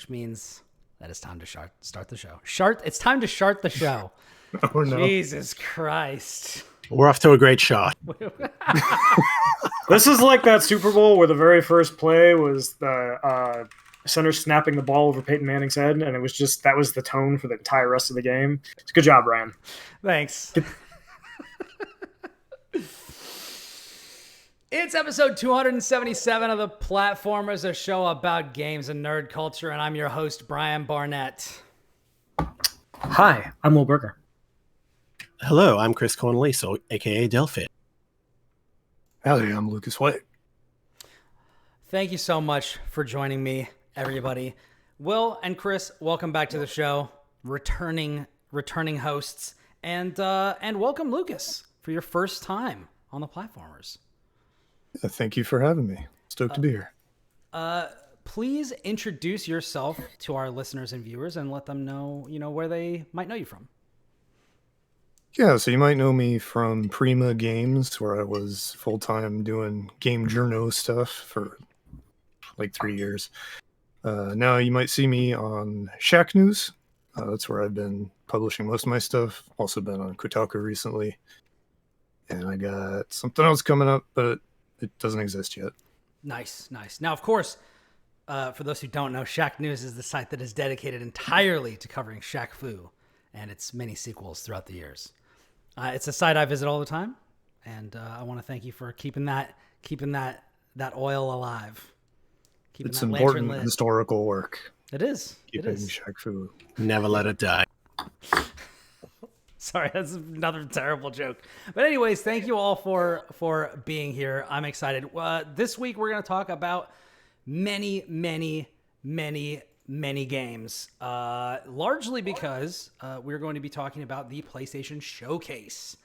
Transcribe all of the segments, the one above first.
which means that it's time to start the show. It's time to start the show. Oh, no. Jesus Christ. We're off to a great start. This is like that Super Bowl where the very first play was the center snapping the ball over Peyton Manning's head, and it was just that was the tone for the entire rest of the game. Good job, Ryan. Thanks. It's episode 277 of The Platformers, a show about games and nerd culture, and I'm your host, Brian Barnett. Hi, I'm Will Berger. Hello, I'm Chris Corneliso, aka Delphi. Howdy, I'm Lucas White. Thank you so much for joining me, everybody. Will and Chris, welcome back to the show, returning hosts, and welcome Lucas for your first time on The Platformers. Thank you for having me. Stoked to be here. Please introduce yourself to our listeners and viewers and let them know, where they might know you from. Yeah, so you might know me from Prima Games, where I was full-time doing game journo stuff for like 3 years. Now you might see me on Shack News. That's where I've been publishing most of my stuff. Also been on Kotaku recently. And I got something else coming up, but it doesn't exist yet. Nice. Now, of course, for those who don't know, Shack News is the site that is dedicated entirely to covering Shaq Fu and its many sequels throughout the years. It's a site I visit all the time, and I want to thank you for keeping that oil alive. It's important historical work. It is. Keeping Shaq Fu. Never let it die. Sorry, that's another terrible joke. But anyways, thank you all for being here. I'm excited. This week we're going to talk about many games, largely because we're going to be talking about the PlayStation Showcase.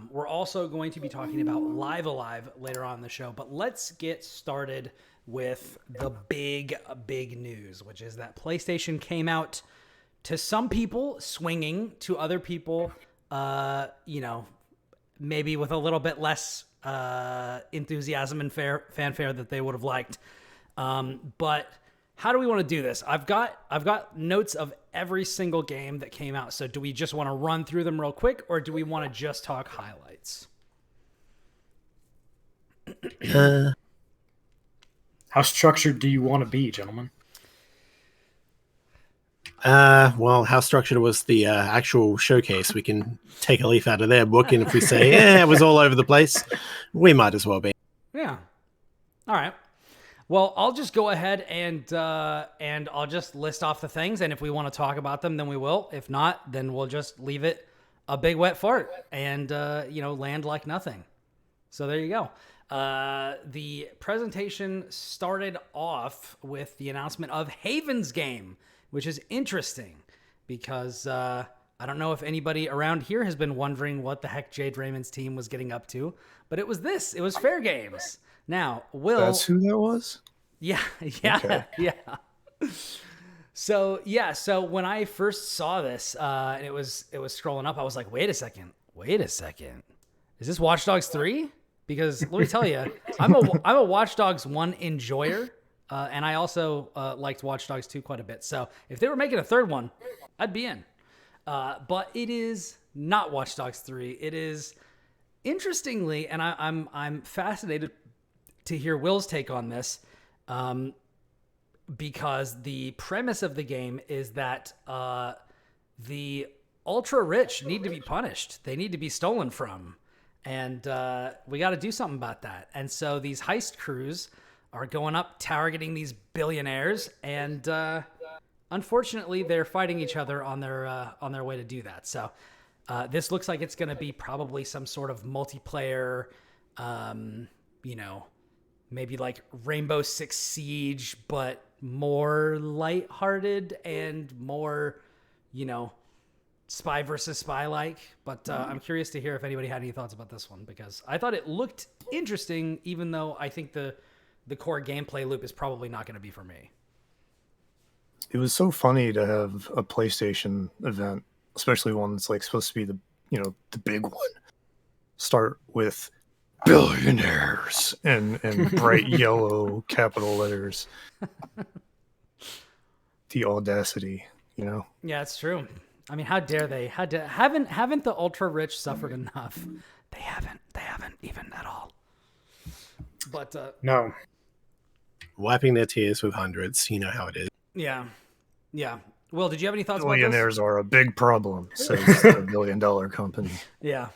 We're also going to be talking about Live Alive later on in the show, but let's get started with the big news, which is that PlayStation came out to some people swinging, to other people, maybe with a little bit less enthusiasm and fanfare that they would have liked. But how do we want to do this? I've got notes of every single game that came out. So do we just want to run through them real quick, or do we want to just talk highlights? How structured do you want to be, gentlemen? Well, how structured was the actual showcase? We can take a leaf out of their book, and if we say, it was all over the place, we might as well be. Yeah. All right. Well, I'll just go ahead and I'll just list off the things, and if we want to talk about them, then we will. If not, then we'll just leave it a big wet fart and land like nothing. So there you go. The presentation started off with the announcement of Haven's game, which is interesting because I don't know if anybody around here has been wondering what the heck Jade Raymond's team was getting up to, but it was this. It was Fair Games. Now, Will... That's who that was? Yeah. Okay. Yeah. So when I first saw this, and it was scrolling up, I was like, wait a second. Is this Watch Dogs 3? Because let me tell you, I'm a Watch Dogs 1 enjoyer, and I also liked Watch Dogs 2 quite a bit. So if they were making a third one, I'd be in. But it is not Watch Dogs 3. It is, interestingly, and I'm fascinated to hear Will's take on this, because the premise of the game is that the ultra rich need to be punished. They need to be stolen from. And we got to do something about that. And so these heist crews are going up, targeting these billionaires, and unfortunately, they're fighting each other on their way to do that. So this looks like it's going to be probably some sort of multiplayer, maybe like Rainbow Six Siege, but more lighthearted and more, spy versus spy like. But I'm curious to hear if anybody had any thoughts about this one, because I thought it looked interesting, even though I think the core gameplay loop is probably not going to be for me. It was so funny to have a PlayStation event, especially one that's like supposed to be the big one, start with billionaires and bright yellow capital letters. the audacity, you know? Yeah, it's true. I mean, how dare they? Haven't the ultra rich suffered enough? They haven't even at all. But No. Wiping their tears with hundreds. You know how it is. yeah. Will, did you have any thoughts about this? Billionaires are a big problem, says the $1 billion company. Yeah.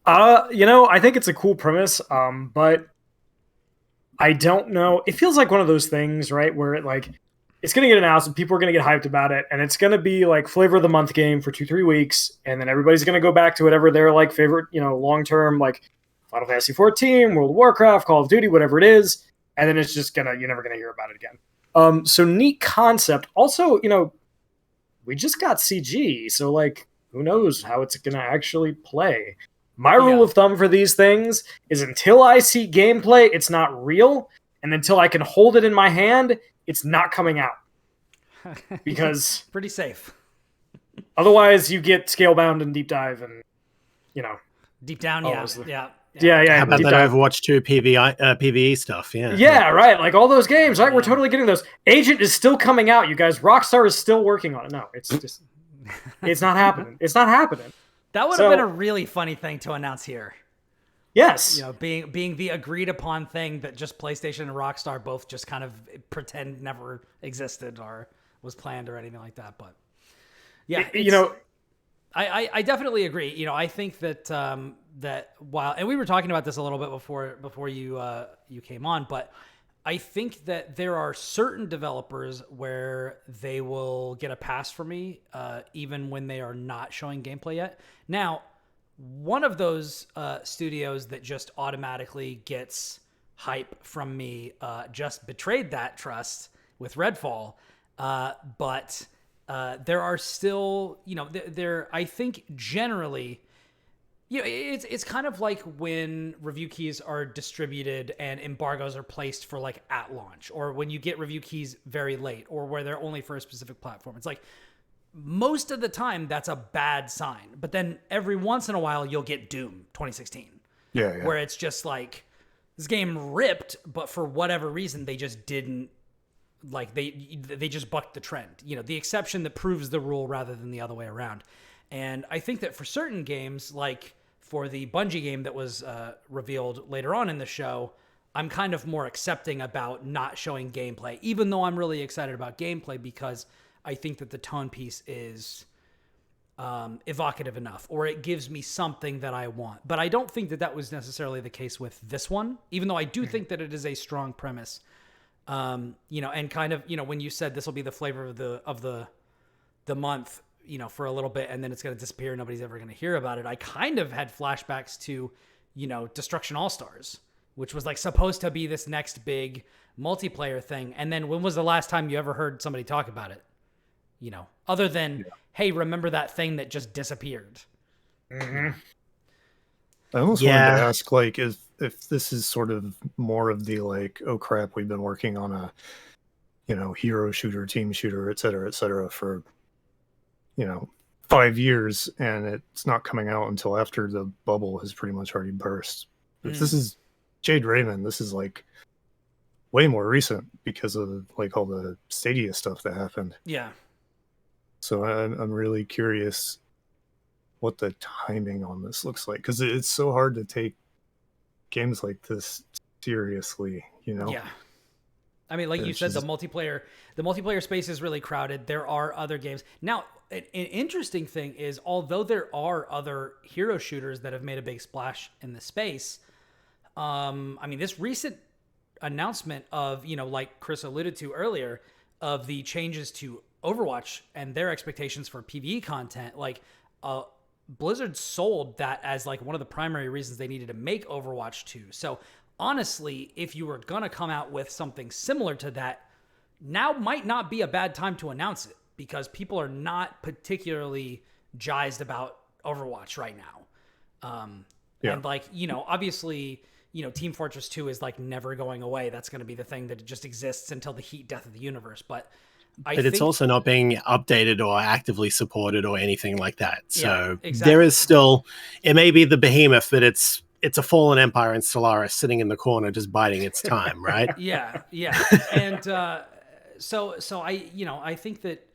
I think it's a cool premise, but I don't know. It feels like one of those things, right, where it's going to get announced and people are going to get hyped about it, and it's going to be like flavor of the month game for 2-3 weeks, and then everybody's going to go back to whatever their like favorite, long-term, like Final Fantasy 14, World of Warcraft, Call of Duty, whatever it is, and then it's just you're never going to hear about it again. So neat concept. Also, we just got CG, so like who knows how it's going to actually play. My rule of thumb for these things is until I see gameplay, it's not real, and until I can hold it in my hand, it's not coming out. Because pretty safe. Otherwise, you get Scalebound and Deep Dive, and deep down, yeah. Yeah. How about that Overwatch 2 PvE stuff? Yeah, right. Like all those games, right? We're totally getting those. Agent is still coming out, you guys. Rockstar is still working on it. No, it's just, it's not happening. It's not happening. That would have been a really funny thing to announce here. Yes. Being the agreed upon thing that just PlayStation and Rockstar both just kind of pretend never existed or was planned or anything like that. But yeah, I definitely agree. I think that that while, and we were talking about this a little bit before you came on, but I think that there are certain developers where they will get a pass for me, even when they are not showing gameplay yet. Now, one of those studios that just automatically gets hype from me just betrayed that trust with Redfall, but there are still, there. I think generally, it's kind of like when review keys are distributed and embargoes are placed for like at launch, or when you get review keys very late, or where they're only for a specific platform. It's like most of the time that's a bad sign, but then every once in a while you'll get Doom 2016, where it's just like this game ripped, but for whatever reason they just didn't like they just bucked the trend. The exception that proves the rule rather than the other way around. And I think that for certain games, like for the Bungie game that was revealed later on in the show, I'm kind of more accepting about not showing gameplay, even though I'm really excited about gameplay because I think that the tone piece is evocative enough, or it gives me something that I want. But I don't think that that was necessarily the case with this one, even though I do think that it is a strong premise. And kind of, when you said this will be the flavor of the month, for a little bit, and then it's going to disappear. Nobody's ever going to hear about it. I kind of had flashbacks to, Destruction All-Stars, which was like supposed to be this next big multiplayer thing. And then when was the last time you ever heard somebody talk about it? Other than, hey, remember that thing that just disappeared? Mm-hmm. I almost wanted to ask, like, if this is sort of more of the, like, oh crap, we've been working on a, hero shooter, team shooter, et cetera, for 5 years, and it's not coming out until after the bubble has pretty much already burst. If this is Jade Raymond, this is like way more recent because of like all the Stadia stuff that happened. Yeah. So I'm really curious what the timing on this looks like, because it's so hard to take games like this seriously, Yeah. I mean, like you said, the multiplayer space is really crowded. There are other games. Now, an interesting thing is, although there are other hero shooters that have made a big splash in the space, this recent announcement of, like Chris alluded to earlier, of the changes to Overwatch and their expectations for PvE content, like Blizzard sold that as like one of the primary reasons they needed to make Overwatch 2. So honestly, if you were going to come out with something similar to that, now might not be a bad time to announce it, because people are not particularly jazzed about Overwatch right now. And like, obviously, Team Fortress 2 is like never going away. That's going to be the thing that just exists until the heat death of the universe. But it's also not being updated or actively supported or anything like that. So there is still, it may be the behemoth, but it's a fallen empire in Stellaris sitting in the corner just biding its time, right? Yeah. And so I think that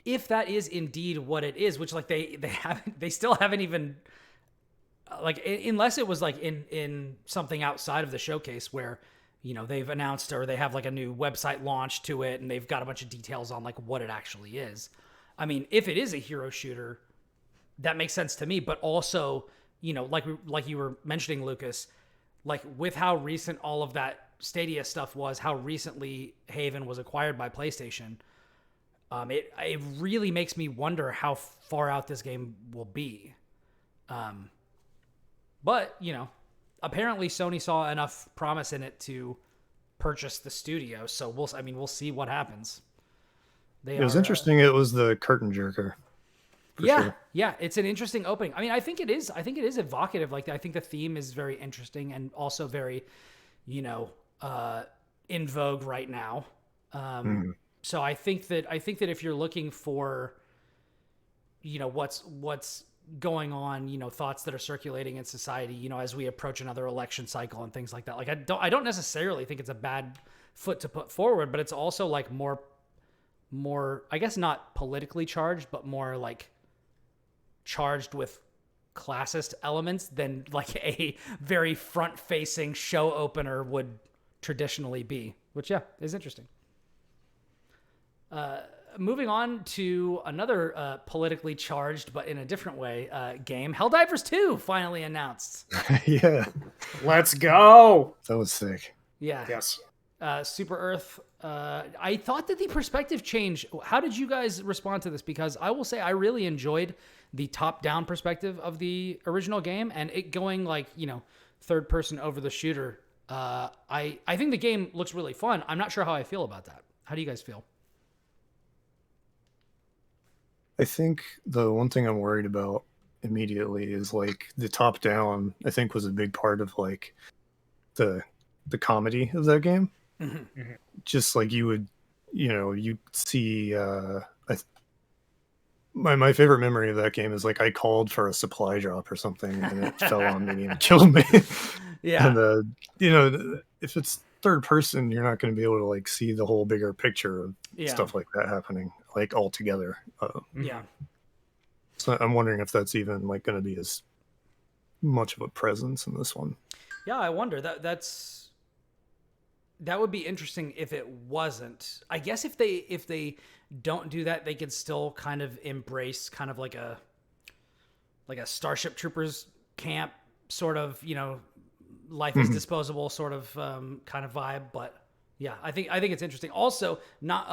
if that is indeed what it is, which like they still haven't even like, unless it was like in something outside of the showcase where, they've announced or they have like a new website launch to it and they've got a bunch of details on like what it actually is. I mean, if it is a hero shooter, that makes sense to me, but also, like you were mentioning, Lucas, like with how recent all of that Stadia stuff was, how recently Haven was acquired by PlayStation, it really makes me wonder how far out this game will be. But, apparently Sony saw enough promise in it to purchase the studio, so we'll see what happens. It was interesting. It was the curtain jerker. Sure. Yeah, it's an interesting opening. I mean, I think it is evocative. Like, I think the theme is very interesting and also very, in vogue right now. So I think that if you're looking for, what's going on, thoughts that are circulating in society, as we approach another election cycle and things like that. Like, I don't necessarily think it's a bad foot to put forward, but it's also like more, I guess not politically charged, but more like charged with classist elements than like a very front-facing show opener would traditionally be, which is interesting. Moving on to another politically charged, but in a different way, game. Helldivers 2 finally announced. Yeah. Let's go. That was sick. Yeah. Yes. Super Earth. I thought that the perspective change. How did you guys respond to this? Because I will say I really enjoyed the top-down perspective of the original game, and it going like, third person over the shooter. I think the game looks really fun. I'm not sure how I feel about that. How do you guys feel? I think the one thing I'm worried about immediately is like the top down, I think, was a big part of like the comedy of that game. Mm-hmm. Just like you would, you'd see, my favorite memory of that game is like I called for a supply drop or something and it fell on me and killed me. Yeah. And, if it's third person, you're not going to be able to like see the whole bigger picture of stuff like that happening like all together. Yeah. So I'm wondering if that's even like going to be as much of a presence in this one. Yeah, I wonder. That would be interesting if it wasn't. I guess if they don't do that, they could still kind of embrace kind of like a Starship Troopers camp sort of, life is disposable sort of kind of vibe. But yeah, I think it's interesting. Also, not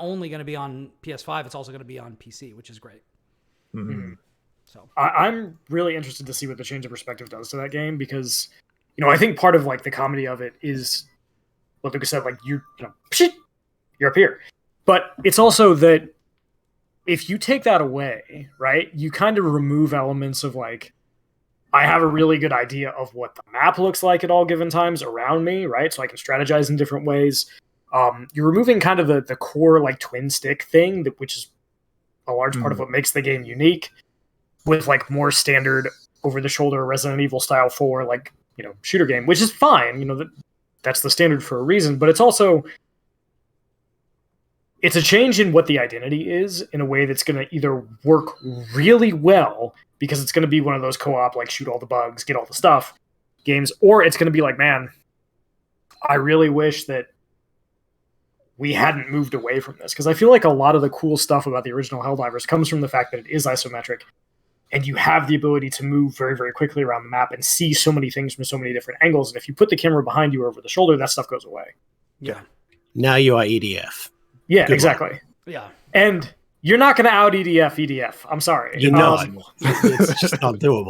only going to be on PS5, it's also going to be on PC, which is great. Mm-hmm. So I'm really interested to see what the change of perspective does to that game, because I think part of like the comedy of it is what Lucas said, like you're up here, but it's also that if you take that away, right, you kind of remove elements of like, I have a really good idea of what the map looks like at all given times around me, right? So I can strategize in different ways. You're removing kind of the core like twin stick thing, which is a large part of what makes the game unique, with like more standard over the shoulder Resident Evil style 4 like, shooter game, which is fine. That's the standard for a reason, but it's a change in what the identity is in a way that's going to either work really well because it's going to be one of those co-op, like shoot all the bugs, get all the stuff games, or it's going to be like, man, I really wish that we hadn't moved away from this, because I feel like a lot of the cool stuff about the original Helldivers comes from the fact that it is isometric and you have the ability to move very, very quickly around the map and see so many things from so many different angles. And if you put the camera behind you or over the shoulder, that stuff goes away. Yeah. Now you are EDF. Yeah, good exactly. One. Yeah. And you're not going to out EDF. I'm sorry. You're not. It's just not doable.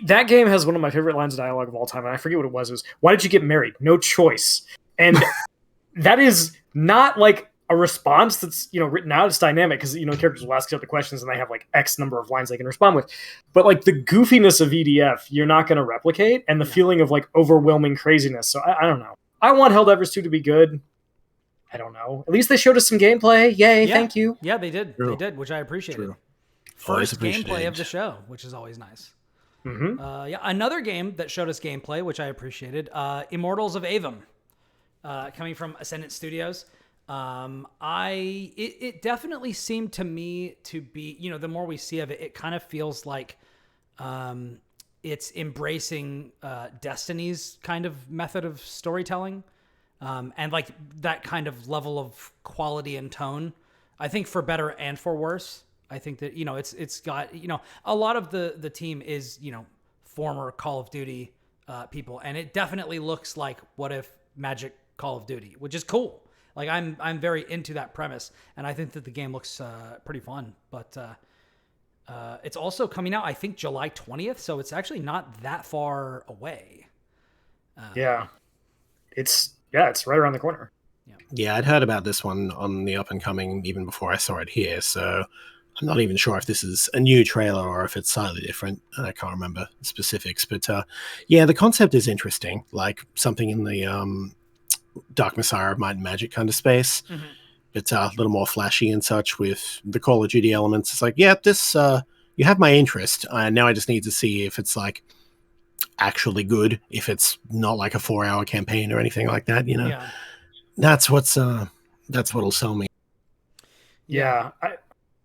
That game has one of my favorite lines of dialogue of all time, and I forget what it was. It was, why did you get married? No choice. And that is not like a response that's, written out. It's dynamic because, characters will ask out the questions and they have like X number of lines they can respond with. But like the goofiness of EDF, you're not going to replicate, and the feeling of like overwhelming craziness. So I don't know. I want Helldivers 2 to be good. I don't know. At least they showed us some gameplay. Yay, thank you. Yeah, they did. True. They did, which I appreciated. True. First gameplay of the show, which is always nice. Mm-hmm. Another game that showed us gameplay, which I appreciated, Immortals of Avum. coming from Ascendant Studios. It definitely seemed to me to be, the more we see of it, it kind of feels like it's embracing Destiny's kind of method of storytelling, and like that kind of level of quality and tone. I think for better and for worse. I think that it's got a lot of the team is former Call of Duty people, and it definitely looks like What If Magic Call of Duty, which is cool. Like I'm very into that premise, and I think that the game looks pretty fun. But it's also coming out, I think, July 20th, so it's actually not that far away. It's right around the corner. Yeah, I'd heard about this one on the up and coming even before I saw it here, so I'm not even sure if this is a new trailer or if it's slightly different. I can't remember the specifics, but yeah, the concept is interesting, like something in the Dark Messiah of Might and Magic kind of space. Mm-hmm. It's a little more flashy and such with the Call of Duty elements. It's like, yeah, this you have my interest. Now I just need to see if it's like actually good, if it's not like a 4-hour campaign or anything like that. Yeah. That's what'll sell me. Yeah,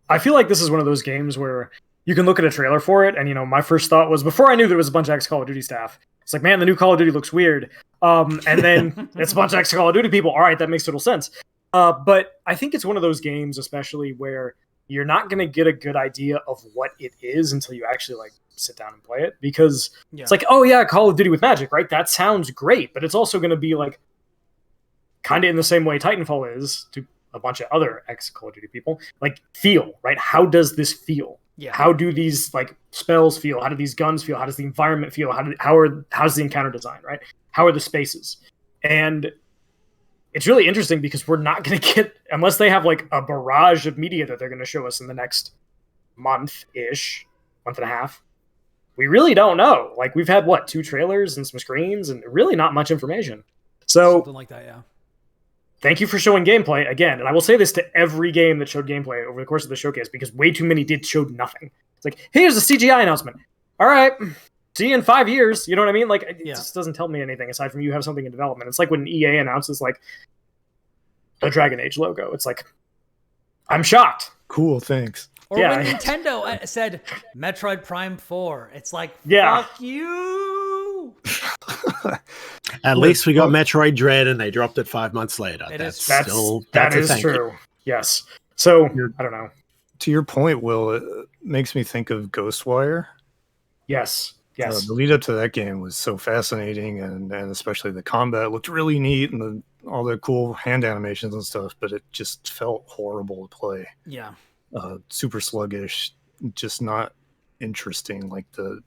I feel like this is one of those games where you can look at a trailer for it, and my first thought was, before I knew there was a bunch of ex-Call of Duty staff, it's like, man, the new Call of Duty looks weird. And then it's a bunch of ex-Call of Duty people. All right, that makes total sense. But I think it's one of those games, especially where you're not going to get a good idea of what it is until you actually like sit down and play it, because it's like, oh yeah, Call of Duty with magic, right? That sounds great, but it's also going to be like kind of in the same way Titanfall is to a bunch of other ex-Call of Duty people, like feel, right? How does this feel? Yeah. How do these like spells feel? How do these guns feel? How does the environment feel? How's the encounter design, right? How are the spaces? And it's really interesting because we're not going to get, unless they have like a barrage of media that they're going to show us in the next month-ish, month and a half. We really don't know. Like, we've had 2 trailers and some screens and really not much information. So something like that, yeah. Thank you for showing gameplay again. And I will say this to every game that showed gameplay over the course of the showcase, because way too many showed nothing. It's like, here's a CGI announcement. All right, see you in 5 years. You know what I mean? Like, it just doesn't tell me anything aside from you have something in development. It's like when EA announces like a Dragon Age logo. It's like, I'm shocked. Cool, thanks. Or when Nintendo said Metroid Prime 4, it's like, fuck you. At least we got Metroid Dread, and they dropped it 5 months later. That is true. Yes. So I don't know. To your point, Will, it makes me think of Ghostwire. Yes. Yes. The lead up to that game was so fascinating, and especially the combat looked really neat, and all the cool hand animations and stuff. But it just felt horrible to play. Yeah. Super sluggish, just not interesting. Like the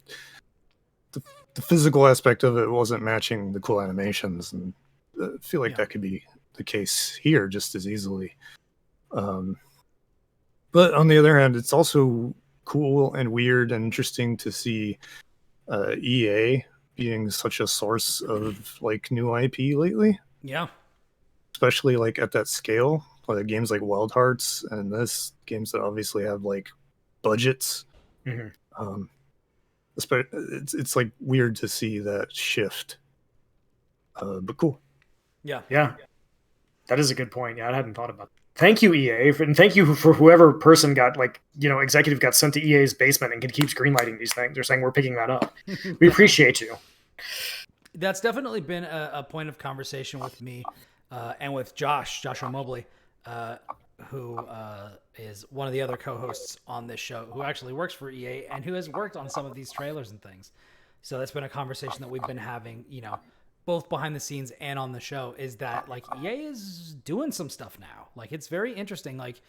physical aspect of it wasn't matching the cool animations, and I feel like that could be the case here just as easily. But on the other hand, it's also cool and weird and interesting to see EA being such a source of like new IP lately. Yeah, especially like at that scale, like games like Wild Hearts and this, games that obviously have like budgets. Mm-hmm. It's like weird to see that shift, but cool. Yeah, that is a good point. Yeah, I hadn't thought about that. Thank you, EA, and thank you for whoever person got executive got sent to EA's basement and keeps greenlighting these things. They're saying we're picking that up. We appreciate you. That's definitely been a point of conversation with me and with Joshua Mobley, who is one of the other co-hosts on this show, who actually works for EA and who has worked on some of these trailers and things. So that's been a conversation that we've been having, both behind the scenes and on the show, is that like EA is doing some stuff now. Like, it's very interesting. Like,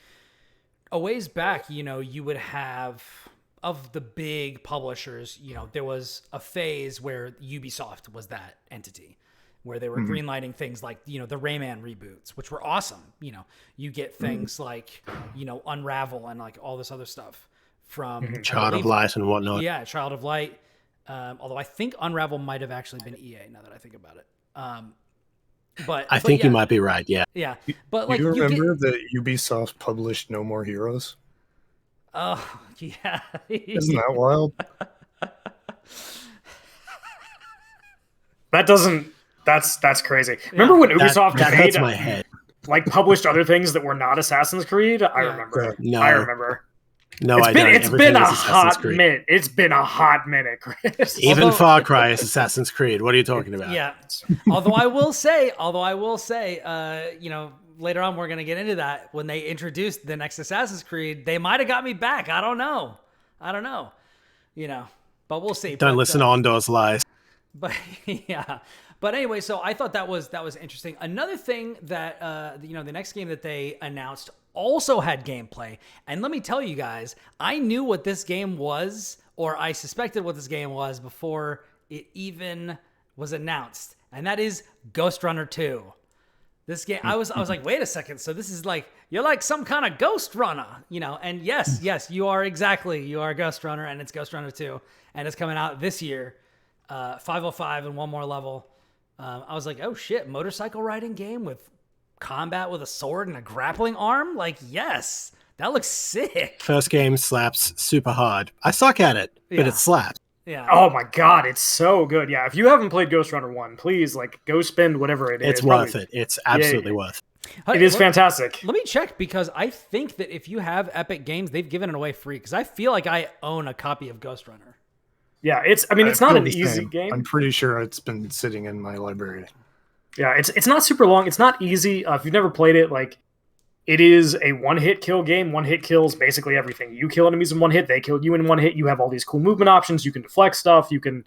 a ways back, you would have, of the big publishers, there was a phase where Ubisoft was that entity, where they were greenlighting things like, the Rayman reboots, which were awesome. You get things like, Unravel and like all this other stuff from Child of Light and whatnot. Yeah, Child of Light. Although I think Unravel might have actually been EA, now that I think about it. But I think you might be right. Yeah. Yeah. But like, you remember that Ubisoft published No More Heroes? Oh, yeah. Isn't that wild? That doesn't That's crazy. Remember when Ubisoft that made, hurts my head. like published other things that were not Assassin's Creed? I Yeah. remember. No. I remember. No, It's I been don't. it's Everything been a is Assassin's hot Creed. minute. It's been a hot minute, Chris. Even Although- Far Cry is Assassin's Creed. What are you talking about? Yeah. Although I will say, you know, later on we're gonna get into that. When they introduced the next Assassin's Creed, they might have got me back. I don't know. You know, but we'll see. Don't listen to Ondor's lies. But yeah. But anyway, so I thought that was interesting. Another thing that you know, the next game that they announced also had gameplay. And let me tell you guys, I knew what this game was, or I suspected what this game was before it even was announced. And that is Ghost Runner 2. This game, I was like, wait a second. So this is like, you're like some kind of Ghost Runner, you know? And yes, you are Ghost Runner, and it's Ghost Runner 2, and it's coming out this year. 505 and one more level. I was like, oh shit, motorcycle riding game with combat with a sword and a grappling arm? Like, yes, that looks sick. First game slaps super hard. I suck at it, but Yeah. it slaps. Yeah. Oh my god, it's so good. Yeah, if you haven't played Ghost Runner 1, please like go spend whatever it is. It's worth it. It's absolutely worth it. It is fantastic. Let me check, because I think that if you have Epic Games, they've given it away free, because I feel like I own a copy of Ghost Runner. Yeah, it's not feel an the easy same. game. I'm pretty sure it's been sitting in my library. Yeah, it's not super long. It's not easy. If you've never played it, like, it is a one-hit kill game. One hit kills basically everything. You kill enemies in one hit, they kill you in one hit. You have all these cool movement options. You can deflect stuff. You can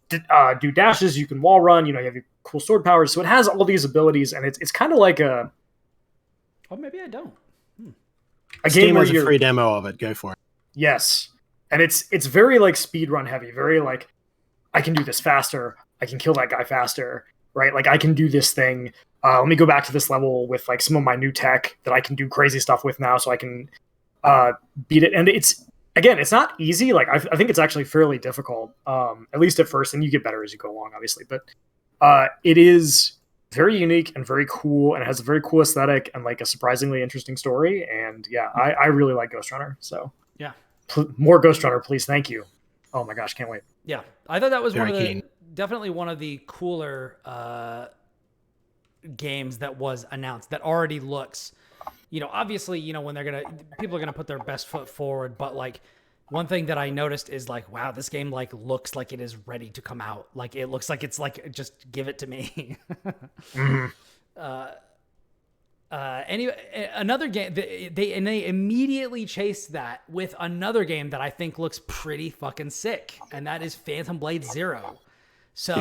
do dashes. You can wall run. You know, you have your cool sword powers. So it has all these abilities, and it's kind of like a Oh, maybe I don't. game Steam where has a you're free demo of it. Go for it. yes, and it's very like speedrun heavy. Very like, I can do this faster. I can kill that guy faster. Right? Like, I can do this thing. Let me go back to this level with like some of my new tech that I can do crazy stuff with now, so I can beat it. And it's not easy. Like, I think it's actually fairly difficult, at least at first, and you get better as you go along, obviously. But it is very unique and very cool, and it has a very cool aesthetic and like a surprisingly interesting story. And yeah, I really like Ghost Runner. So Yeah. More Ghost Runner, please. Thank you. Oh my gosh, can't wait. Yeah. I thought that was Very definitely one of the cooler games that was announced, that already looks, you know, obviously, you know, when people are gonna put their best foot forward, but like, one thing that I noticed is like, wow, this game like looks like it is ready to come out. Like, it looks like it's like, just give it to me. Anyway, another game, they immediately chased that with another game that I think looks pretty fucking sick, and that is Phantom Blade Zero. So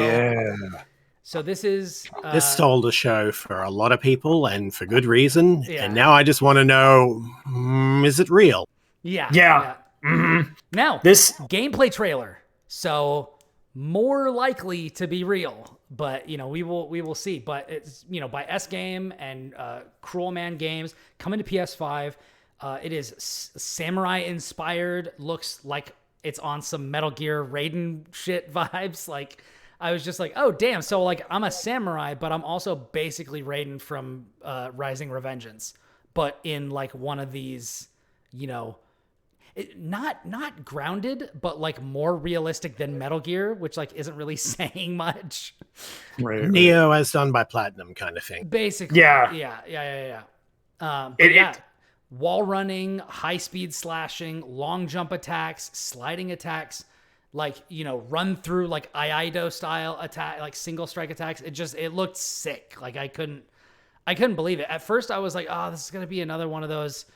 this is This stole the show for a lot of people, and for good reason. Yeah. And now I just want to know, is it real? yeah. Mhm. Now, This gameplay trailer, so more likely to be real, but you know, we will see. But it's, you know, by S Game and Cruel Man Games, coming to PS5. It is samurai inspired. Looks like it's on some Metal Gear Raiden shit vibes. Like, I was just like, oh damn. So like, I'm a samurai, but I'm also basically Raiden from Rising Revengeance, but in like one of these, you know, not grounded, but like more realistic than Metal Gear, which like isn't really saying much. Right. Neo as done by Platinum kind of thing. Basically, Yeah. But wall running, high speed slashing, long jump attacks, sliding attacks, like, you know, run through like Iaido style attack, like single strike attacks. It looked sick. Like, I couldn't believe it. At first I was like, oh, this is going to be another one of those,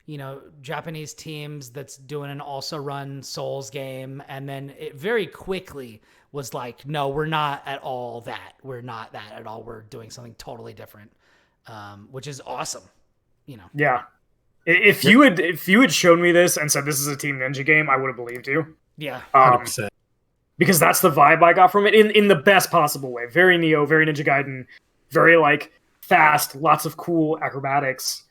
you know, Japanese teams that's doing an also run Souls game. And then it very quickly was like, no, we're not at all that. We're not that at all. We're doing something totally different, which is awesome, you know? Yeah. If you had shown me this and said this is a Team Ninja game, I would have believed you. Yeah. 100%. Because that's the vibe I got from it in the best possible way. Very Neo, very Ninja Gaiden, very like fast, lots of cool acrobatics.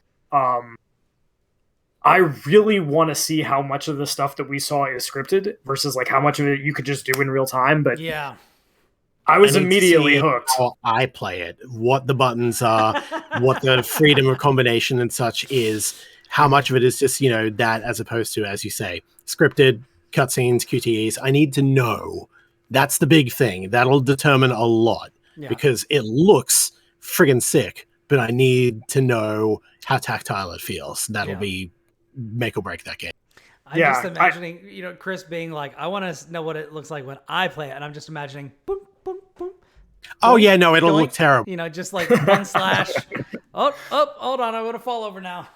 I really want to see how much of the stuff that we saw is scripted versus like how much of it you could just do in real time. But Yeah. I was I need to immediately see hooked. How I play it, what the buttons are, what the freedom of combination and such is, how much of it is just, you know, that as opposed to, as you say, scripted cutscenes, QTEs. I need to know. That's the big thing. That'll determine a lot. Yeah. because it looks friggin' sick, but I need to know how tactile it feels. That'll be make or break that game. I'm just imagining, Chris being like, I want to know what it looks like when I play it. And I'm just imagining, boom, boom, boom. Oh, Doink, yeah, no, it'll doink, look terrible. Just like one slash. Oh, hold on. I'm going to fall over now.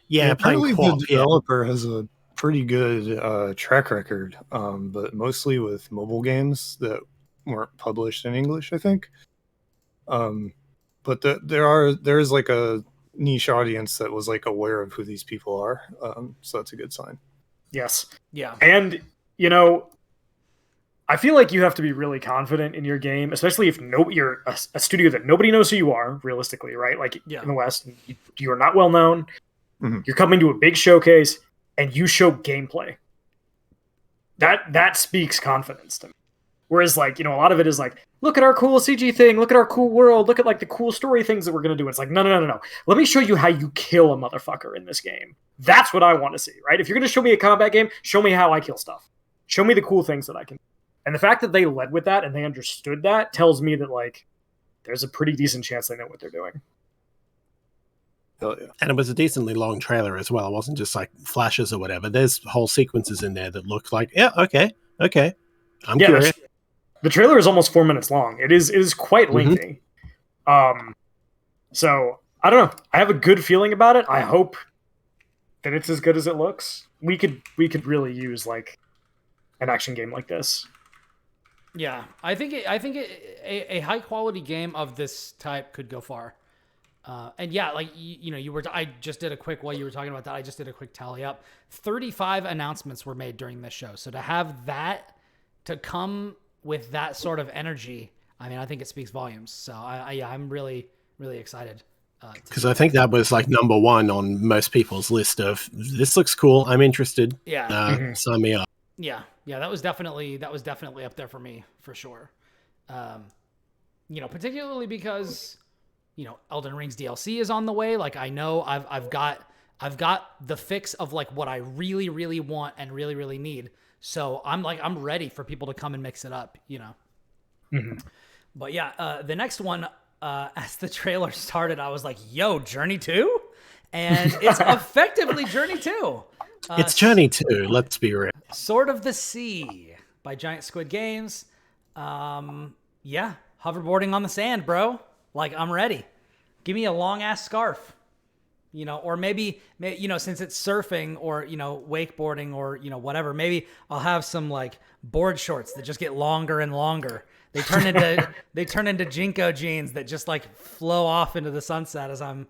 Yeah, apparently playing the developer has a pretty good track record, but mostly with mobile games that weren't published in English, I think. But there's like a niche audience that was like aware of who these people are, so that's a good sign. Yes. Yeah. And I feel like you have to be really confident in your game, especially if you're a studio that nobody knows who you are, realistically, right? Like in the West, you are not well known. Mm-hmm. You're coming to a big showcase, and you show gameplay. That speaks confidence to me. Whereas, like, a lot of it is like, look at our cool CG thing, look at our cool world, look at like the cool story things that we're gonna do. It's like, no. Let me show you how you kill a motherfucker in this game. That's what I want to see, right? If you're gonna show me a combat game, show me how I kill stuff. Show me the cool things that I can. And the fact that they led with that and they understood that tells me that, like, there's a pretty decent chance they know what they're doing. Hell yeah. And it was a decently long trailer as well. It wasn't just like flashes or whatever. There's whole sequences in there that look like, okay. I'm curious. The trailer is almost 4 minutes long. It is quite lengthy. So I don't know. I have a good feeling about it. I hope that it's as good as it looks. We could really use like an action game like this. Yeah, I think a high quality game of this type could go far. And yeah, like I just did a quick while you were talking about that. I just did a quick tally up. 35 announcements were made during this show. So to have that to come with that sort of energy, I mean, I think it speaks volumes. So I'm really excited. Because I think that was like number one on most people's list of this looks cool. I'm interested. Yeah. Sign me up. Yeah, that was definitely up there for me for sure. Particularly because Elden Ring's DLC is on the way. Like I know I've got the fix of like what I really really want and really really need. So I'm ready for people to come and mix it up. But yeah, the next one, as the trailer started, I was like, "Yo, Journey 2," and it's effectively Journey 2. It's Journey 2, let's be real. Sword of the Sea by Giant Squid Games. Yeah, hoverboarding on the sand, bro. Like, I'm ready. Give me a long-ass scarf. Or maybe since it's surfing or, wakeboarding or, whatever, maybe I'll have some, like, board shorts that just get longer and longer. They turn into Jinko jeans that just, like, flow off into the sunset as I'm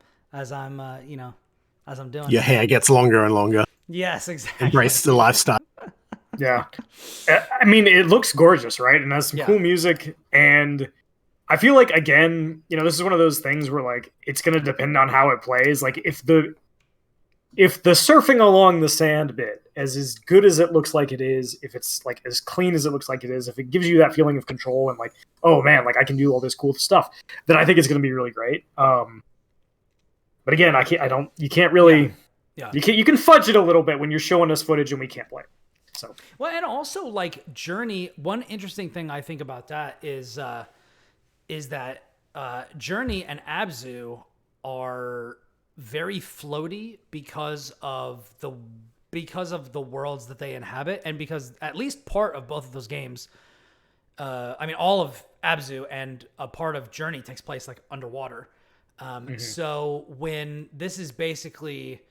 doing. Your hair gets longer and longer. Yes, exactly. Embrace the lifestyle. Yeah. I mean, it looks gorgeous, right? And has some cool music. And I feel like, again, this is one of those things where, like, it's going to depend on how it plays. Like, if the surfing along the sand bit is as good as it looks like it is, if it's, like, as clean as it looks like it is, if it gives you that feeling of control and, like, oh, man, like, I can do all this cool stuff, then I think it's going to be really great. But again, you can't really... Yeah. You can fudge it a little bit when you're showing us footage and we can't play it. So well, and also like Journey. One interesting thing I think about that is that Journey and Abzu are very floaty because of the worlds that they inhabit, and because at least part of both of those games, I mean, all of Abzu and a part of Journey takes place like underwater. So when this is basically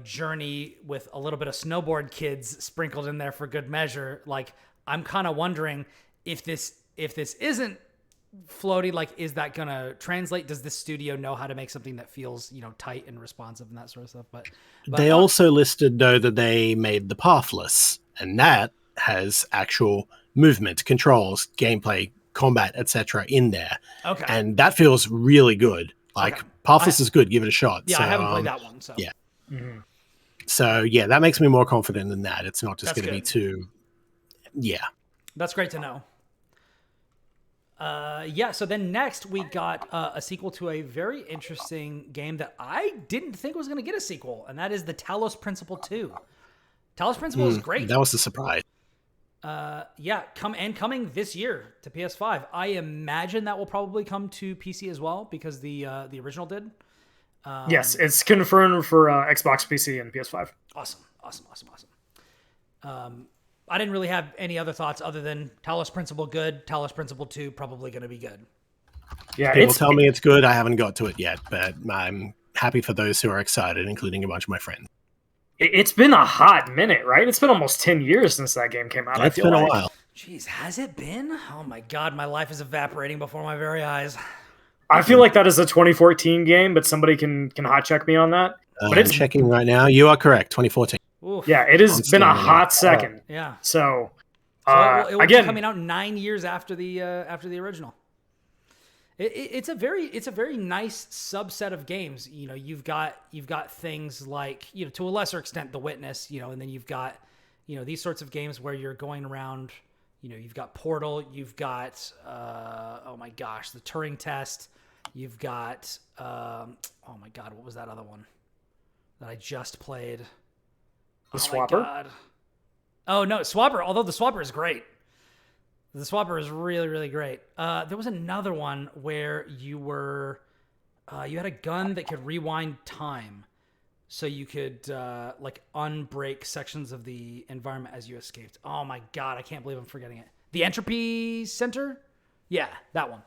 Journey with a little bit of snowboard kids sprinkled in there for good measure. Like, I'm kind of wondering if this isn't floaty, like, is that going to translate? Does this studio know how to make something that feels, tight and responsive and that sort of stuff? But they also listed, though, that they made the Pathless, and that has actual movement, controls, gameplay, combat, etc. in there. Okay. And that feels really good. Like, Pathless is good. Give it a shot. Yeah, so, I haven't played that one. So yeah. So yeah, that makes me more confident than that. It's not just going to be too. Yeah, that's great to know. Yeah. So then next we got a sequel to a very interesting game that I didn't think was going to get a sequel, and that is the Talos Principle 2. Talos Principle is great. That was the surprise. coming this year to PS5. I imagine that will probably come to PC as well because the original did. Yes, it's confirmed for Xbox, PC, and PS5. Awesome. I didn't really have any other thoughts other than Talos Principle good, Talos Principle 2 probably going to be good. Yeah, People tell me it's good. I haven't got to it yet, but I'm happy for those who are excited, including a bunch of my friends. It's been a hot minute, right? It's been almost 10 years since that game came out. It's been a while. Jeez, has it been? Oh my God, my life is evaporating before my very eyes. I feel like that is a 2014 game, but somebody can hot check me on that. But I'm checking right now. You are correct. 2014. Oof. Yeah, it has been a hot second. Yeah. So it will again, be coming out 9 years after the original. It's a very nice subset of games. You know, you've got things like, you know, to a lesser extent, The Witness, you know, and then you've got, you know, these sorts of games where you're going around, you know, you've got Portal, you've got, oh my gosh, the Turing Test, you've got, oh my God, what was that other one that I just played? The Swapper? Oh no, Swapper, although the Swapper is great. The Swapper is really, really great. There was another one where you were, you had a gun that could rewind time, so you could like unbreak sections of the environment as you escaped. Oh my God, I can't believe I'm forgetting it. The Entropy Center? Yeah, that one.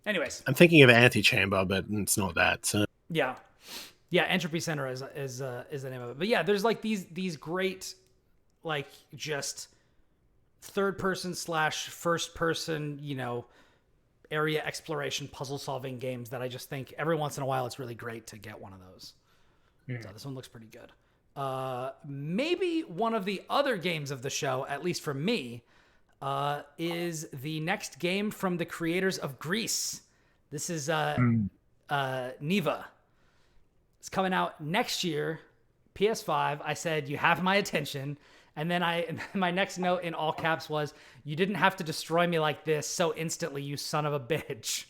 Anyways, I'm thinking of Antichamber, but it's not that. So. Yeah, Entropy Center is the name of it. But yeah, there's like these great, like just third person / first person, you know, area exploration puzzle solving games that I just think every once in a while it's really great to get one of those. So this one looks pretty good. Maybe one of the other games of the show, at least for me, is the next game from the creators of Grease. This is Neva. It's coming out next year, PS5. I said, you have my attention. And then my next note in all caps was, you didn't have to destroy me like this so instantly, you son of a bitch.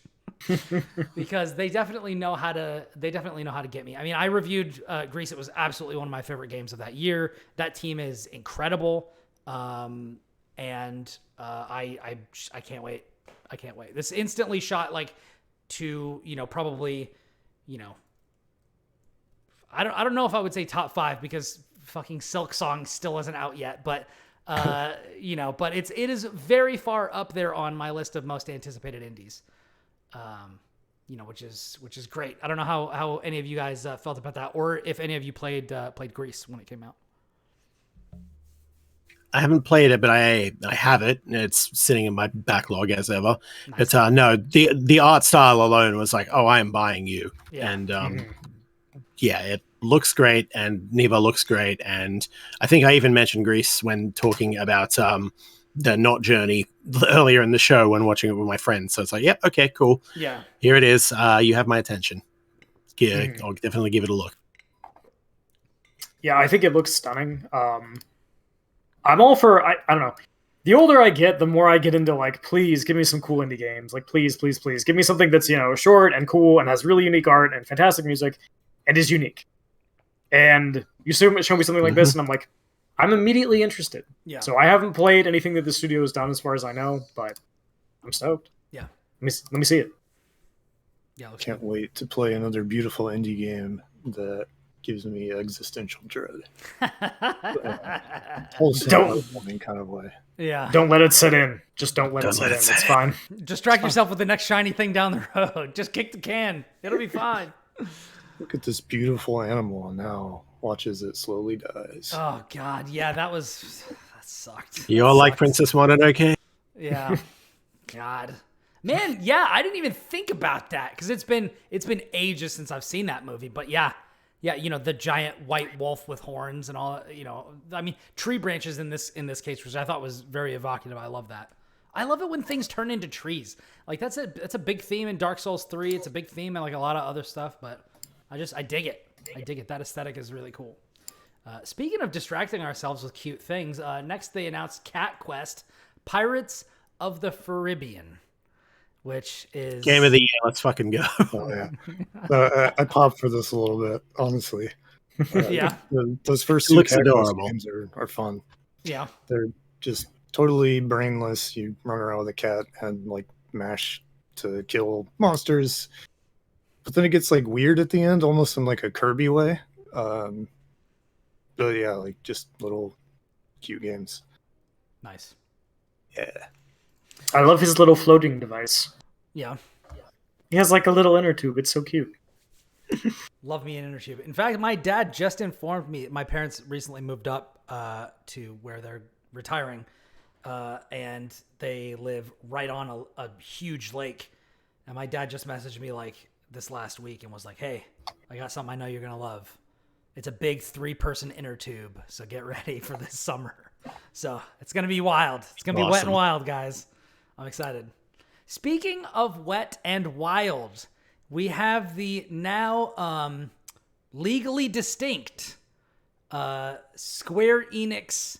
Because they definitely know how to get me. I mean, I reviewed Grease. It was absolutely one of my favorite games of that year. That team is incredible. I can't wait. This instantly shot like to, you know, probably, you know, I don't know if I would say top 5 because fucking Silk Song still isn't out yet, but you know, but it is very far up there on my list of most anticipated indies. You know, which is great. I don't know how any of you guys felt about that, or if any of you played Grease when it came out. I haven't played it, but I have it. It's sitting in my backlog as ever. Nice. But no, the art style alone was like, oh, I am buying you. Yeah. And yeah, it looks great, and Neva looks great. And I think I even mentioned Grease when talking about the Not Journey earlier in the show when watching it with my friends. So it's like, yeah, okay, cool. Yeah. Here it is. You have my attention. Yeah, I'll definitely give it a look. Yeah, I think it looks stunning. I'm all for, I don't know. The older I get, the more I get into like, please give me some cool indie games. Like, please, please, please give me something that's, you know, short and cool and has really unique art and fantastic music and is unique. And you show me something like this, and I'm like, I'm immediately interested. Yeah. So I haven't played anything that the studio has done as far as I know, but I'm stoked. Yeah. Let me see it. Yeah, can't wait to play another beautiful indie game that gives me existential dread. Wholesome kind of way. Yeah. Don't let it set in. Just don't let it set in. It's fine. Distract yourself with the next shiny thing down the road. Just kick the can. It'll be fine. Look at this beautiful animal, and now watch as it slowly dies. Oh God, yeah, that sucked. You're like Princess Mononoke. Yeah. God. Man, yeah, I didn't even think about that because it's been ages since I've seen that movie. But yeah, you know, the giant white wolf with horns and all. You know, I mean, tree branches in this case, which I thought was very evocative. I love that. I love it when things turn into trees. Like that's a big theme in Dark Souls 3. It's a big theme in like a lot of other stuff. But I dig it. I dig it. That aesthetic is really cool. Speaking of distracting ourselves with cute things, next they announced Cat Quest: Pirates of the Caribbean, which is Game of the year. Let's fucking go. Oh, yeah. I popped for this a little bit, honestly. Yeah. Those first two looks Cat Quest adorable. games are fun. Yeah. They're just totally brainless. You run around with a cat and like mash to kill monsters, but then it gets like weird at the end, almost in like a Kirby way. Um, but yeah, like just little cute games. Nice. Yeah. I love his little floating device. Yeah. He has like a little inner tube. It's so cute. Love me an inner tube. In fact, my dad just informed me. My parents recently moved up to where they're retiring, and they live right on a huge lake. And my dad just messaged me like this last week and was like, "Hey, I got something I know you're gonna love. It's a big 3-person inner tube, so get ready for this summer." So it's gonna be wild. It's gonna be wet and wild, guys. I'm excited. Speaking of wet and wild, we have the now legally distinct Square Enix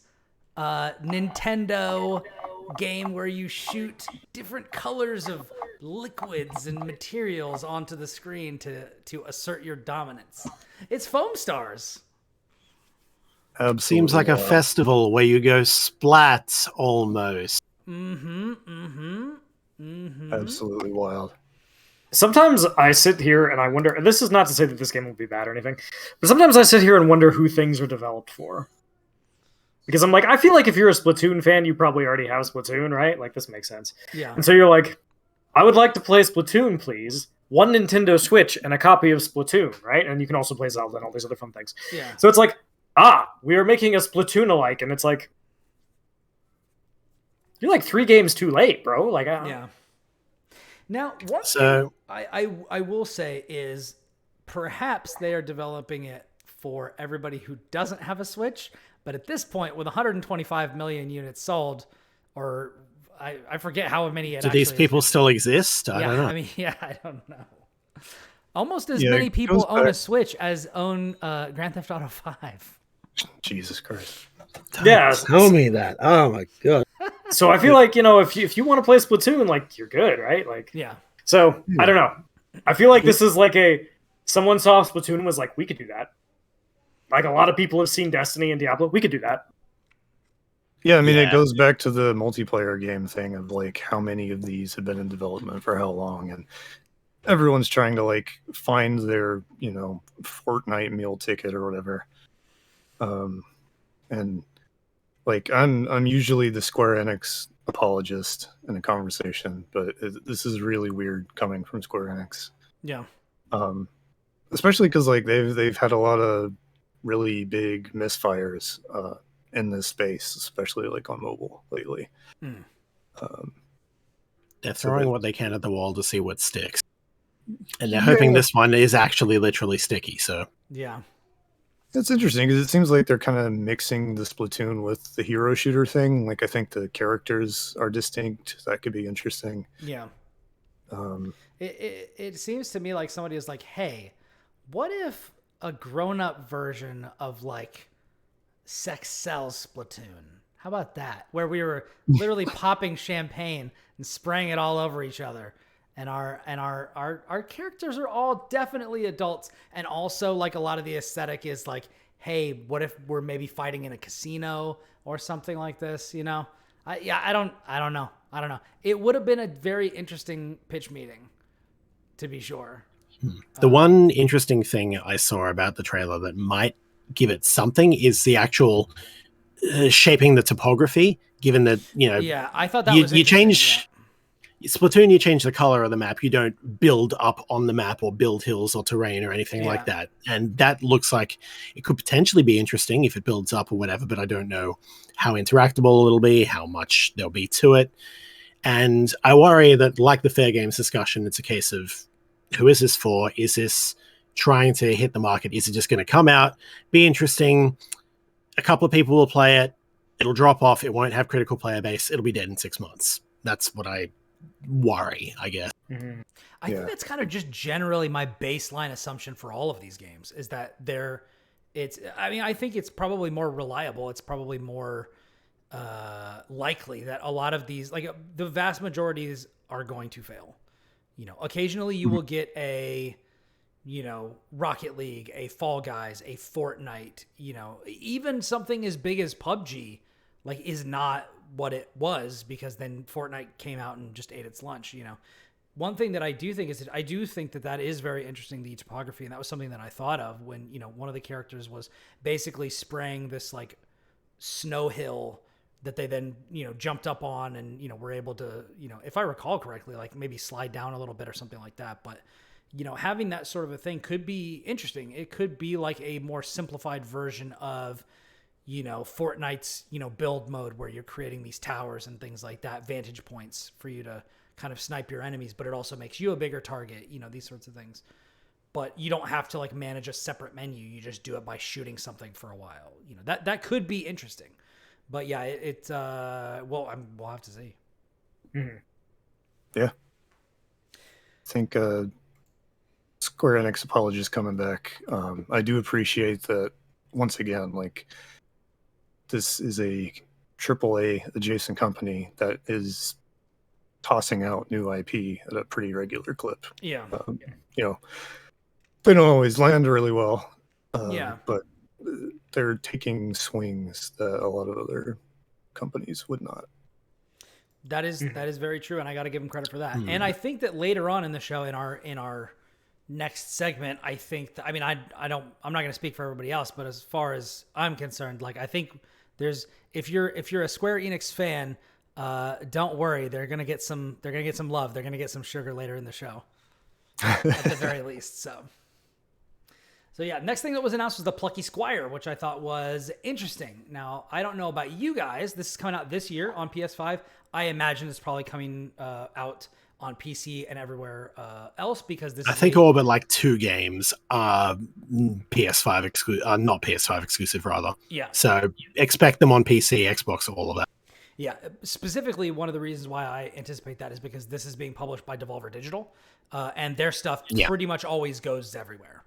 Nintendo game where you shoot different colors of liquids and materials onto the screen to assert your dominance. It's Foam Stars. Absolutely. Seems like a festival where you go splat almost. Absolutely wild. Sometimes I sit here and I wonder, and this is not to say that this game will be bad or anything, but sometimes I sit here and wonder who things are developed for. Because I'm like, I feel like if you're a Splatoon fan, you probably already have Splatoon, right? Like, this makes sense. Yeah. And so you're like, I would like to play Splatoon, please. One Nintendo Switch and a copy of Splatoon, right? And you can also play Zelda and all these other fun things. Yeah. So it's like, we are making a Splatoon-alike, and it's like, you're like 3 games too late, bro. Like, Yeah. Now, one So- thing I will say is perhaps they are developing it for everybody who doesn't have a Switch, but at this point, with 125 million units sold, or I forget how many it Do actually these people is. still exist? I don't know. I mean, I don't know. Almost as Yeah, many it people goes own a back- Switch as own Grand Theft Auto 5. Jesus Christ. Yeah. Tell me that. Oh my god. So I feel like, if you want to play Splatoon, like, you're good, right? Like, Yeah. so I don't know. I feel like this is like someone saw Splatoon and was like, we could do that. Like, a lot of people have seen Destiny and Diablo. We could do that. Yeah, I mean, Yeah. it goes back to the multiplayer game thing of like how many of these have been in development for how long, and everyone's trying to like find their Fortnite meal ticket or whatever. And like I'm usually the Square Enix apologist in a conversation, but this is really weird coming from Square Enix. Yeah. Especially because like they've had a lot of really big misfires in this space, especially like on mobile lately. Mm. They're So throwing they- what they can at the wall to see what sticks. And they're hoping this one is actually literally sticky, so Yeah. It's interesting because it seems like they're kind of mixing the Splatoon with the hero shooter thing. Like I think the characters are distinct. That could be interesting. Yeah. Um, It seems to me like somebody is like, hey, what if a grown-up version of like Sex Sells Splatoon? How about that? Where we were literally popping champagne and spraying it all over each other. And our characters are all definitely adults. And also like a lot of the aesthetic is like, hey, what if we're maybe fighting in a casino or something like this, I don't know. It would have been a very interesting pitch meeting, to be sure. the one interesting thing I saw about the trailer that might give it something is the actual shaping the topography, given that, Yeah, I thought that you was interesting, change Splatoon, you change the color of the map. You don't build up on the map or build hills or terrain or anything like that. And that looks like it could potentially be interesting if it builds up or whatever, but I don't know how interactable it'll be, how much there'll be to it. And I worry that, like the Fair Games discussion, it's a case of who is this for? Is this trying to hit the market? Is it just going to come out, be interesting? A couple of people will play it. It'll drop off. It won't have critical player base. It'll be dead in 6 months. That's what I worry, I guess. I think that's kind of just generally my baseline assumption for all of these games is that I think it's probably more reliable. It's probably more likely that a lot of these, like the vast majorities, are going to fail. Occasionally you will get a, Rocket League, a Fall Guys, a Fortnite, even something as big as PUBG like is not what it was, because then Fortnite came out and just ate its lunch. One thing that I do think is that I do think that is very interesting, the topography, and that was something that I thought of when one of the characters was basically spraying this like snow hill that they then jumped up on and were able to if I recall correctly, like maybe slide down a little bit or something like that. But having that sort of a thing could be interesting. It could be like a more simplified version of Fortnite's build mode, where you're creating these towers and things like that, vantage points for you to kind of snipe your enemies, but it also makes you a bigger target, these sorts of things. But you don't have to like manage a separate menu. You just do it by shooting something for a while. That could be interesting. But yeah, we'll have to see. Mm-hmm. Yeah. I think Square Enix apologies coming back. I do appreciate that once again, like this is a AAA adjacent company that is tossing out new IP at a pretty regular clip. Yeah. They don't always land really well. Yeah. But they're taking swings that a lot of other companies would not. That is very true, and I got to give them credit for that. And I think that later on in the show, in our next segment, I think I'm not going to speak for everybody else, but as far as I'm concerned, like I think if you're a Square Enix fan, don't worry, they're going to get some love. They're going to get some sugar later in the show, at the very least. So yeah, next thing that was announced was the Plucky Squire, which I thought was interesting. Now, I don't know about you guys. This is coming out this year on PS5. I imagine it's probably coming out on PC and everywhere else, because this I think all but like 2 games are PS5 exclusive, not PS5 exclusive rather. Yeah. So expect them on PC, Xbox, all of that. Yeah, specifically one of the reasons why I anticipate that is because this is being published by Devolver Digital, and their stuff pretty much always goes everywhere.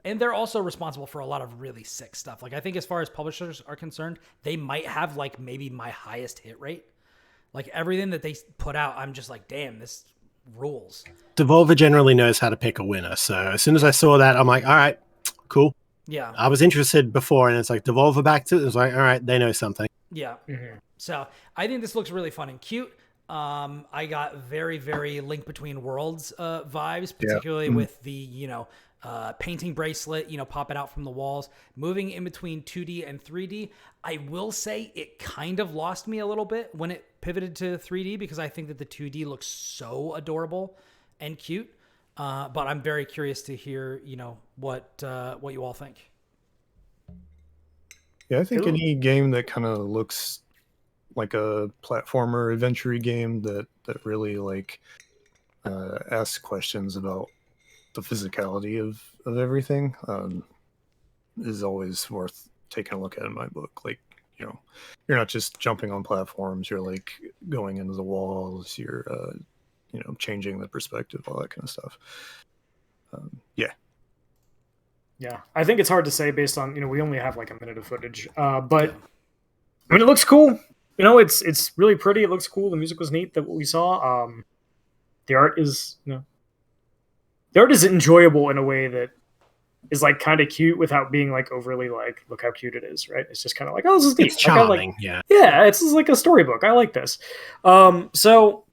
And they're also responsible for a lot of really sick stuff. Like I think as far as publishers are concerned, they might have like maybe my highest hit rate. Like everything that they put out, I'm just like, damn, this rules. Devolver generally knows how to pick a winner. So as soon as I saw that, I'm like, all right, cool. Yeah. I was interested before, and it's like Devolver back to it. It was like, all right, they know something. Yeah. Mm-hmm. So I think this looks really fun and cute. I got very, very Link Between Worlds vibes, particularly with the, painting bracelet, popping out from the walls, moving in between 2D and 3D. I will say it kind of lost me a little bit when it pivoted to 3D, because I think that the 2D looks so adorable and cute. But I'm very curious to hear, what you all think. Yeah, I think any game that kind of looks like a platformer adventure game that really like asks questions about the physicality of everything is always worth taking a look at in my book. Like, you're not just jumping on platforms, you're like going into the walls, you're changing the perspective, all that kind of stuff. Yeah, I think it's hard to say based on we only have like a minute of footage, but I mean it looks cool. It's really pretty. It looks cool. The music was neat. That what we saw. The art is enjoyable in a way that is like kind of cute without being like overly like look how cute it is. Right? It's just kind of like, oh, this is neat. It's charming. Yeah, it's just like a storybook. I like this. So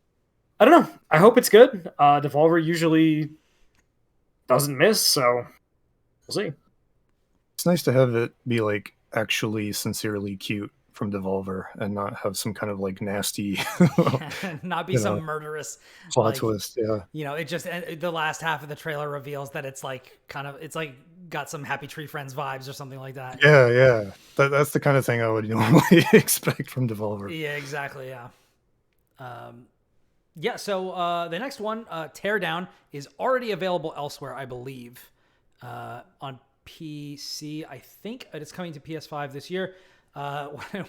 I don't know. I hope it's good. Devolver usually doesn't miss, so we'll see. It's nice to have it be like actually sincerely cute from Devolver and not have some kind of like nasty not be some murderous plot twist. It just, the last half of the trailer reveals that it's like it's like got some Happy Tree Friends vibes or something like that. That's the kind of thing I would normally expect from Devolver. Yeah, exactly. So the next one, Teardown, is already available elsewhere, I believe, on PC. I think it's coming to PS5 this year.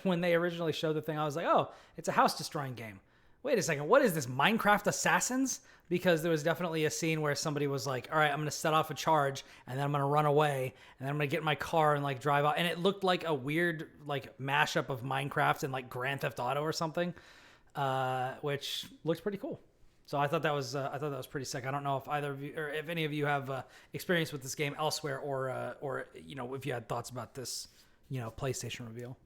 When they originally showed the thing, I was like, oh, it's a house destroying game. Wait a second, what is this, Minecraft Assassins? Because there was definitely a scene where somebody was like, all right, I'm going to set off a charge, and then I'm going to run away, and then I'm going to get in my car and like drive out. And it looked like a weird like mashup of Minecraft and like Grand Theft Auto or something, which looks pretty cool. So I thought that was pretty sick. I don't know if either of you, or if any of you have experience with this game elsewhere, or if you had thoughts about this, PlayStation reveal.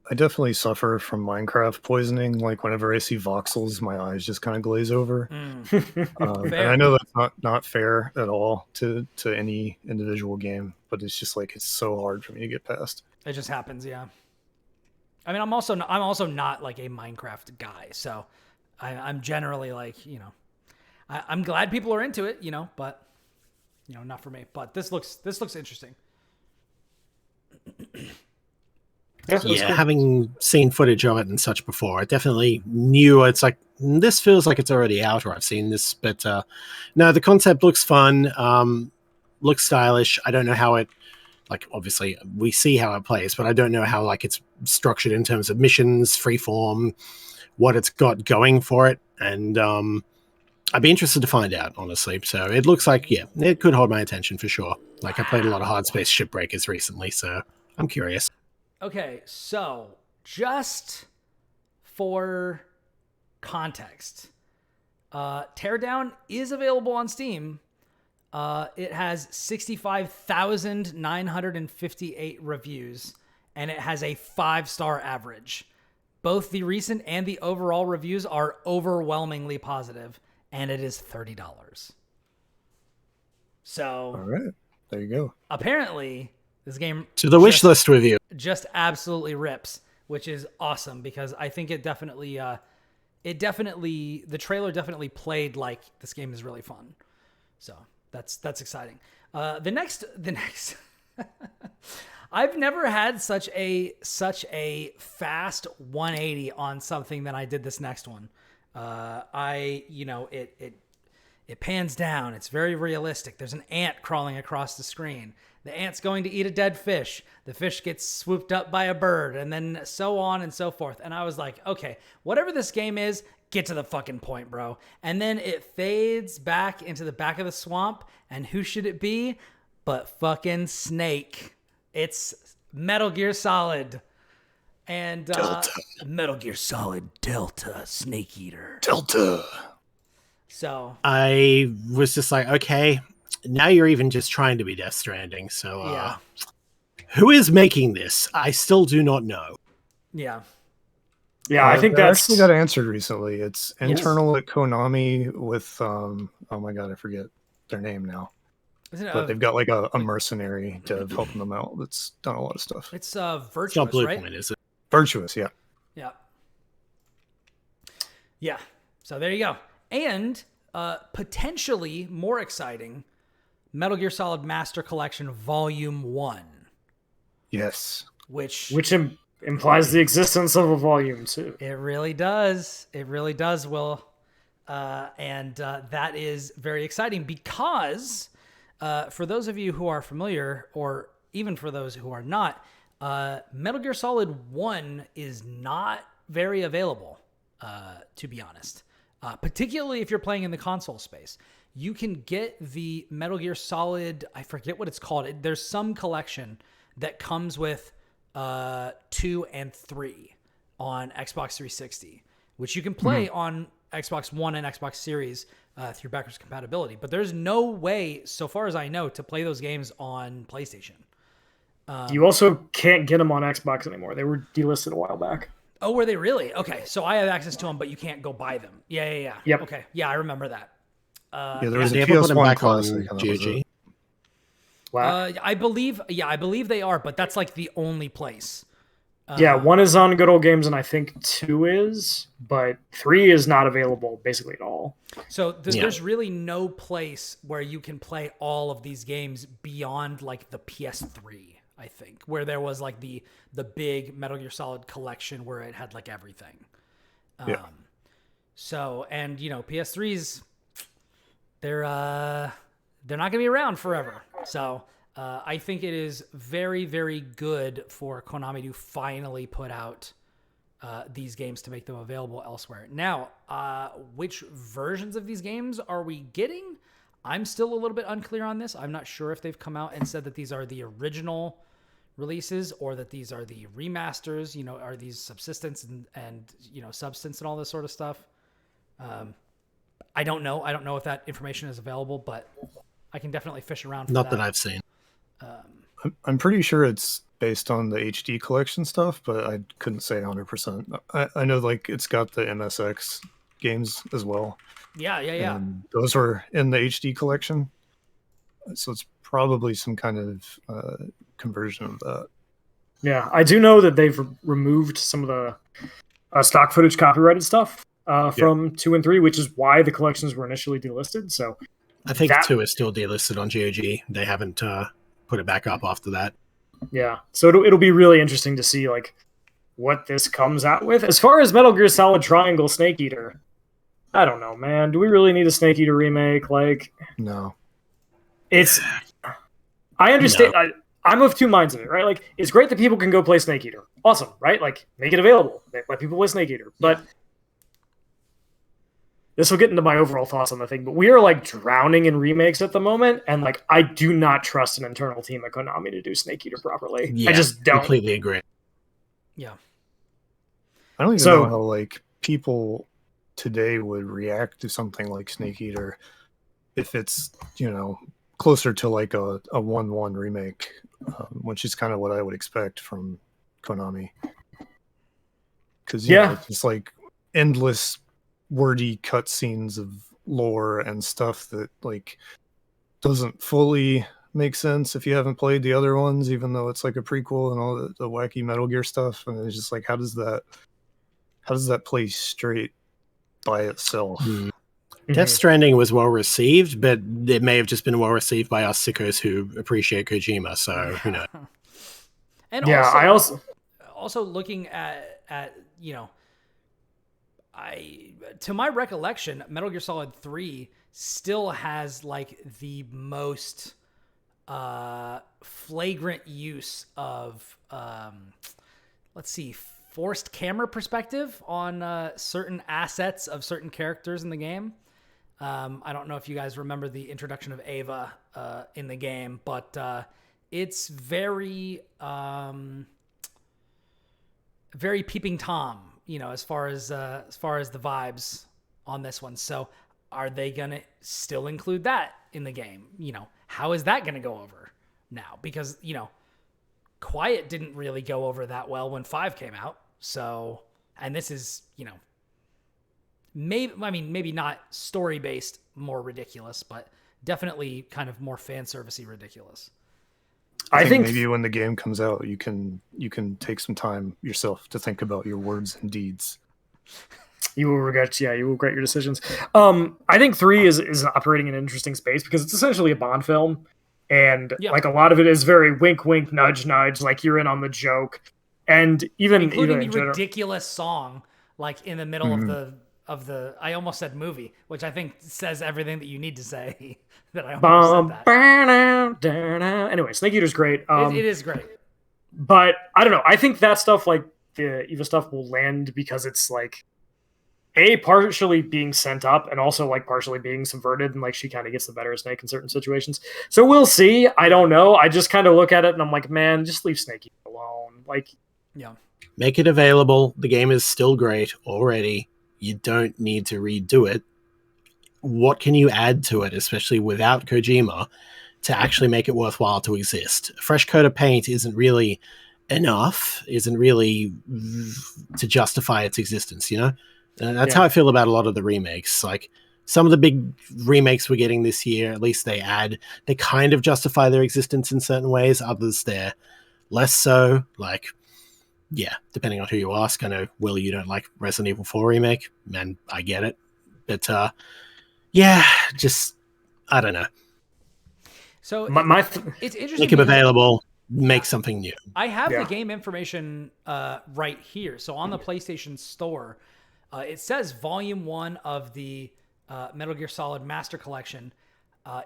I definitely suffer from Minecraft poisoning. Like whenever I see voxels, my eyes just kind of glaze over. And Fair. I know that's not fair at all to any individual game, but it's just like it's so hard for me to get past. It just happens, yeah. I mean, I'm also not like a Minecraft guy, so I'm generally like, you know, I'm glad people are into it, you know, but you know, not for me. But this looks interesting. Yeah, having seen footage of it and such before, I definitely knew it's like this feels like it's already out or I've seen this, but no, the concept looks fun, looks stylish. I don't know how it, like, obviously we see how it plays, but I don't know how like it's structured in terms of missions, freeform, what it's got going for it, and I'd be interested to find out, honestly. So it looks like, yeah, it could hold my attention for sure. Like I played a lot of Hard Space Shipbreakers recently, so I'm curious. Okay, so just for context, Teardown is available on Steam. It has 65,958 reviews, and it has a 5-star average. Both the recent and the overall reviews are overwhelmingly positive, and it is $30. So, All right, there you go. apparently, this game To the wish list review. just absolutely rips, which is awesome because I think it definitely, the trailer definitely played like this game is really fun. So that's exciting. The next, I've never had such a fast 180 on something than I did this next one. It pans down. It's very realistic. There's an ant crawling across the screen. The ant's going to eat a dead fish. The fish gets swooped up by a bird, and then so on and so forth. And I was like, okay, whatever this game is, get to the fucking point, bro. And then it fades back into the back of the swamp, and who should it be but fucking Snake? It's Metal Gear Solid. And Delta. Metal Gear Solid Delta Snake Eater. Delta. So I was just like, okay, now you're even just trying to be Death Stranding. So, yeah. Who is making this? I still do not know. Yeah. Yeah, I think that that's actually got answered recently. It's internal at Konami with oh my god, I forget their name now. Isn't it, But they've got like a mercenary dev helping them out that's done a lot of stuff. it's It's not Virtuous, right? Bluepoint, is it? Virtuous, yeah. Yeah. Yeah. So there you go. And potentially more exciting, Metal Gear Solid Master Collection Volume 1. Yes. Which implies the existence of a volume 2. it really does. It really does, Will. And that is very exciting because for those of you who are familiar, or even for those who are not, Metal Gear Solid 1 is not very available, to be honest. Particularly if you're playing in the console space. You can get the Metal Gear Solid, I forget what it's called. There's some collection that comes with 2 and 3 on Xbox 360, which you can play on Xbox One and Xbox Series through backwards compatibility. But there's no way, so far as I know, to play those games on PlayStation. You also can't get them on Xbox anymore. They were delisted a while back. Oh, were they really? Okay, so I have access to them, but you can't go buy them. Yeah. Yep. Okay, yeah, I remember that. Yeah, there was They a ever put them PS1 back on classic. and that was GOG? it. Wow. I believe they are, but that's like the only place. Yeah, 1 is on Good Old Games, and I think 2 is, but 3 is not available basically at all. So there's really no place where you can play all of these games beyond like the PS3, I think, where there was like the big Metal Gear Solid collection where it had like everything. Yeah. So, and you know, PS3s, they're not going to be around forever. So I think it is very, very good for Konami to finally put out these games to make them available elsewhere. Now, which versions of these games are we getting? I'm still a little bit unclear on this. I'm not sure if they've come out and said that these are the original releases or that these are the remasters, you know, are these subsistence and you know, substance and all this sort of stuff. I don't know. I don't know if that information is available, but I can definitely fish around for Not that I've seen. I'm pretty sure it's based on the HD collection stuff, but I couldn't say 100%. I know like it's got the MSX games as well, Yeah. and those were in the HD collection, so it's probably some kind of conversion of that. Yeah, I do know that they've removed some of the stock footage copyrighted stuff from 2 and 3, which is why the collections were initially delisted. So I think that, 2 is still delisted on GOG. They haven't put it back up after that. yeah, so it'll be really interesting to see like what this comes out with. As far as Metal Gear Solid Triangle Snake Eater, I don't know, man. Do we really need a Snake Eater remake? Like, No. it's. I understand. I'm of two minds of it, right? Like, it's great that people can go play Snake Eater. Awesome, right? Like, make it available. Let people play Snake Eater. But this will get into my overall thoughts on the thing. But we are like drowning in remakes at the moment, and like, I do not trust an internal team at Konami to do Snake Eater properly. Yeah, I just don't. Completely agree. Yeah. I don't even know how like people today would react to something like Snake Eater if it's, you know, closer to like a 1-1 remake, which is kind of what I would expect from Konami. Because it's just like endless wordy cutscenes of lore and stuff that like doesn't fully make sense if you haven't played the other ones, even though it's like a prequel and all the wacky Metal Gear stuff. And it's just like, how does that play straight by itself? Death Stranding was well received, but it may have just been well received by us sickos who appreciate Kojima. So who knows? And I also looking at to my recollection, Metal Gear Solid 3 still has like the most flagrant use of forced camera perspective on certain assets of certain characters in the game. I don't know if you guys remember the introduction of Ava in the game, but it's very very Peeping Tom, as far as the vibes on this one. So are they gonna still include that in the game? How is that gonna go over now? Because Quiet didn't really go over that well when 5 came out. So, and this is maybe not story based, more ridiculous, but definitely kind of more fan servicey ridiculous. I think maybe when the game comes out, you can take some time yourself to think about your words and deeds. You will regret your decisions. I think 3 is operating in an interesting space because it's essentially a Bond film, and like a lot of it is very wink, wink, nudge, nudge, like you're in on the joke, and including the ridiculous song, like in the middle of the I almost said movie, which I think says everything that you need to say. That I almost said that. Anyway, Snake Eater's great. It is great, but I don't know. I think that stuff, like the Eva stuff, will land because it's like partially being sent up and also like partially being subverted, and like she kind of gets the better of Snake in certain situations. So we'll see. I don't know. I just kind of look at it and I'm like, man, just leave Snake Eater alone. Like, make it available. The game is still great already. You don't need to redo it. What can you add to it, especially without Kojima, to actually make it worthwhile to exist? A fresh coat of paint isn't really enough, isn't really to justify its existence, And that's how I feel about a lot of the remakes. Like, some of the big remakes we're getting this year, at least they kind of justify their existence in certain ways. Others, they're less so. Like, depending on who you ask. I know, Will, you don't like Resident Evil 4 remake, and I get it. But, just, I don't know. So it's interesting. Make them available, make something new. I have the game information right here. So on the PlayStation Store, it says Volume 1 of the Metal Gear Solid Master Collection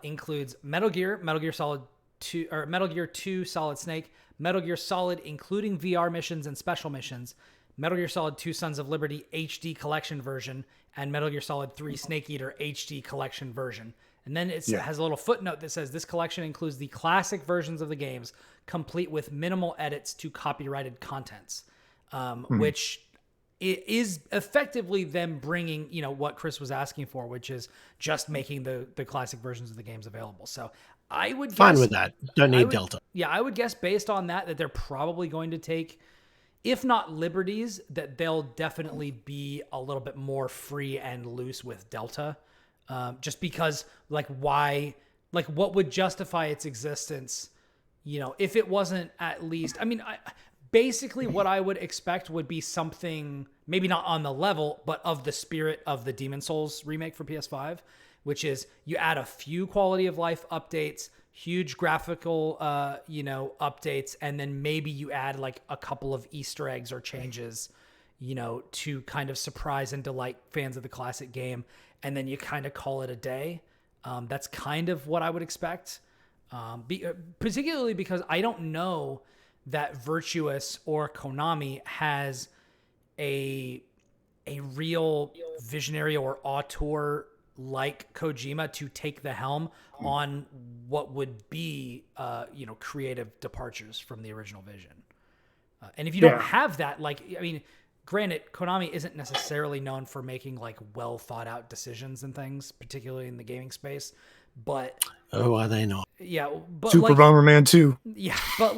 includes Metal Gear Solid 2, or Metal Gear 2 Solid Snake, Metal Gear Solid including VR missions and special missions, Metal Gear Solid 2 Sons of Liberty HD Collection version, and Metal Gear Solid 3 Snake Eater HD Collection version. And then it has a little footnote that says this collection includes the classic versions of the games, complete with minimal edits to copyrighted contents, which it is effectively them bringing, what Chris was asking for, which is just making the classic versions of the games available. So I would Fine guess, with that. Don't need Delta. Yeah, I would guess based on that they're probably going to take, if not liberties, that they'll definitely be a little bit more free and loose with Delta. Just because, why, what would justify its existence, if it wasn't at least, basically what I would expect would be something, maybe not on the level, but of the spirit of the Demon Souls remake for PS5, which is you add a few quality of life updates, huge graphical, updates, and then maybe you add a couple of Easter eggs or changes, to kind of surprise and delight fans of the classic game. And then you kind of call it a day. That's kind of what I would expect. Particularly because I don't know that Virtuous or Konami has a real visionary or auteur like Kojima to take the helm on what would be, creative departures from the original vision. And if you don't have that, granted, Konami isn't necessarily known for making well thought out decisions and things, particularly in the gaming space. But are they not? Yeah, but Super Bomberman 2. Yeah, but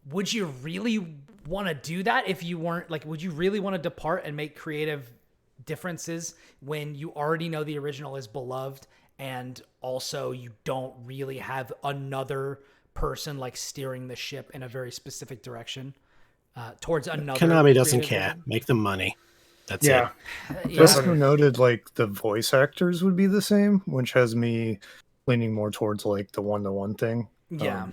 would you really want to do that if you weren't would you really want to depart and make creative differences when you already know the original is beloved and also you don't really have another person steering the ship in a very specific direction towards another? Konami doesn't care. Vision? Make them money. That's it. Yeah. Also noted the voice actors would be the same, which has me leaning more towards the 1-to-1 thing. Yeah.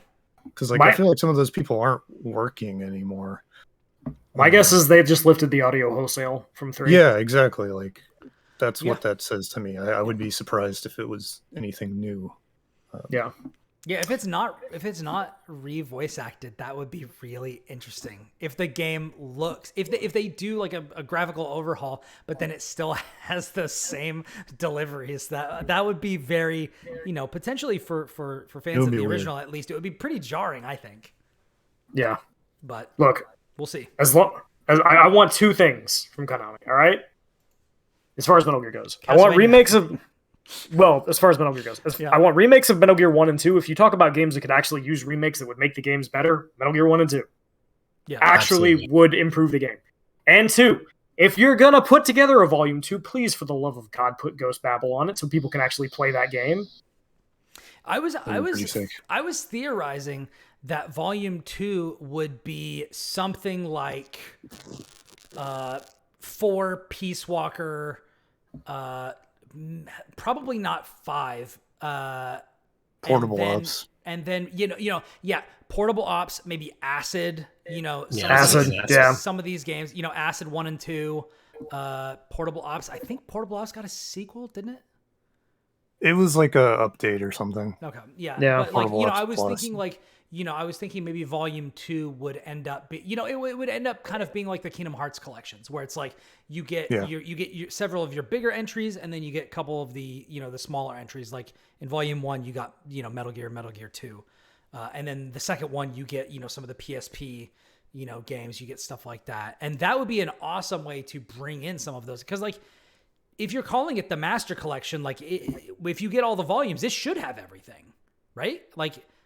Because I feel like some of those people aren't working anymore. My guess is they just lifted the audio wholesale from 3. Yeah, exactly. That's what that says to me. I would be surprised if it was anything new. Yeah, if it's not re-voice acted, that would be really interesting. If the game looks, if they do a graphical overhaul, but then it still has the same deliveries, that would be very, potentially for fans of the original weird. At least, it would be pretty jarring, I think. Yeah, but look, we'll see. As I want 2 things from Konami. All right, as far as Metal Gear goes, I want remakes of. Well, as far as Metal Gear goes, I want remakes of Metal Gear 1 and 2. If you talk about games that could actually use remakes that would make the games better, Metal Gear 1 and 2 actually would improve the game. And 2, if you're going to put together a Volume 2, please, for the love of God, put Ghost Babel on it so people can actually play that game. I was theorizing that Volume 2 would be something like 4 Peace Walker, probably not 5. Portable ops. And then, portable ops, maybe Acid, some of these games, Acid 1 and 2, portable ops. I think portable ops got a sequel, didn't it? It was a update or something. Okay. Yeah. But I was thinking I was thinking maybe Volume 2 would end up, it would end up kind of being like the Kingdom Hearts collections, where it's you get you get several of your bigger entries, and then you get a couple of the the smaller entries. Like in Volume 1, you got Metal Gear 2, and then the second one you get some of the PSP games. You get stuff like that, and that would be an awesome way to bring in some of those, because if you're calling it the Master Collection, if you get all the volumes, this should have everything, right?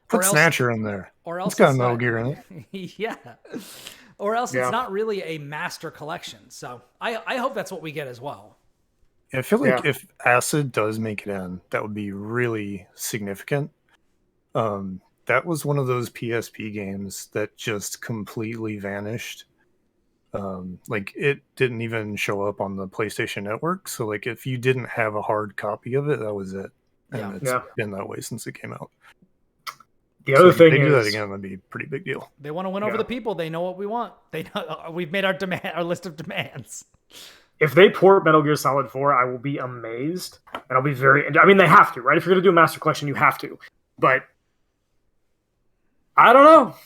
Put Snatcher in there. Or else it's got Metal Gear in it. Yeah. Or else it's not really a master collection. So I hope that's what we get as well. I feel like if Acid does make it in, that would be really significant. That was one of those PSP games that just completely vanished. It didn't even show up on the PlayStation Network. So if you didn't have a hard copy of it, that was it. And it's been that way since it came out. The other thing is, they do that is, again, that'd be a pretty big deal. They want to win over the people. They know what we want. They know we've made our list of demands. If they port Metal Gear Solid 4, I will be amazed, and I'll be very. They have to, right? If you're gonna do a Master Collection, you have to. But I don't know.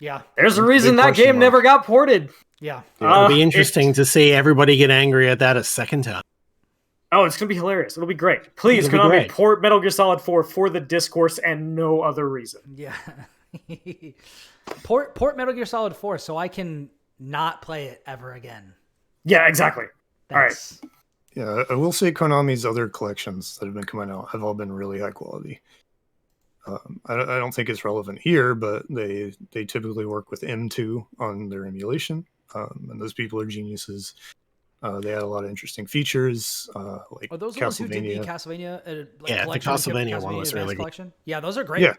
Yeah, there's a reason that game never got ported. Yeah, it'll be interesting to see everybody get angry at that a second time. Oh, it's going to be hilarious. It'll be great. Please, Konami, port Metal Gear Solid 4 for the discourse and no other reason. Yeah. Port Metal Gear Solid 4 so I can not play it ever again. Yeah, exactly. All right. That's Yeah, I will say Konami's other collections that have been coming out have all been really high quality. I don't think it's relevant here, but they typically work with M2 on their emulation, and those people are geniuses. They had a lot of interesting features, like Are those the ones who did the Castlevania. Castlevania like Yeah, the collection, the Castlevania one Castlevania was Advanced really good. collection? Yeah, those are great. Yeah,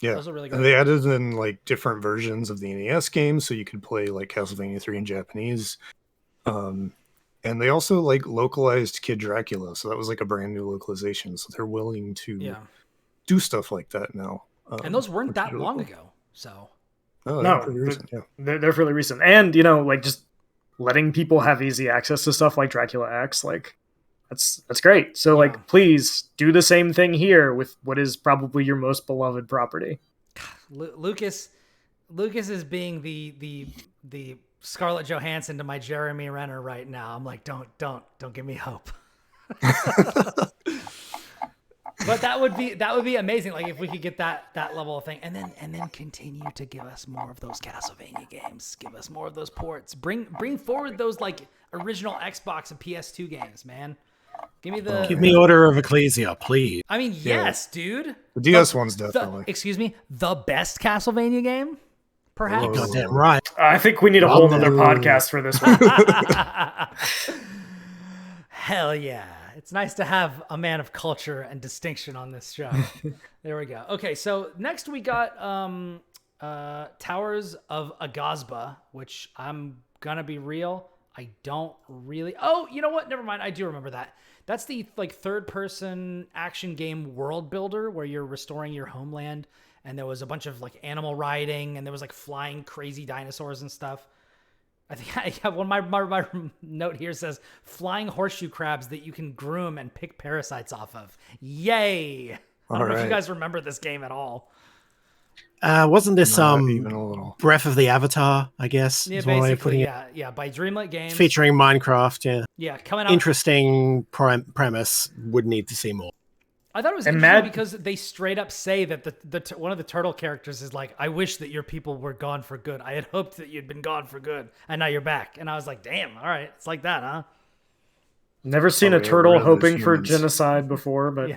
yeah. Those are really And great. they added in like different versions of the NES games, so you could play like Castlevania 3 in Japanese. And they also like localized Kid Dracula, so that was like a brand new localization. So they're willing to Yeah. do stuff like that now. And those weren't Which is that really long cool. ago. So Oh, they're No, pretty recent, yeah. they're fairly recent, and you know, like just letting people have easy access to stuff like Dracula X, like that's great. So Yeah. like, please do the same thing here with what is probably your most beloved property. Lucas is being the Scarlett Johansson to my Jeremy Renner right now. I'm like, don't give me hope. But that would be amazing. Like if we could get that level of thing, and then continue to give us more of those Castlevania games, give us more of those ports, bring forward those like original Xbox and PS2 games, man. Give me Order of Ecclesia, please. I mean, yes, dude. The DS one's definitely. Excuse me, the best Castlevania game, perhaps. Whoa. Goddamn right. I think we need a whole other podcast for this one. Hell yeah. It's nice to have a man of culture and distinction on this show. There we go. Okay, so next we got Towers of Agazba, which I'm gonna be real. I don't really. Oh, you know what? Never mind. I do remember that. That's the like third-person action game world builder where you're restoring your homeland, and there was a bunch of like animal riding, and there was like flying crazy dinosaurs and stuff. I think I have one. My note here says flying horseshoe crabs that you can groom and pick parasites off of. Yay! I don't know if you guys remember this game at all. Wasn't this Not even a little. Breath of the Avatar, I guess? Yeah, is one way of basically, putting it? yeah, by Dreamlight Games. Featuring Minecraft, yeah. Yeah, coming out. Interesting premise. Would need to see more. I thought it was And interesting Matt- because they straight up say that the one of the turtle characters is like, "I wish that your people were gone for good. I had hoped that you'd been gone for good, and now you're back." And I was like, "Damn, all right, it's like that, huh?" Never seen a Probably turtle overrated those hoping for humans. genocide before, but Yeah.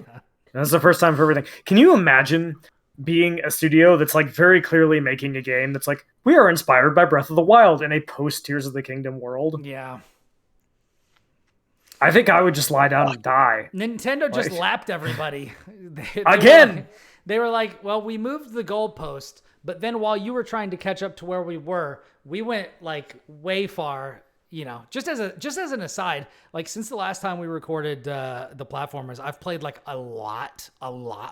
that's the first time for everything. Can you imagine being a studio that's like very clearly making a game that's like, we are inspired by Breath of the Wild in a post Tears of the Kingdom world? Yeah. I think I would just lie down and die. Nintendo just Like- lapped everybody. They Again! they were like, well, we moved the goalpost, but then while you were trying to catch up to where we were, we went like way far. You know, just as an aside, like since the last time we recorded the platformers, I've played like a lot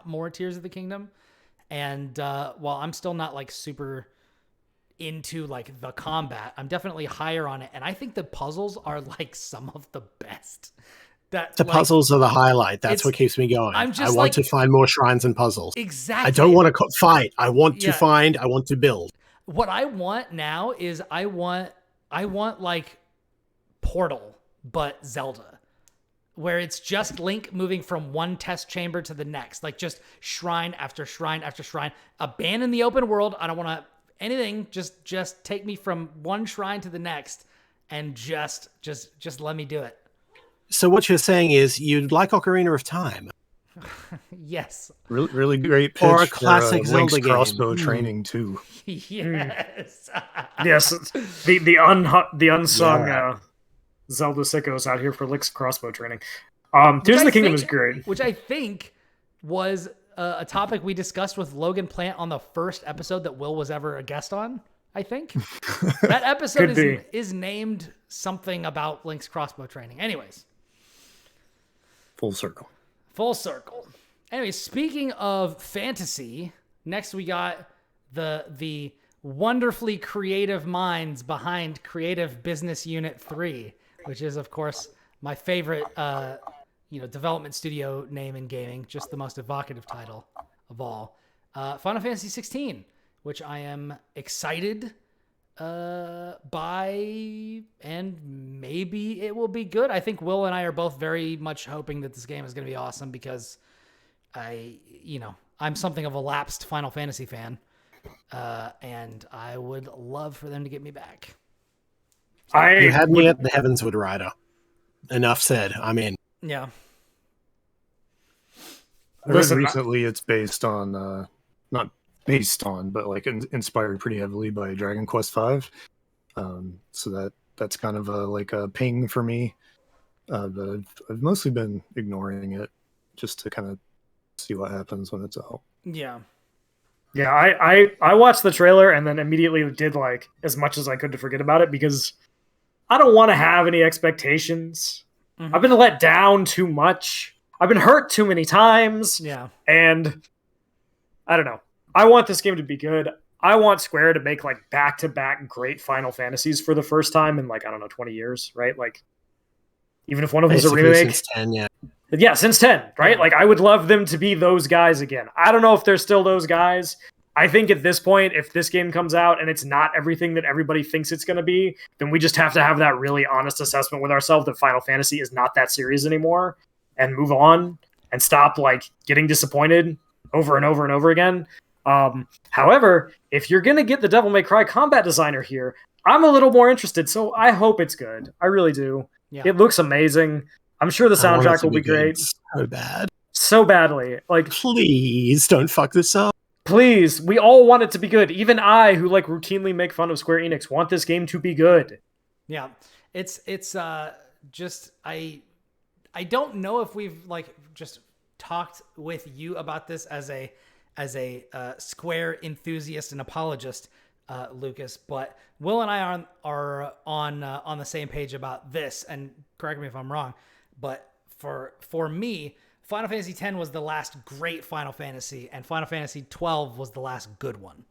more Tears of the Kingdom, and while I'm still not like super into like the combat, I'm definitely higher on it, and I think the puzzles are like some of the best. That The like, puzzles are the highlight. That's it's- what keeps me going. I'm I just want to like- find more shrines and puzzles. exactly. I don't want to fight. I want to Yeah. find. I want to build. What I want now is I want like Portal, but Zelda, where it's just Link moving from one test chamber to the next, like just shrine after shrine after shrine. Abandon the open world. I don't want to anything. Just take me from one shrine to the next, and just let me do it. So what you're saying is you'd like Ocarina of Time. Yes, Really, really great pitch Or a for, classic Link's Zelda game. crossbow training too. yes. Yes, the unsung Yeah. Zelda sickos out here for Link's crossbow training. Tears of the Kingdom is great. Which I think was a topic we discussed with Logan Plant on the first episode that Will was ever a guest on. I think that episode Could be. is named something about Link's crossbow training. Anyways, Full circle. full circle. Anyway, speaking of fantasy, next we got the wonderfully creative minds behind Creative Business Unit 3, which is of course my favorite development studio name in gaming, just the most evocative title of all. Final Fantasy 16, which I am excited by, and maybe it will be good. I think Will and I are both very much hoping that this game is going to be awesome because I'm something of a lapsed Final Fantasy fan, and I would love for them to get me back. You had me would- at the Heavensward Rider. Enough said. I'm in. Yeah. I read recently it's based on, not based on, but like inspired pretty heavily by Dragon Quest V. So that's kind of like a ping for me. But I've mostly been ignoring it just to kind of see what happens when it's out. Yeah. Yeah, I watched the trailer and then immediately did like as much as I could to forget about it because I don't want to have any expectations. Mhm. I've been let down too much. I've been hurt too many times. Yeah. And I don't know. I want this game to be good. I want Square to make like back-to-back great Final Fantasies for the first time in like, I don't know, 20 years, right? Like, even if one of them is a Basically remake. since 10, yeah. Yeah, since 10, right? Yeah. Like, I would love them to be those guys again. I don't know if they're still those guys. I think at this point, if this game comes out and it's not everything that everybody thinks it's going to be, then we just have to have that really honest assessment with ourselves that Final Fantasy is not that series anymore and move on and stop, like, getting disappointed over and over and over again. However, if you're going to get the Devil May Cry combat designer here, I'm a little more interested, so I hope it's good. I really do. Yeah. It looks amazing. I'm sure the I want it soundtrack to will be good great. so bad. So badly. Like, Please don't fuck this up. please, we all want it to be good. Even I, who like routinely make fun of Square Enix, want this game to be good. Yeah. It's just I don't know if we've like just talked with you about this as a Square enthusiast and apologist, Lucas, but Will and I are on the same page about this, and correct me if I'm wrong, but for me, Final Fantasy X was the last great Final Fantasy, and Final Fantasy XII was the last good one.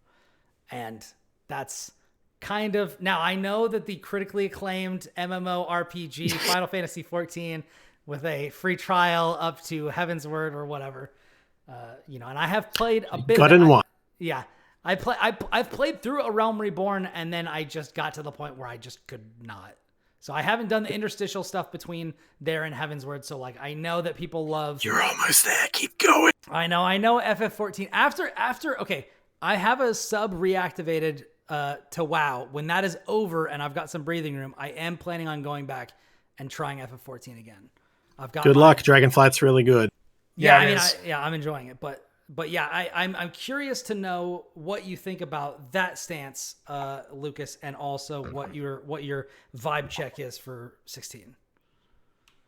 And that's kind of... Now, I know that the critically acclaimed MMORPG Final Fantasy XIV with a free trial up to Heavensward or whatever, and I have played a bit Got of it. in one. Yeah. I've played through A Realm Reborn, and then I just got to the point where I just could not. So I haven't done the interstitial stuff between there and Heavensward. So like I know that people love. You're almost there. Keep going. I know FF14. After okay, I have a sub reactivated to WoW. When that is over and I've got some breathing room, I am planning on going back and trying FF14 again. I've got Good luck. Dragonflight's really good. Yeah, Yeah, I'm enjoying it, but I'm curious to know what you think about that stance, Lucas, and also what your vibe check is for 16.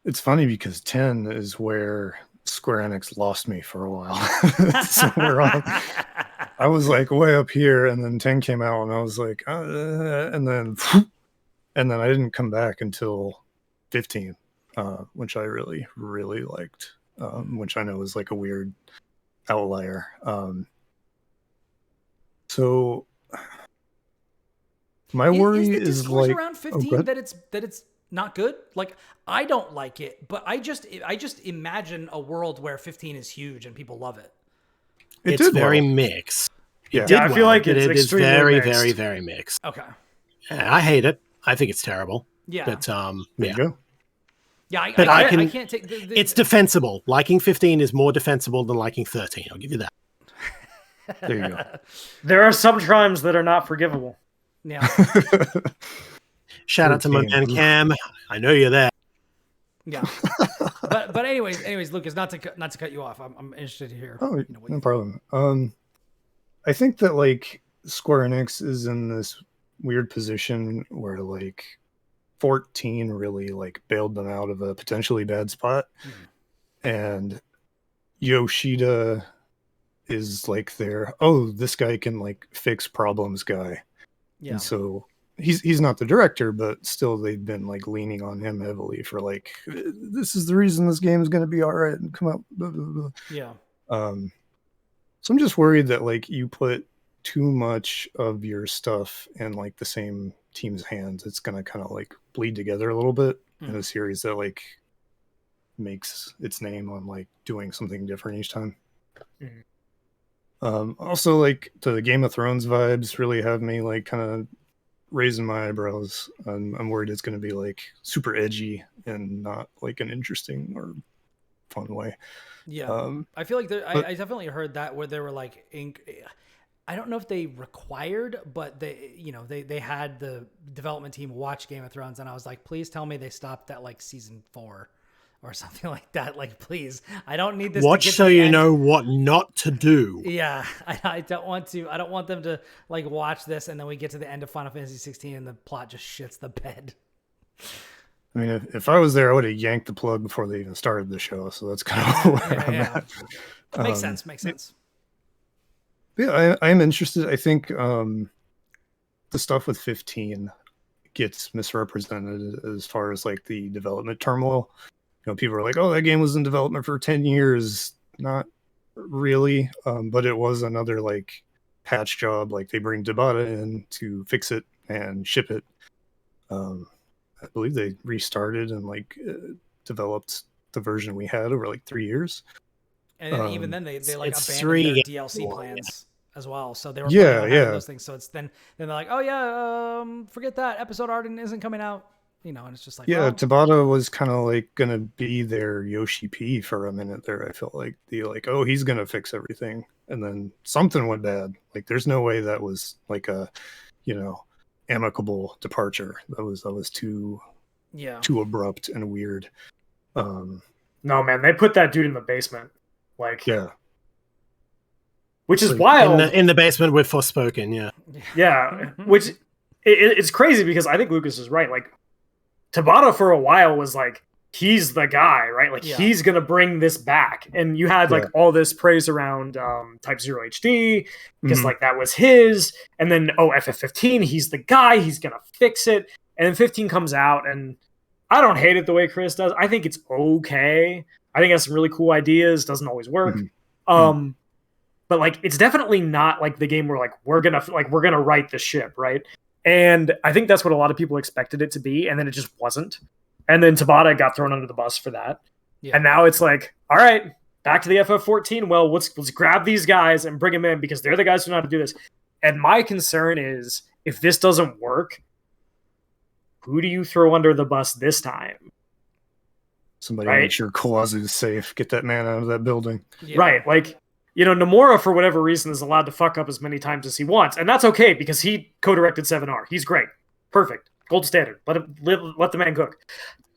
It's funny because 10 is where Square Enix lost me for a while. So I was like way up here, and then 10 came out, and I was like, and then I didn't come back until 15, which I really, really liked, which I know is like a weird outlier. So my worry the is discourse like around 15 that it's not good. Like I don't like it, but I just imagine a world where 15 is huge and people love it. It's very mixed. Yeah. Did I feel like but it's it is extremely very, mixed. very, very mixed. Okay. Yeah, I hate it. I think it's terrible. Yeah. But There yeah. you go. Yeah, I can't take It's defensible. Liking 15 is more defensible than liking 13. I'll give you that. There you go. There are some crimes that are not forgivable. Yeah. Shout out to my 13. man Cam. I know you're there. Yeah. but anyways, Lucas, not to cut you off. I'm interested to hear. Oh, what no you think. problem. I think that like Square Enix is in this weird position where like 14 really like bailed them out of a potentially bad spot, and Yoshida is like their this guy can like fix problems guy. Yeah. And so he's not the director, but still they've been like leaning on him heavily for like this is the reason this game is going to be all right and come out. Blah, blah, blah. Yeah. So I'm just worried that like you put too much of your stuff in like the same team's hands, it's gonna kind of like bleed together a little bit in a series that like makes its name on like doing something different each time. Also, like the Game of Thrones vibes really have me like kind of raising my eyebrows. I'm worried it's going to be like super edgy and not like an interesting or fun way. Yeah. I feel like I definitely heard that where they were like, I don't know if they required, but they had the development team watch Game of Thrones, and I was like, please tell me they stopped at like season 4 or something like that. Like, please, I don't need this. Watch to get so to the you end. know what not to do. Yeah, I don't want to. I don't want them to like watch this and then we get to the end of Final Fantasy 16 and the plot just shits the bed. I mean, if I was there, I would have yanked the plug before they even started the show. So that's kind of where I'm at. Makes sense. Makes sense. Yeah, I am interested. I think the stuff with 15 gets misrepresented as far as like the development turmoil. You know, people are like, "Oh, that game was in development for 10 years." Not really, but it was another like patch job. Like they bring Tabata in to fix it and ship it. I believe they restarted and like developed the version we had over like 3 years. And then even then they like it's abandoned their 3 DLC plans as well. So they were Yeah, planning on having yeah. those things. So it's then they're like, oh yeah, forget that episode art isn't coming out. You know, and it's just like, Yeah, well, Tabata was kind of like gonna be their Yoshi P for a minute there. I felt like oh, he's gonna fix everything, and then something went bad. Like there's no way that was like a, amicable departure. That was too abrupt and weird. No, man, they put that dude in the basement. Like, Yeah, which is Like, wild. In the basement with Forspoken, yeah. Yeah, which it's crazy because I think Lucas is right. Like, Tabata for a while was like, he's the guy, right? Like, he's gonna bring this back. And you had like all this praise around Type 0 HD because like that was his. And then FF15, he's the guy. He's gonna fix it. And then 15 comes out, and I don't hate it the way Chris does. I think it's okay. I think it has some really cool ideas. Doesn't always work. But like, it's definitely not like the game where like we're gonna right the ship, right? And I think that's what a lot of people expected it to be, and then it just wasn't. And then Tabata got thrown under the bus for that. Yeah. And now it's like, all right, back to the FF14. Well, let's grab these guys and bring them in because they're the guys who know how to do this. And my concern is if this doesn't work, who do you throw under the bus this time? somebody make sure Kawazu's safe. Get that man out of that building. Yeah. Right, like. Nomura, for whatever reason, is allowed to fuck up as many times as he wants. And that's okay, because he co-directed 7R. He's great. Perfect. Gold standard. Let the man cook.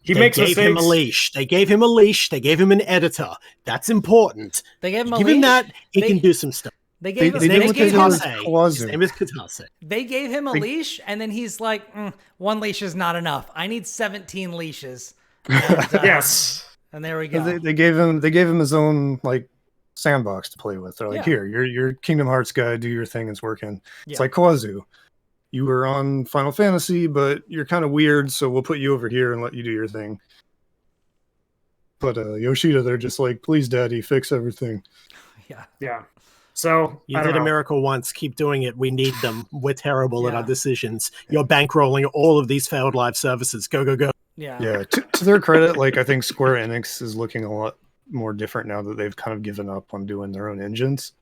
They gave him a leash. They gave him a leash. They gave him an editor. That's important. They gave him a leash. Give him that, he can do some stuff. His name is Katase. They gave him a leash, and then he's like, one leash is not enough. I need 17 leashes. And, yes. And there we go. They gave him his own, like, sandbox to play with. They're like, here, you're Kingdom Hearts guy, do your thing, it's working. It's like Kawazu. You were on Final Fantasy, but you're kind of weird, so we'll put you over here and let you do your thing. But Yoshida, they're just like, please, Daddy, fix everything. Yeah. So you did a miracle once. Keep doing it. We need them. We're terrible at our decisions. You're bankrolling all of these failed live services. Go, go, go. Yeah. Yeah. To their credit, like I think Square Enix is looking a lot more different now that they've kind of given up on doing their own engines.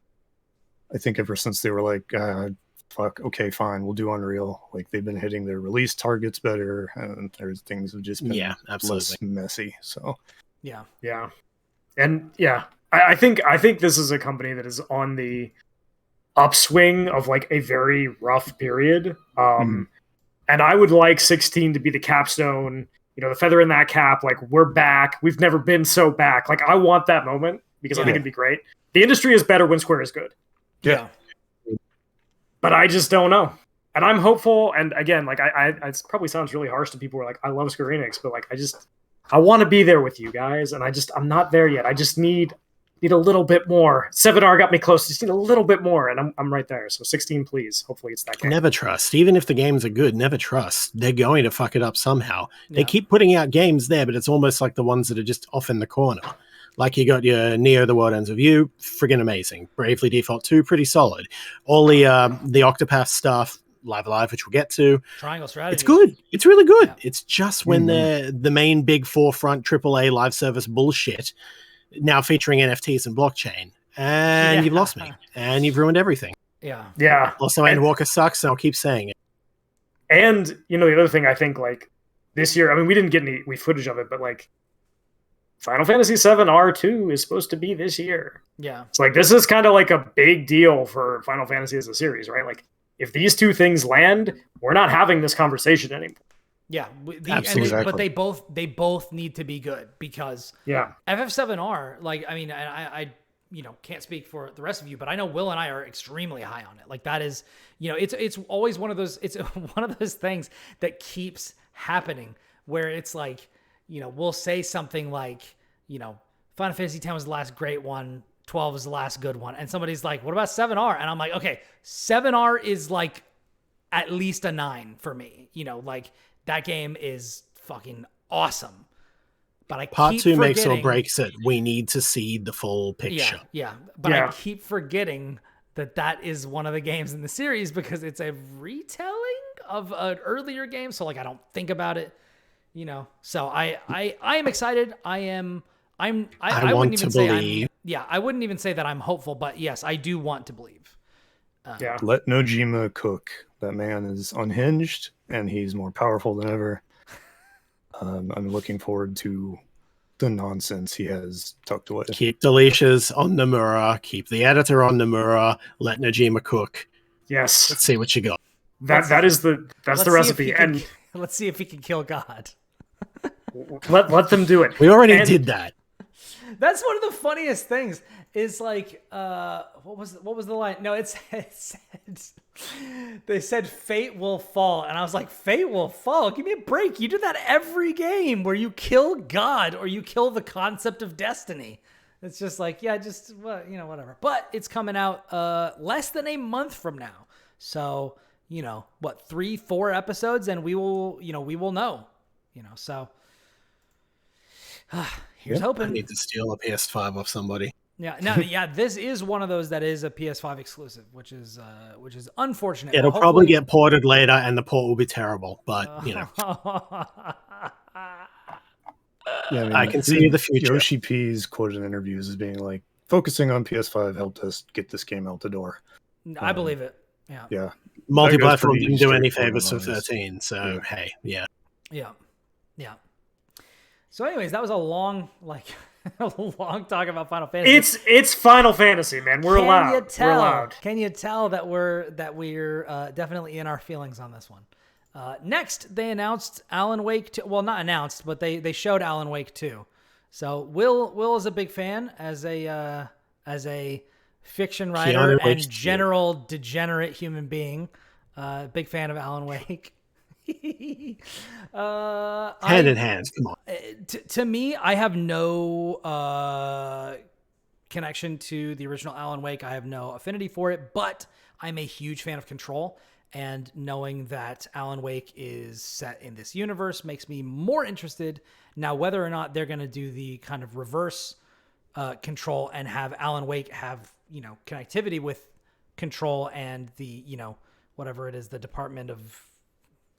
I think ever since they were like, fuck, okay, fine, we'll do Unreal. Like they've been hitting their release targets better, and there's things have just been less messy. So yeah, and I think this is a company that is on the upswing of like a very rough period. And I would like 16 to be the capstone. The feather in that cap, like we're back. We've never been so back. Like I want that moment because I think it'd be great. The industry is better when Square is good. Yeah. But I just don't know. And I'm hopeful. And again, like it probably sounds really harsh to people who are like, I love Square Enix, but like I want to be there with you guys. And I'm not there yet. I just need a little bit more. 7R got me close. Just need a little bit more. And I'm right there. So 16, please. Hopefully it's that game. Never trust. Even if the games are good, never trust. They're going to fuck it up somehow. They keep putting out games there, but it's almost like the ones that are just off in the corner. Like you got your Neo The World Ends With You, friggin' amazing. Bravely Default 2, pretty solid. All the Octopath stuff, Live Alive, which we'll get to. Triangle Strategy. It's good. It's really good. Yeah. It's just when the main big forefront AAA live service bullshit now featuring NFTs and blockchain. And you've lost me. And you've ruined everything. Yeah. Also, Endwalker sucks, and I'll keep saying it. And, the other thing I think, like, this year, I mean, we didn't get any footage of it, but, like, Final Fantasy VII R2 is supposed to be this year. Yeah. It's like, this is kind of like a big deal for Final Fantasy as a series, right? Like, if these two things land, we're not having this conversation anymore. Yeah, Absolutely. but they both need to be good, because Yeah. FF7R, like, I mean, I can't speak for the rest of you, but I know Will and I are extremely high on it. Like, that is, it's always one of those things that keeps happening, where it's like, we'll say something like, Final Fantasy X was the last great one, 12 was the last good one, and somebody's like, what about 7R? And I'm like, okay, 7R is like at least a 9 for me. Like, that game is fucking awesome. But I Part keep 2 makes or forgetting- breaks it. We need to see the full picture. Yeah. But Yeah. I keep forgetting that is one of the games in the series, because it's a retelling of an earlier game. So, like, I don't think about it, So I am excited. I wouldn't even say believe. I wouldn't even say that I'm hopeful, but yes, I do want to believe. Yeah. Let Nojima cook. That man is unhinged, and he's more powerful than ever. I'm looking forward to the nonsense he has tucked away. Keep the leashes on Nomura. Keep the editor on Nomura. Let Nojima cook. Yes. Let's see what you got. That's the recipe. And Let's see if he can kill God. let them do it. We already And- did that. That's one of the funniest things. Is like, what was the line? No, it said they said fate will fall, and I was like, fate will fall? Give me a break. You do that every game where you kill God or you kill the concept of destiny. It's just like, yeah, just whatever. But it's coming out less than a month from now, so 3-4 episodes, and we will know. So here's I hoping. need to steal a PS5 off somebody. Yeah, this is one of those that is a PS5 exclusive, which is unfortunate. It'll But probably hopefully- get ported later, and the port will be terrible. But Yeah, I can see the future. Yoshi P's quoted in interviews as being like, focusing on PS5 helped us get this game out the door. I believe it. Yeah. Yeah. Multi-platform pretty didn't do any straightforward favors for and honest. 13, so Yeah. hey, yeah. Yeah. So, anyways, that was a long talk about Final Fantasy. It's Final Fantasy, man. We're allowed. We're allowed. Can you tell that we're definitely in our feelings on this one? Next, they announced Alan Wake 2. Well, not announced, but they showed Alan Wake 2. So Will is a big fan as a fiction writer Keanu and Wake's general degenerate human being. Big fan of Alan Wake. Hand in hand, come on. To me, I have no connection to the original Alan Wake. I have no affinity for it, but I'm a huge fan of Control, and knowing that Alan Wake is set in this universe makes me more interested. Now, whether or not they're going to do the kind of reverse Control and have Alan Wake have, connectivity with Control and the, whatever it is, the Department of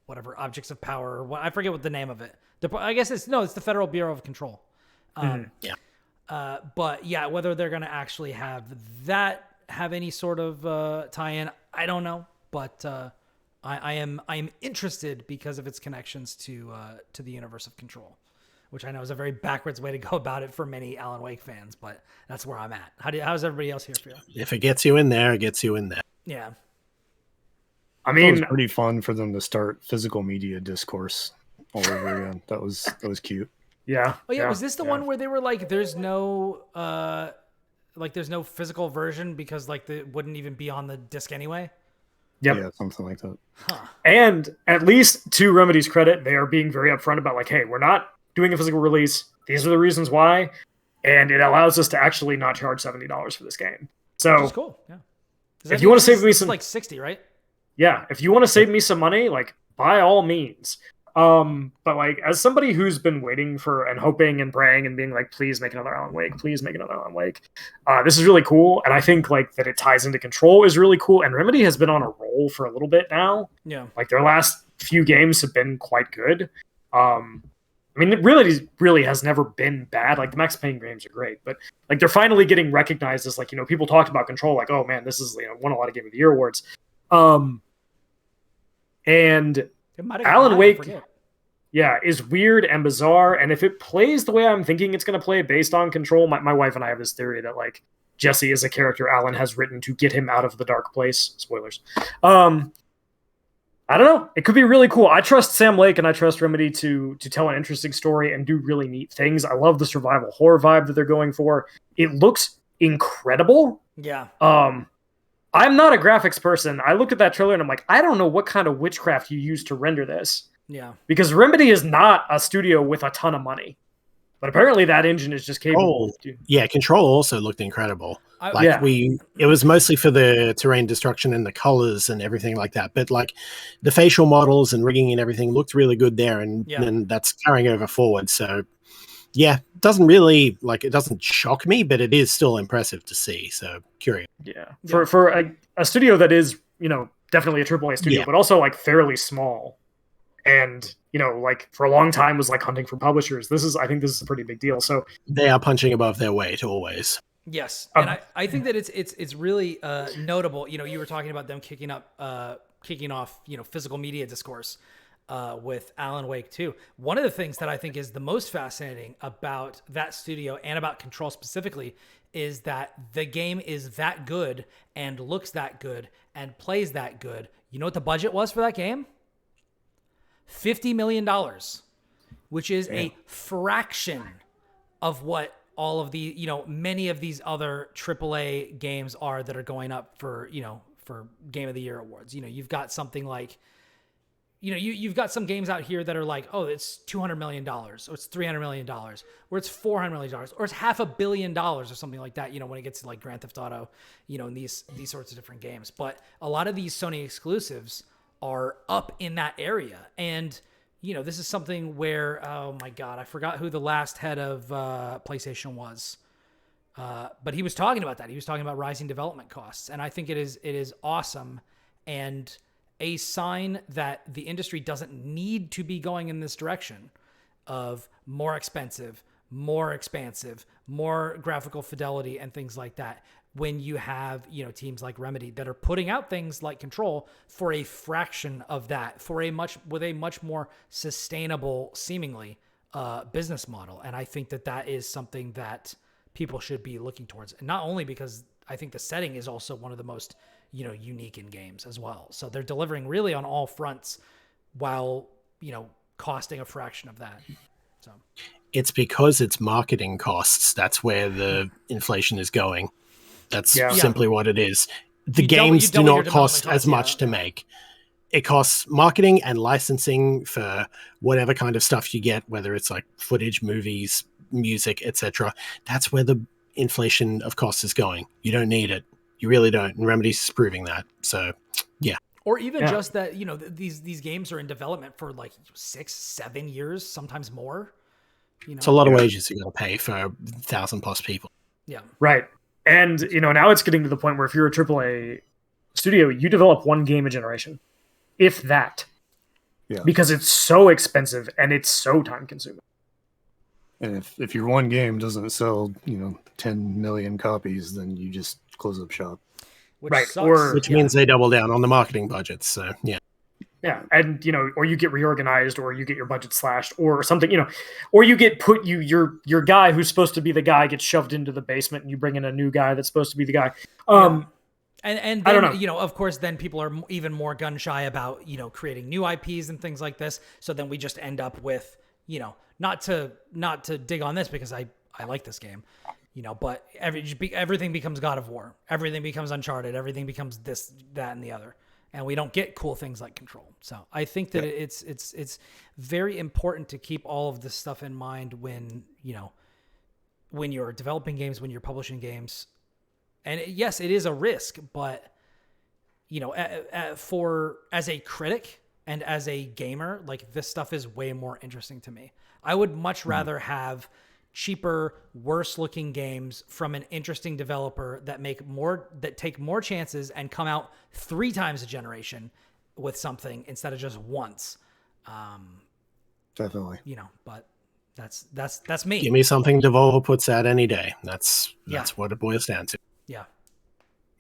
whatever, Objects of Power, or what, I forget what the name of it. I guess it's the Federal Bureau of Control. But yeah, whether they're going to actually have any sort of tie-in, I don't know. But I am interested because of its connections to the universe of Control, which I know is a very backwards way to go about it for many Alan Wake fans, but that's where I'm at. How's everybody else here feel? If it gets you in there, it gets you in there. Yeah. I It was mean, pretty fun for them to start physical media discourse all over again. That was cute. yeah. Oh yeah, was this the one where they were like, there's no physical version because it wouldn't even be on the disc anyway? Yep. Yeah, something like that. And at least to Remedy's credit, they are being very upfront about like, hey, we're not doing a physical release. These are the reasons why, and it allows us to actually not charge $70 for this game. So Which is cool. Yeah. if you want to save me some, like 60, right? yeah, if you want to save me some money, like by all means. But like as somebody who's been waiting for and hoping and praying and being like, please make another Alan Wake, please make another Alan Wake. This is really cool, and I think like that it ties into Control is really cool. And Remedy has been on a roll for a little bit now. Yeah. Like their last few games have been quite good. I mean, it really has never been bad. Like the Max Payne games are great, but like they're finally getting recognized as like, people talked about Control, like, oh man, this is won a lot of Game of the Year awards. And It might have Alan gotten Wake, high, I forget. yeah, is weird and bizarre. And if it plays the way I'm thinking it's going to play based on Control, my wife and I have this theory that like Jesse is a character Alan has written to get him out of the dark place. Spoilers. I don't know. It could be really cool. I trust Sam Lake and I trust Remedy to tell an interesting story and do really neat things. I love the survival horror vibe that they're going for. It looks incredible. Yeah. I'm not a graphics person. I look at that trailer and I'm like, I don't know what kind of witchcraft you use to render this. Yeah. Because Remedy is not a studio with a ton of money. But apparently that engine is just capable. Yeah, Control also looked incredible. It was mostly for the terrain destruction and the colors and everything like that. But like the facial models and rigging and everything looked really good there, and that's carrying over forward. So yeah, it doesn't shock me, but it is still impressive to see. So curious. Yeah. For a studio that is, definitely a AAA studio, but also like fairly small. And, like for a long time was like hunting for publishers. I think this is a pretty big deal. So they are punching above their weight always. Yes. And I think that it's really notable. You were talking about them kicking off, physical media discourse with Alan Wake 2. One of the things that I think is the most fascinating about that studio and about Control specifically is that the game is that good and looks that good and plays that good. You know what the budget was for that game? $50 million, which is a fraction of what all of the, many of these other AAA games are that are going up for, for Game of the Year awards. You've got something like, you've got some games out here that are like, oh, it's $200 million or it's $300 million or it's $400 million or it's $500 million or something like that, when it gets to like Grand Theft Auto, and these sorts of different games. But a lot of these Sony exclusives are up in that area. And, this is something where, oh my God, I forgot who the last head of PlayStation was. But he was talking about that. He was talking about rising development costs. And I think it is awesome and a sign that the industry doesn't need to be going in this direction of more expensive, more expansive, more graphical fidelity and things like that. When you have, teams like Remedy that are putting out things like Control for a fraction of that, with a much more sustainable, seemingly, business model. And I think that is something that people should be looking towards. And not only because I think the setting is also one of the most, unique in games as well. So they're delivering really on all fronts while, costing a fraction of that. So it's because it's marketing costs. That's where the inflation is going. That's simply what it is. The games do not cost as much to make. It costs marketing and licensing for whatever kind of stuff you get, whether it's like footage, movies, music, etc. That's where the inflation of costs is going. You don't need it. You really don't. And Remedy's proving that. So, yeah. Or even just that, these games are in development for like 6-7 years, sometimes more. It's a lot of wages you got to pay for 1,000+ people. Yeah. Right. And, now it's getting to the point where if you're a AAA studio, you develop one game a generation, if that. Yeah. Because it's so expensive and it's so time consuming. And if your one game doesn't sell, 10 million copies, then you just close up shop. Which means they double down on the marketing budgets. So, yeah. Yeah, and or you get reorganized, or you get your budget slashed, or something, or you get your guy who's supposed to be the guy gets shoved into the basement, and you bring in a new guy that's supposed to be the guy. And then, I don't know. Of course, then people are even more gun shy about creating new IPs and things like this. So then we just end up with not to dig on this because I like this game, but everything becomes God of War, everything becomes Uncharted, everything becomes this, that, and the other. And we don't get cool things like Control. So I think that it's very important to keep all of this stuff in mind when you're developing games, when you're publishing games. And yes, it is a risk, but as a critic and as a gamer, like this stuff is way more interesting to me. I would much rather have cheaper, worse looking games from an interesting developer that take more chances and come out 3 times a generation with something instead of just once. Definitely. But that's me. Give me something Devolver puts out any day. That's what it boils down to. Yeah.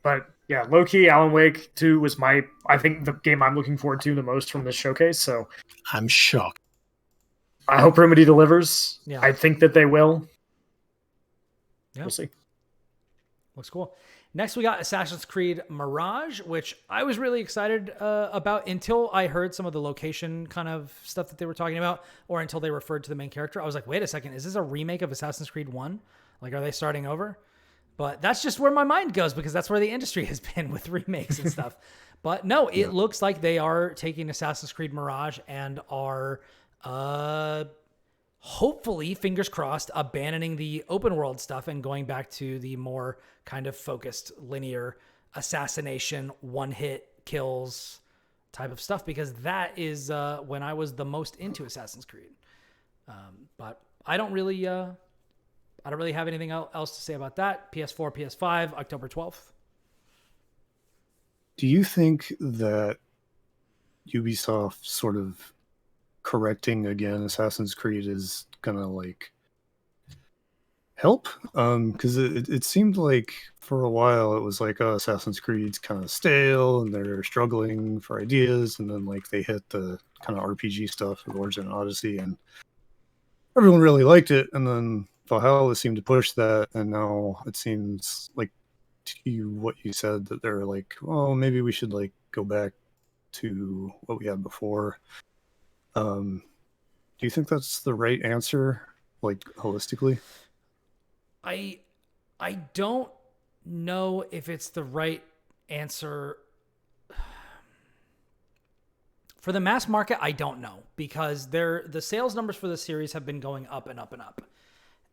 But yeah, low key, Alan Wake 2 was I think the game I'm looking forward to the most from this showcase. So I'm shocked. I hope Remedy delivers. Yeah. I think that they will. Yeah. We'll see. Looks cool. Next, we got Assassin's Creed Mirage, which I was really excited about until I heard some of the location kind of stuff that they were talking about, or until they referred to the main character. I was like, wait a second, is this a remake of Assassin's Creed 1? Like, are they starting over? But that's just where my mind goes, because that's where the industry has been with remakes and stuff. But no, it looks like they are taking Assassin's Creed Mirage and are hopefully, fingers crossed, abandoning the open world stuff and going back to the more kind of focused linear assassination, one-hit kills type of stuff, because that is when I was the most into Assassin's Creed. But I don't really have anything else to say about that. PS4, PS5, October 12th. Do you think that Ubisoft sort of correcting again Assassin's Creed is gonna like help? Because it seemed like for a while it was like, oh, Assassin's Creed's kind of stale and they're struggling for ideas, and then like they hit the kind of RPG stuff with Origin and Odyssey, and everyone really liked it, and then Valhalla seemed to push that, and now it seems like what you said, that they're like, oh, maybe we should like go back to what we had before. Do you think that's the right answer, like holistically? I don't know if it's the right answer. For the mass market, I don't know, because the sales numbers for the series have been going up and up and up.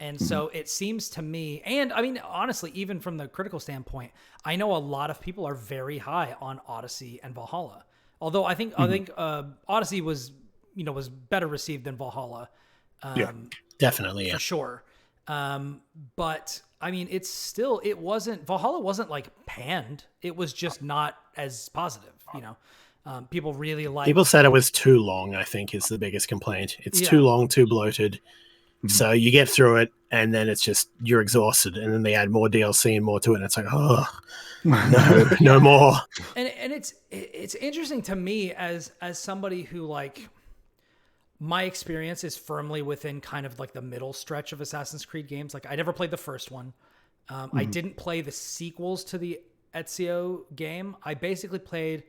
And so it seems to me, and I mean, honestly, even from the critical standpoint, I know a lot of people are very high on Odyssey and Valhalla. Although I think Odyssey was better received than Valhalla. Yeah, definitely, yeah. For sure. But I mean, Valhalla wasn't like panned. It was just not as positive, People really like. People said it was too long, I think, is the biggest complaint. It's too long, too bloated. So you get through it, and then it's just, you're exhausted, and then they add more DLC and more to it, and it's like, oh, no more. And it's interesting to me as somebody who, like, my experience is firmly within kind of like the middle stretch of Assassin's Creed games. Like, I never played the first one. I didn't play the sequels to the Ezio game. I basically played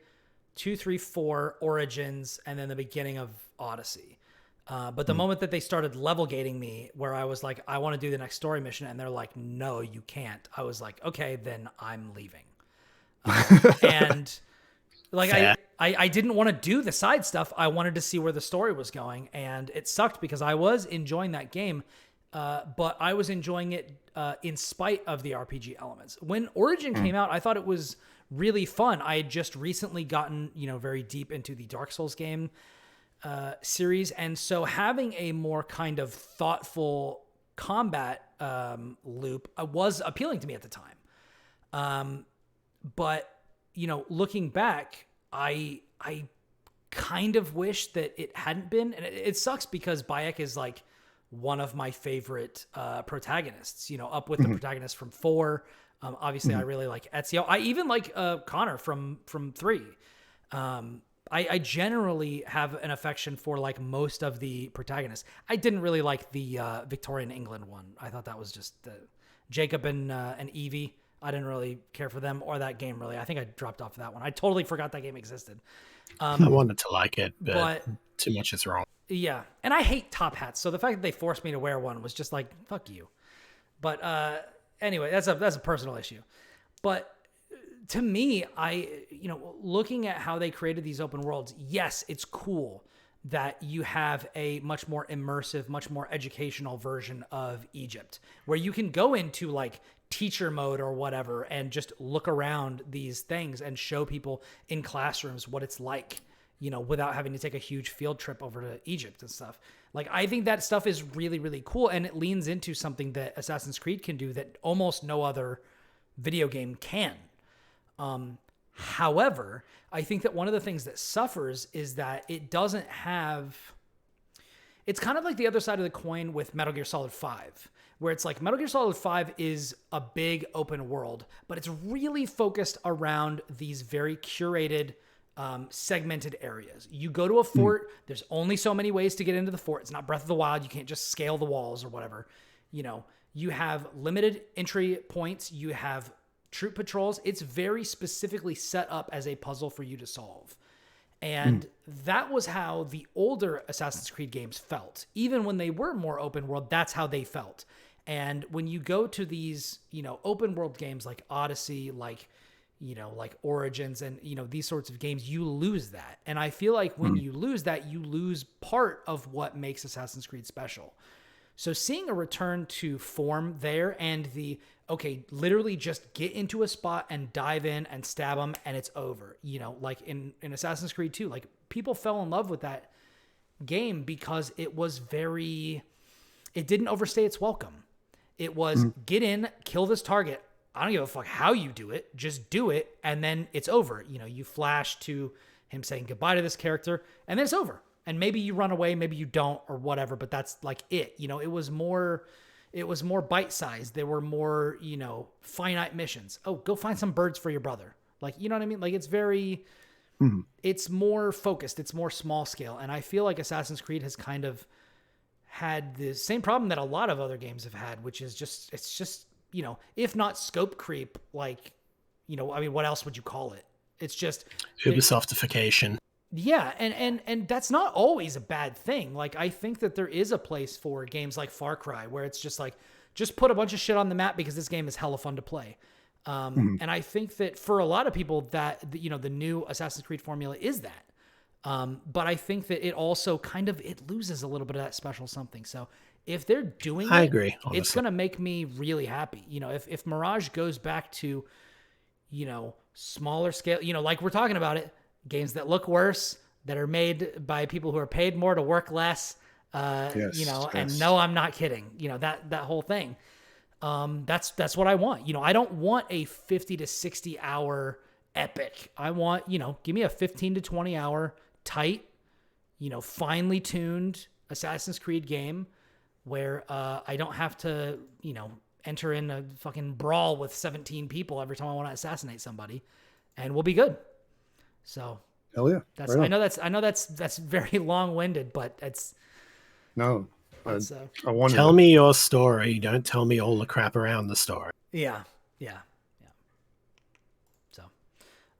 2, 3, 4, Origins, and then the beginning of Odyssey. But the moment that they started level gating me, where I was like, I want to do the next story mission, and they're like, no, you can't. I was like, okay, then I'm leaving. And like, I didn't want to do the side stuff. I wanted to see where the story was going, and it sucked because I was enjoying that game, but I was enjoying it in spite of the RPG elements. When Origin came out, I thought it was really fun. I had just recently gotten, very deep into the Dark Souls game series, and so having a more kind of thoughtful combat loop was appealing to me at the time. But looking back, I kind of wish that it hadn't been, and it sucks because Bayek is like one of my favorite protagonists. Up with the protagonist from 4. Obviously, I really like Ezio. I even like Connor from 3. I generally have an affection for like most of the protagonists. I didn't really like the Victorian England one. I thought that was just Jacob and Evie. I didn't really care for them or that game really. I think I dropped off that one. I totally forgot that game existed. I wanted to like it, but too much is wrong. Yeah, and I hate top hats. So the fact that they forced me to wear one was just like, fuck you. But anyway, that's a personal issue. But to me, looking at how they created these open worlds, yes, it's cool that you have a much more immersive, much more educational version of Egypt, where you can go into like teacher mode or whatever and just look around these things and show people in classrooms what it's like, without having to take a huge field trip over to Egypt and stuff. Like, I think that stuff is really, really cool, and it leans into something that Assassin's Creed can do that almost no other video game can. However, I think that one of the things that suffers is that it doesn't have. It's kind of like the other side of the coin with Metal Gear Solid 5, where it's like Metal Gear Solid 5 is a big open world, but it's really focused around these very curated segmented areas. You go to a fort, there's only so many ways to get into the fort. It's not Breath of the Wild. You can't just scale the walls or whatever. You know, you have limited entry points. You have troop patrols. It's very specifically set up as a puzzle for you to solve. And that was how the older Assassin's Creed games felt. Even when they were more open world, that's how they felt. And when you go to these, you know, open world games like Odyssey, like, you know, like Origins and, you know, these sorts of games, you lose that. And I feel like when you lose that, you lose part of what makes Assassin's Creed special. So seeing a return to form there and okay, literally just get into a spot and dive in and stab them and it's over. You know, like in Assassin's Creed 2, like people fell in love with that game because it didn't overstay its welcome. It was get in, kill this target. I don't give a fuck how you do it. Just do it, and then it's over. You know, you flash to him saying goodbye to this character, and then it's over. And maybe you run away, maybe you don't, or whatever, but that's like it. You know, it was more bite-sized. There were more, you know, finite missions. Oh, go find some birds for your brother. Like, you know what I mean? Like, it's very... It's more focused. It's more small scale. And I feel like Assassin's Creed has kind of had the same problem that a lot of other games have had, which is it's just, you know, if not scope creep, like, you know, I mean, what else would you call it? It's just Ubisoftification. Yeah, and that's not always a bad thing. Like, I think that there is a place for games like Far Cry where it's just like, just put a bunch of shit on the map because this game is hella fun to play. And I think that for a lot of people that, you know, the new Assassin's Creed formula is that. But I think that it also it loses a little bit of that special something. So if they're doing I agree, honestly. It's going to make me really happy. You know, if Mirage goes back to, you know, smaller scale, you know, like we're talking about it, games that look worse, that are made by people who are paid more to work less, you know, and no, I'm not kidding. You know, that whole thing. That's what I want. You know, I don't want a 50 to 60 hour epic. I want, you know, give me a 15 to 20 hour tight, you know, finely tuned Assassin's Creed game where I don't have to, you know, enter in a fucking brawl with 17 people every time I want to assassinate somebody, and we'll be good. So hell yeah. That's right. I know that's very long winded, but it's no. I Tell me your story. Don't tell me all the crap around the story. Yeah. So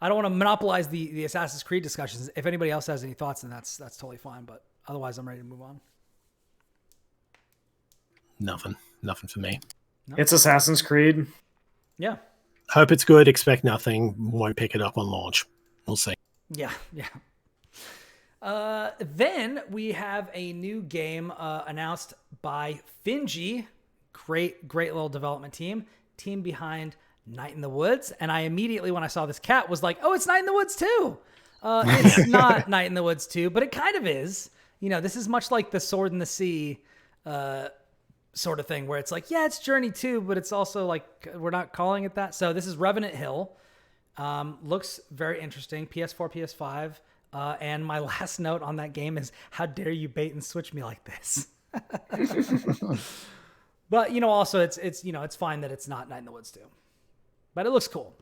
I don't want to monopolize the Assassin's Creed discussions. If anybody else has any thoughts, then that's totally fine. But otherwise, I'm ready to move on. Nothing for me. No. It's Assassin's Creed. Yeah. Hope it's good. Expect nothing. Won't pick it up on launch. We'll see. Yeah. Then we have a new game announced by Finji. Great little development team behind Night in the Woods. And I immediately, when I saw this cat, was like, oh, it's Night in the Woods 2. It's not Night in the Woods 2, but it kind of is. You know, this is much like the Sword in the Sea sort of thing where it's like, yeah, it's Journey 2, but it's also like, we're not calling it that. So this is Revenant Hill. Looks very interesting. PS4, PS5. And my last note on that game is, how dare you bait and switch me like this? But, you know, also it's, you know, it's fine that it's not Night in the Woods 2. But it looks cool.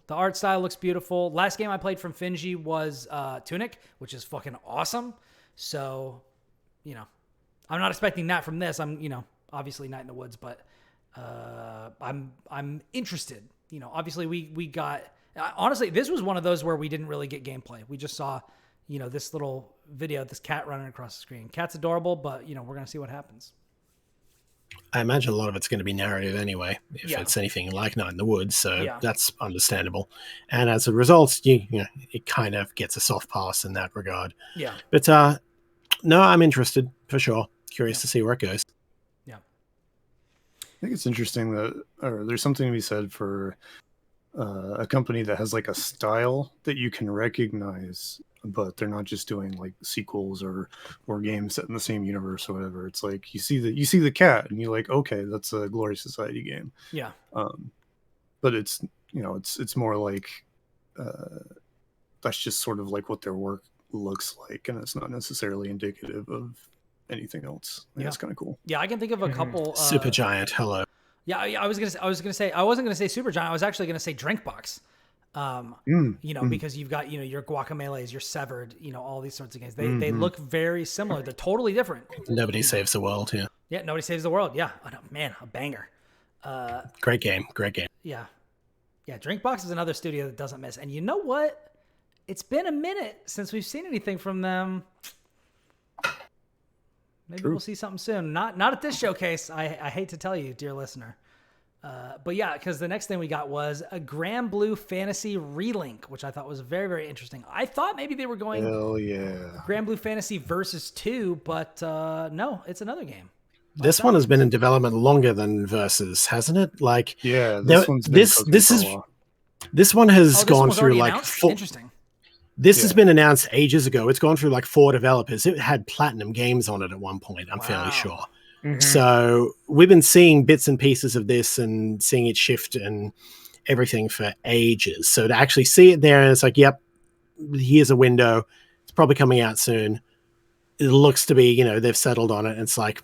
The art style looks beautiful. Last game I played from Finji was Tunic, which is fucking awesome. So, you know, I'm not expecting that from this. I'm, you know, obviously Night in the Woods, but I'm interested. You know, obviously we got... Honestly, this was one of those where we didn't really get gameplay. We just saw, you know, this little video, this cat running across the screen. Cat's adorable, but, you know, we're going to see what happens. I imagine a lot of it's going to be narrative anyway, if it's anything like Night in the Woods, so that's understandable. And as a result, you know, it kind of gets a soft pass in that regard. Yeah. But, no, I'm interested, for sure. Curious to see where it goes. Yeah. I think it's interesting that there's something to be said for... a company that has like a style that you can recognize, but they're not just doing like sequels or games set in the same universe or whatever. It's like you see the cat and you're like, okay, that's a Glory Society game. Yeah. But it's, you know, it's more like that's just sort of like what their work looks like, and it's not necessarily indicative of anything else. That's kind of cool. Yeah, I can think of a couple. Supergiant, hello. Yeah, I was gonna say I wasn't gonna say Supergiant. I was actually gonna say Drinkbox. Because you've got, your Guacameles, your Severed, all these sorts of games. They look very similar. They're totally different. Nobody Saves the World. Yeah. Yeah, Nobody Saves the World. Yeah. Oh, no, man, a banger. Great game. Yeah. Yeah, Drinkbox is another studio that doesn't miss. And you know what? It's been a minute since we've seen anything from them. Maybe we'll see something soon. Not at this showcase. I hate to tell you, dear listener. But yeah, because the next thing we got was a Grand Blue Fantasy Relink, which I thought was very, very interesting. I thought maybe they were going Hell yeah. Grand Blue Fantasy Versus 2, but no, it's another game. This one has been in development longer than Versus, hasn't it? Like, yeah, this one's been this one has gone one's through like announced? Interesting. This has been announced ages ago. It's gone through like 4 developers. It had Platinum Games on it at one point, I'm fairly sure. Mm-hmm. So we've been seeing bits and pieces of this and seeing it shift and everything for ages. So to actually see it there, and it's like, yep, here's a window. It's probably coming out soon. It looks to be, they've settled on it. And it's like,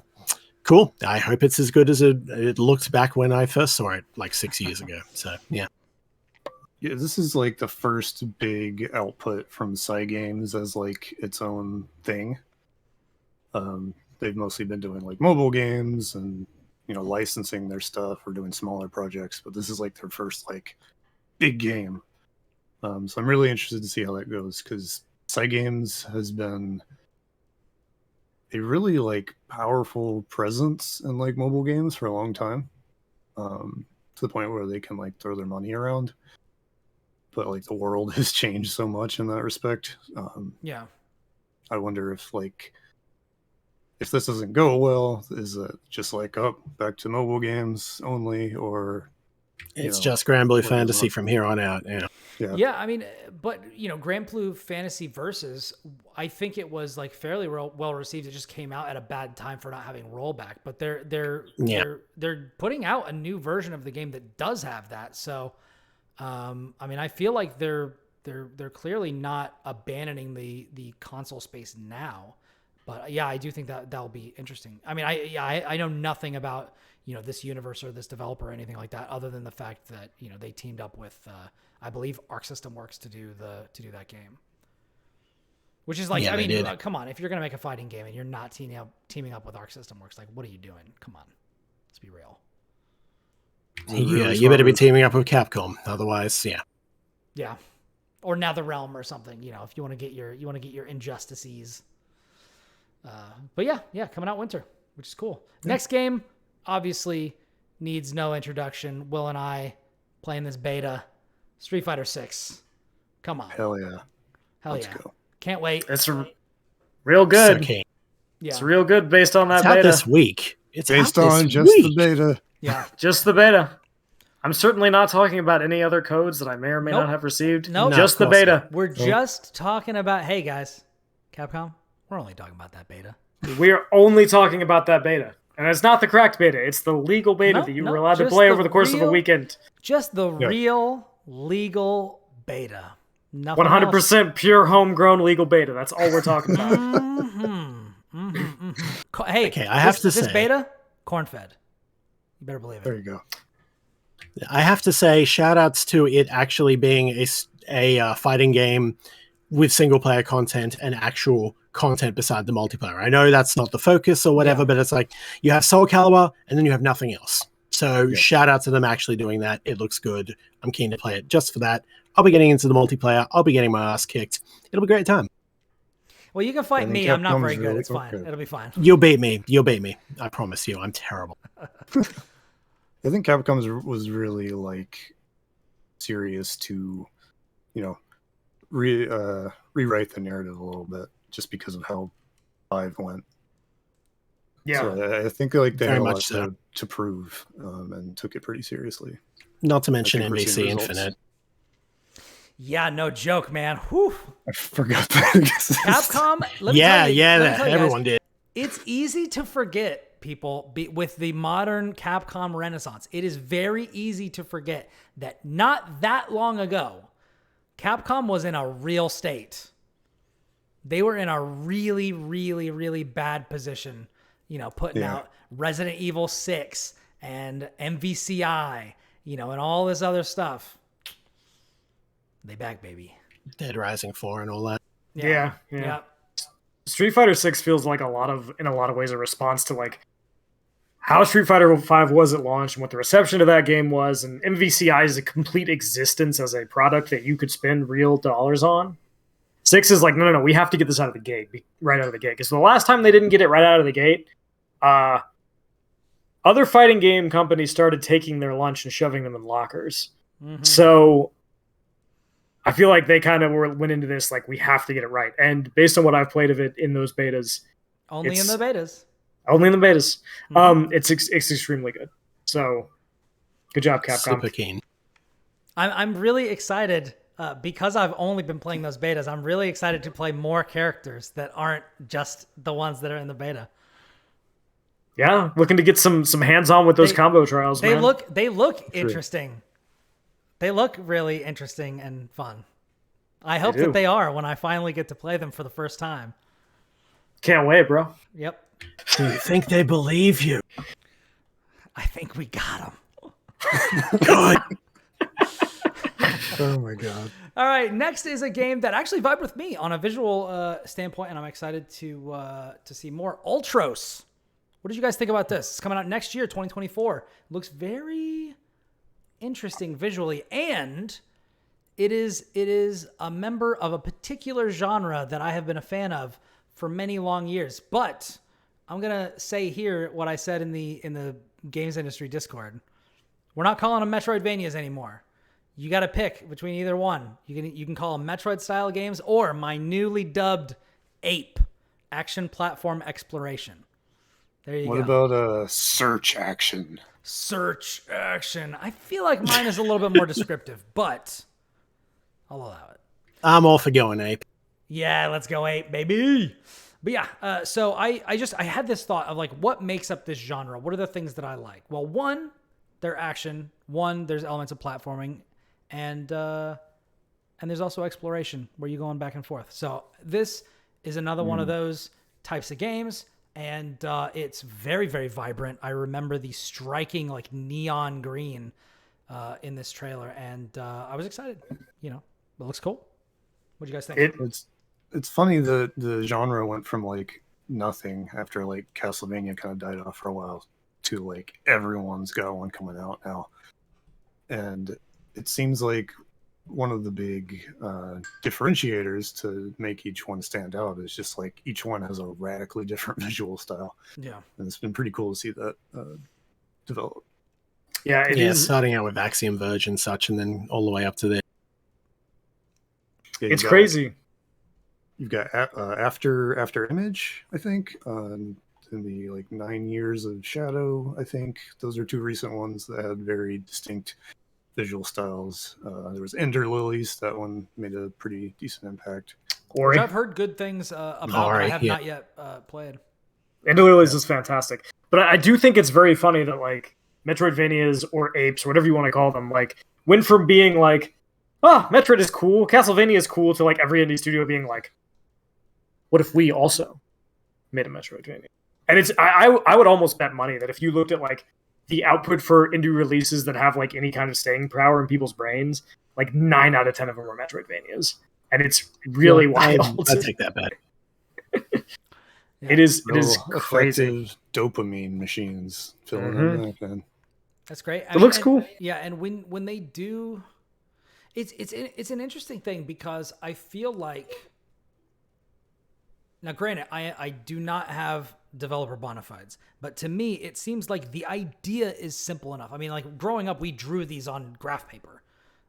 cool. I hope it's as good as it looked back when I first saw it like 6 years ago. So, yeah. Yeah, this is like the first big output from Cygames as like its own thing. They've mostly been doing like mobile games and licensing their stuff or doing smaller projects, but this is like their first like big game. So I'm really interested to see how that goes because Cygames has been a really like powerful presence in like mobile games for a long time, to the point where they can like throw their money around. But like the world has changed so much in that respect. Yeah, I wonder if this doesn't go well, is it just like back to mobile games only, or it's just Grand Blue Fantasy from here on out? Yeah. I mean, but Grand Blue Fantasy Versus, I think it was like fairly well received. It just came out at a bad time for not having rollback. But they're putting out a new version of the game that does have that. So. I mean, I feel like they're clearly not abandoning the console space now, but yeah, I do think that'll be interesting. I mean, I know nothing about this universe or this developer or anything like that, other than the fact that they teamed up with I believe Arc System Works to do that game, which is like come on, if you're gonna make a fighting game and you're not teaming up with Arc System Works, like what are you doing? Come on, let's be real. Yeah, you better be teaming up with Capcom, otherwise, yeah, or NetherRealm or something. If you want to get your Injustices. But yeah, coming out winter, which is cool. Next game obviously needs no introduction. Will and I playing this beta, Street Fighter 6. Come on, hell yeah, Let's go. Can't wait. It's real good. Okay. Yeah, it's real good based on that it's beta. Out this week. It's based out on this just week. the beta. Yeah, just the beta. I'm certainly not talking about any other codes that I may or may not have received. Nope. Just the beta. We're just talking about, hey guys, Capcom, we're only talking about that beta. We're only talking about that beta. And it's not the cracked beta. It's the legal beta that you were allowed to play over the course of a weekend. Just the real legal beta. Nothing 100% else. pure homegrown legal beta. That's all we're talking about. Hey, okay, I have to say, this beta, corn-fed. You better believe it. There you go. I have to say, shout outs to it actually being a fighting game with single player content and actual content beside the multiplayer. I know that's not the focus or whatever, but it's like you have Soul Calibur and then you have nothing else. So shout out to them actually doing that. It looks good. I'm keen to play it just for that. I'll be getting into the multiplayer. I'll be getting my ass kicked. It'll be a great time. Well, you can fight me. I'm not very good. It's fine. It'll be fine. You'll beat me. I promise you. I'm terrible. I think Capcom was really like serious to, rewrite the narrative a little bit just because of how 5 went. Yeah, so I think like they Very had a much lot to prove and took it pretty seriously. Not to mention NBC Infinite. Yeah, no joke, man. Whew. I forgot that. Capcom. Let me tell you everyone guys, did. It's easy to forget, people, with the modern Capcom renaissance. It is very easy to forget that not that long ago, Capcom was in a real state. They were in a really, really, really bad position, putting out Resident Evil 6 and MVCI, and all this other stuff. They back, baby. Dead Rising 4 and all that. Yeah. Street Fighter 6 feels like in a lot of ways a response to like how Street Fighter 5 was at launch and what the reception of that game was, and MVCI's complete existence as a product that you could spend real dollars on. 6 is like, no, we have to get this out of the gate, right out of the gate. Because the last time they didn't get it right out of the gate, other fighting game companies started taking their lunch and shoving them in lockers. Mm-hmm. So I feel like they kind of went into this like, we have to get it right. And based on what I've played of it in those betas, only in the betas, mm-hmm. It's extremely good. So good job, Capcom. Super keen. I'm really excited because I've only been playing those betas. I'm really excited to play more characters that aren't just the ones that are in the beta. Yeah, looking to get some hands-on with those combo trials. They man. look interesting. They look really interesting and fun. I hope that they are when I finally get to play them for the first time. Can't wait, bro. Yep. Do you think they believe you? I think we got them. Good. Oh my god. All right, next is a game that actually vibed with me on a visual standpoint, and I'm excited to see more. Ultros. What did you guys think about this? It's coming out next year, 2024. Looks very interesting visually, and it is a member of a particular genre that I have been a fan of for many long years. But I'm gonna say here what I said in the games industry Discord. We're not calling them Metroidvanias anymore. You got to pick between either one. You can call them Metroid style games or my newly dubbed Ape, action platform exploration. There you go. What about search action? Search action. I feel like mine is a little bit more descriptive, but I'll allow it. I'm all for going Ape. Yeah, let's go Ape, baby. But yeah, so I had this thought of like, what makes up this genre? What are the things that I like? Well, one, they're action. One, there's elements of platforming, and there's also exploration where you're going back and forth. So this is another one of those types of games. And it's very, very vibrant. I remember the striking like neon green in this trailer, and I was excited. You know, it looks cool. What do you guys think? It's funny that the genre went from like nothing after like Castlevania kind of died off for a while to like everyone's got one coming out now, and it seems like one of the big differentiators to make each one stand out is just like each one has a radically different visual style. Yeah, and it's been pretty cool to see that develop. Yeah, it is. Starting out with Axiom Verge and such, and then all the way up to this. Yeah, it's crazy. You've got after image, I think, in the like 9 years of Shadow. I think those are two recent ones that had very distinct visual styles. There was Ender Lilies. That one made a pretty decent impact. Which I've heard good things about, but I have not yet played. Ender Lilies is fantastic. But I do think it's very funny that like Metroidvanias or Apes, or whatever you want to call them, like went from being like, Metroid is cool, Castlevania is cool, to like every indie studio being like, what if we also made a Metroidvania? And it's I would almost bet money that if you looked at like the output for indie releases that have like any kind of staying power in people's brains, like 9 out of 10 of them are Metroidvanias, and it's really wild. I take that bet. It is crazy. Dopamine machines filling in that, man. That's great. It looks cool. Yeah, and when they do, it's an interesting thing because I feel like, now granted, I do not have developer bona fides, but to me it seems like the idea is simple enough. I mean, like growing up we drew these on graph paper,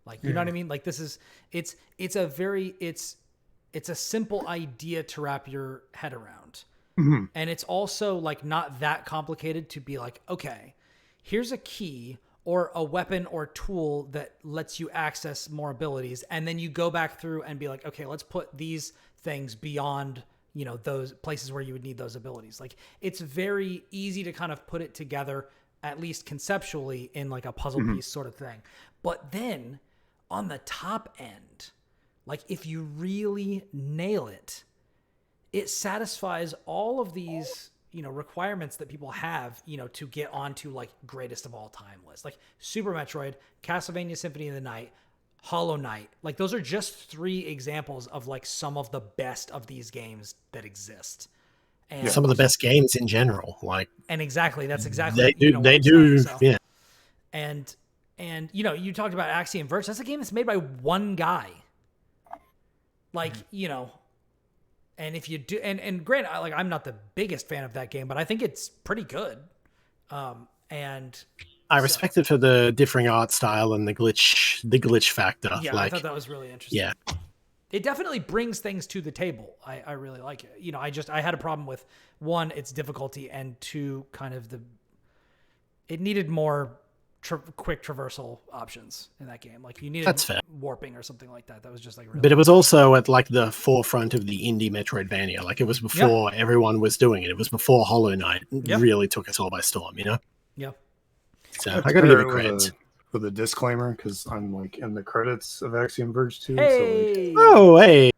like you know what I mean, like this is it's a simple idea to wrap your head around. And it's also like not that complicated to be like, okay, here's a key or a weapon or tool that lets you access more abilities, and then you go back through and be like, okay, let's put these things beyond, you know, those places where you would need those abilities. Like it's very easy to kind of put it together, at least conceptually, in like a puzzle piece sort of thing. But then on the top end, like if you really nail it, it satisfies all of these, you know, requirements that people have, you know, to get onto like greatest of all time list. Like Super Metroid, Castlevania Symphony of the Night, Hollow Knight. Like, those are just 3 examples of like some of the best of these games that exist. And Some of the best games in general. Like, and exactly, that's exactly they do. what They I'm do. saying, so. Yeah. And you talked about Axiom Verge. That's a game that's made by one guy. Like, and if you do, and granted, like, I'm not the biggest fan of that game, but I think it's pretty good. And I respect it for the differing art style and the glitch factor. yeah, like, I thought that was really interesting. Yeah. It definitely brings things to the table. I really like it. I had a problem with 1, its difficulty, and 2, kind of it needed more quick traversal options in that game. Like, you needed That's fair. warping or something like that. That was just like really. But it was also at like the forefront of the indie Metroidvania. Like, it was before everyone was doing it. It was before Hollow Knight really took us all by storm, Yeah. So I gotta give it with credit. with a disclaimer, because I'm like in the credits of Axiom Verge 2. Hey. Oh, hey.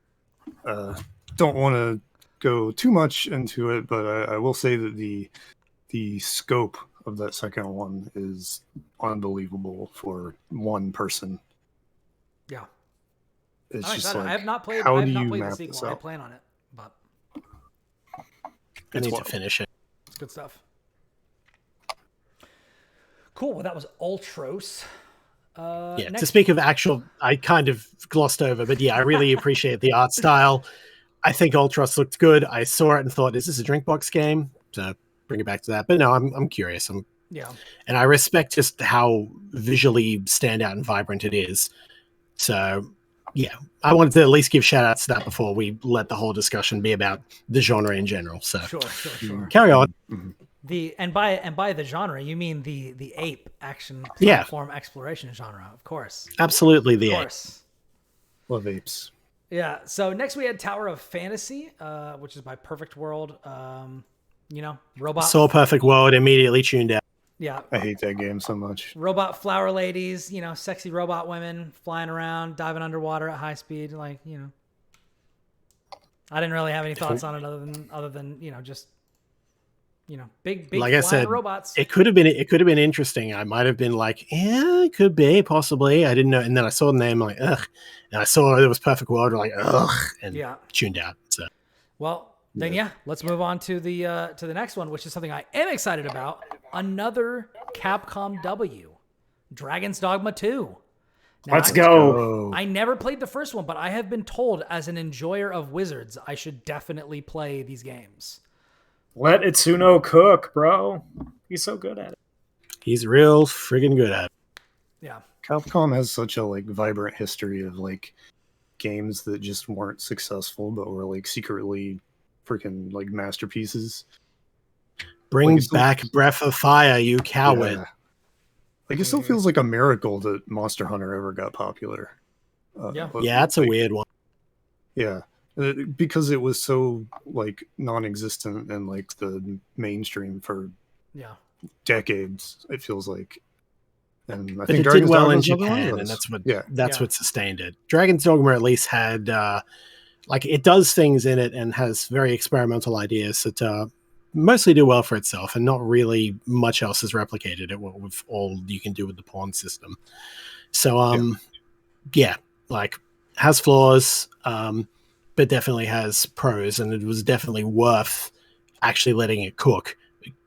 So like, don't want to go too much into it, but I will say that the scope of that second one is unbelievable for one person. Yeah. It's I'm just excited. like, I have not played. how I have do not you played the map this sequel. I out? plan on it, but I need to wild. finish it. it's good stuff. Cool. Well, that was Ultros. Yeah, next- to speak of actual, I kind of glossed over, but yeah, I really appreciate the art style. I think Ultros looked good. I saw it and thought, is this a Drinkbox game? So bring it back to that. But no, I'm curious. Yeah. And I respect just how visually standout and vibrant it is. So yeah, I wanted to at least give shout outs to that before we let the whole discussion be about the genre in general. So Sure. carry on. And by the genre, you mean the ape action Yeah. platform exploration genre, of course. Absolutely the Of ape. course. Love apes. Yeah. So next we had Tower of Fantasy, which is by Perfect World. Robot. Saw Perfect World, immediately tuned out. Yeah. I hate that game so much. Robot flower ladies, sexy robot women flying around, diving underwater at high speed. Like, I didn't really have any thoughts on it other than just big Like I flying said, robots. it could have been interesting. I might have been like, yeah, it could be, possibly. I didn't know, and then I saw the name, like, ugh, and I saw it was Perfect World, like, ugh, and tuned out. So Well, then let's move on to the next one, which is something I am excited about. Another Capcom W, Dragon's Dogma 2. Now, Let's go. I never played the first one, but I have been told as an enjoyer of Wizards, I should definitely play these games. Let Itsuno cook, bro. He's so good at it. he's real friggin' good at it. Yeah. Capcom has such a like vibrant history of like games that just weren't successful but were like secretly freaking like masterpieces. Bring Like, back Breath of Fire, you coward. Yeah. Like it still feels like a miracle that Monster Hunter ever got popular. Yeah. Yeah, that's a weird one. Yeah, because it was so like non-existent and like the mainstream for decades. It feels like, and I But think it Dragon's did well Dogma in was another one of Japan, and those. that's what sustained it. Dragon's Dogma at least had like it does things in it and has very experimental ideas that mostly do well for itself, and not really much else is replicated it with all you can do with the pawn system. So yeah, like has flaws, but definitely has pros, and it was definitely worth actually letting it cook.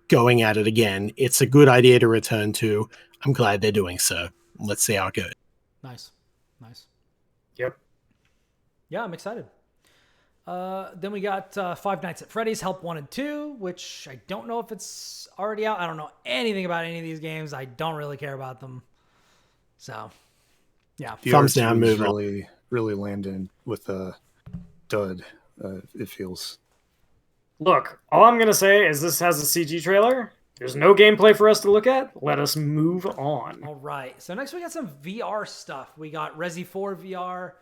Going at it again, it's a good idea to return to. I'm glad they're doing so. Let's see how it goes. Nice. Yep. Yeah, I'm excited. Then we got Five Nights at Freddy's Help 1 and 2, which I don't know if it's already out. I don't know anything about any of these games. I don't really care about them. So, yeah. The Thumbs R2 down, is move really landing with a dud. It feels. Look, all I'm going to say is this has a CG trailer. There's no gameplay for us to look at. Let us move on. All right. So next we got some VR stuff. We got Resi 4 VR,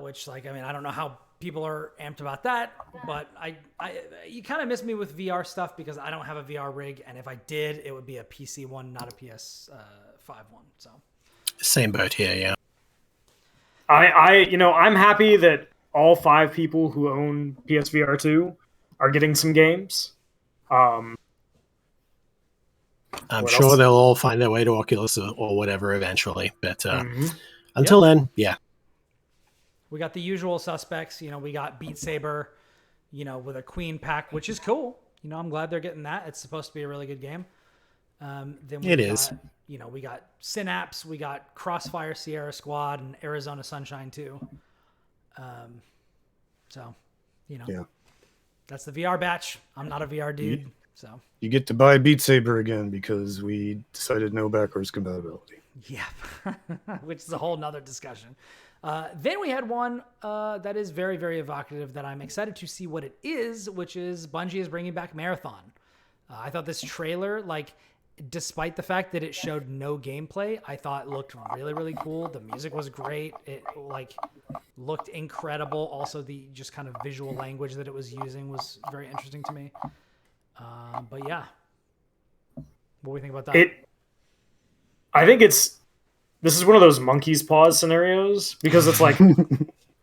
which I don't know how people are amped about that, but you kind of miss me with VR stuff because I don't have a VR rig, and if I did, it would be a PC one, not a PS5 one. So Same boat here, yeah. I'm happy that all 5 people who own PSVR 2 are getting some games. I'm What sure else? they'll all find their way to Oculus or whatever eventually. But Until then, yeah. We got the usual suspects. We got Beat Saber, with a Queen pack, which is cool. I'm glad they're getting that. It's supposed to be a really good game. Then we got, we got Synapse, we got Crossfire Sierra Squad, and Arizona Sunshine 2. So, Yeah. that's the VR batch. I'm not a VR dude, so. You get to buy Beat Saber again because we decided no backwards compatibility. Yeah, which is a whole nother discussion. Then we had one that is very, very evocative that I'm excited to see what it is, which is Bungie is bringing back Marathon. I thought this trailer, despite the fact that it showed no gameplay, I thought it looked really, really cool. The music was great. It looked incredible. Also, the just kind of visual language that it was using was very interesting to me. But yeah, what do we think about that? I think this is one of those monkey's paws scenarios because it's like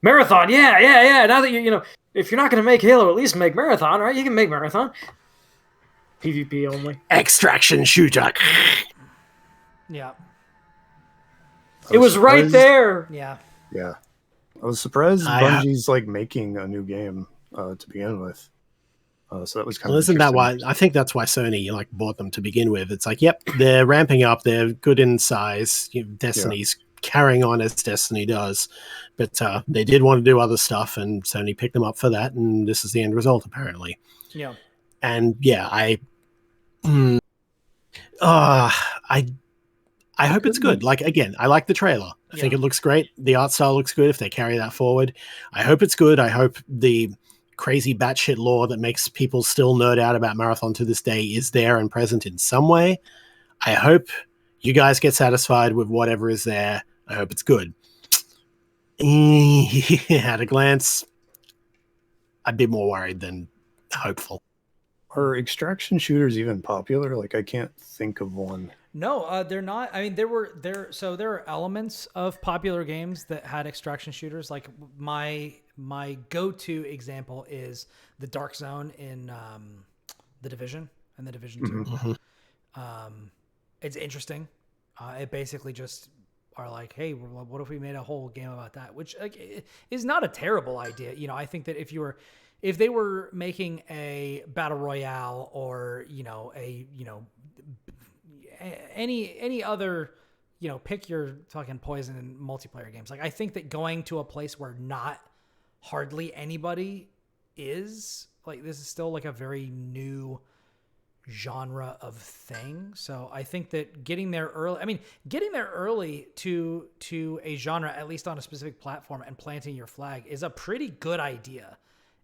Marathon. Yeah. Now that if you're not going to make Halo, at least make Marathon, right? You can make Marathon. PvP only. Extraction shooter. Yeah. It was right there. Yeah. Yeah. I was surprised Bungie's making a new game to begin with. So that was kind of isn't that why? I think that's why Sony bought them to begin with. It's yep, they're ramping up. They're good in size. Destiny's carrying on as Destiny does, but they did want to do other stuff, and Sony picked them up for that. And this is the end result, apparently. Yeah. And yeah, I hope it's good. Again, I like the trailer. I think it looks great. The art style looks good if they carry that forward. I hope it's good. I hope the crazy batshit lore that makes people still nerd out about Marathon to this day is there and present in some way. I hope you guys get satisfied with whatever is there. I hope it's good. At a glance, I'd be more worried than hopeful. Are extraction shooters even popular? I can't think of one. No, they're not. I mean, there are elements of popular games that had extraction shooters. Like my go-to example is the Dark Zone in the Division and the Division 2. Mm-hmm. It's interesting. It basically just are hey, what if we made a whole game about that? Which is not a terrible idea. I think that if they were making a battle royale or any other pick your fucking poison in multiplayer games, I think that going to a place where not hardly anybody is this is still a very new genre of thing. So I think that getting there early to a genre, at least on a specific platform, and planting your flag is a pretty good idea.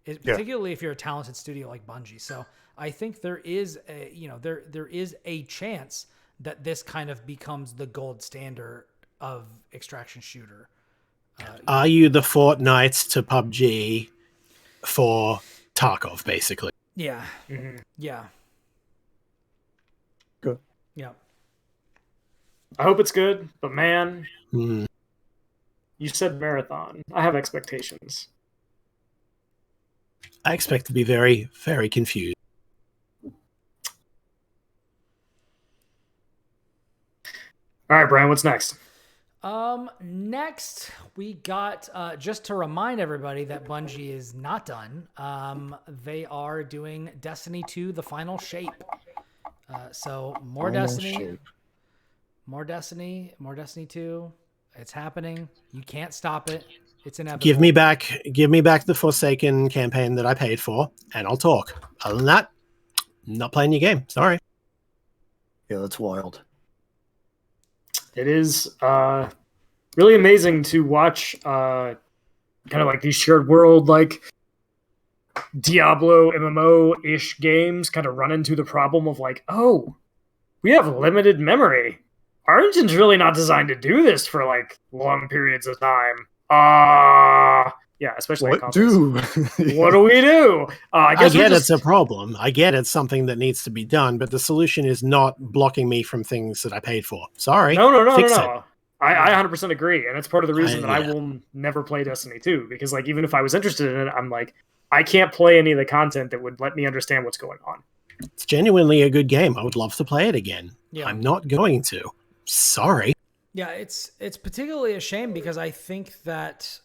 Particularly if you're a talented studio like Bungie. So I think there is there is a chance that this kind of becomes the gold standard of extraction shooter. Are you the Fortnite to PUBG for Tarkov, basically? Yeah. Mm-hmm. Yeah. Good. Yeah. I hope it's good, but man, Mm. you said Marathon. I have expectations. I expect to be very, very confused. All right, Brian, what's next? Next we got, just to remind everybody that Bungie is not done. They are doing Destiny 2, The Final Shape. So more Destiny, more Destiny 2. It's happening. You can't stop it. It's inevitable. Give me back the Forsaken campaign that I paid for, and I'll talk. Other than that, I'm not playing your game. Sorry. Yeah, that's wild. It is really amazing to watch kind of these shared world Diablo MMO-ish games kind of run into the problem of oh, we have limited memory. Our engine's really not designed to do this for long periods of time. Yeah, especially What do? What do we do? I get it's a problem. I get it's something that needs to be done, but the solution is not blocking me from things that I paid for. Sorry. No. Fix it. I 100% agree, and it's part of the reason that I will never play Destiny 2, because even if I was interested in it, I'm I can't play any of the content that would let me understand what's going on. It's genuinely a good game. I would love to play it again. Yeah. I'm not going to. Sorry. Yeah, it's particularly a shame because I think that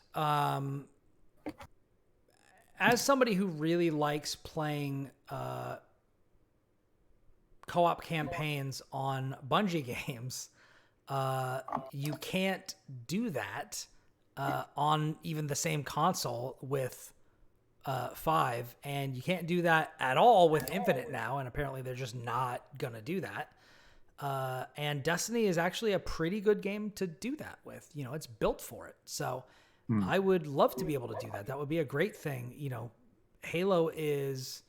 as somebody who really likes playing co-op campaigns on Bungie games, you can't do that on even the same console with 5, and you can't do that at all with Infinite now, and apparently they're just not gonna do that. And Destiny is actually a pretty good game to do that with. You know, it's built for it. So I would love to be able to do that. That would be a great thing. You know, Halo is,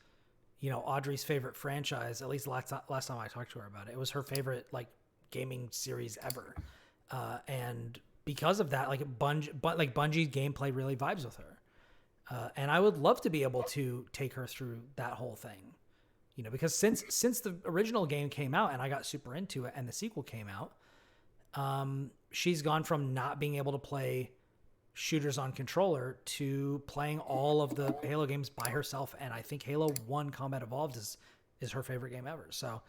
you know, Audrey's favorite franchise. At least last time I talked to her about it, it was her favorite like gaming series ever. And because of that, like Bungie's gameplay really vibes with her. And I would love to be able to take her through that whole thing. You know, because since the original game came out and I got super into it and the sequel came out, she's gone from not being able to play shooters on controller to playing all of the Halo games by herself. And I think Halo 1 Combat Evolved is her favorite game ever. So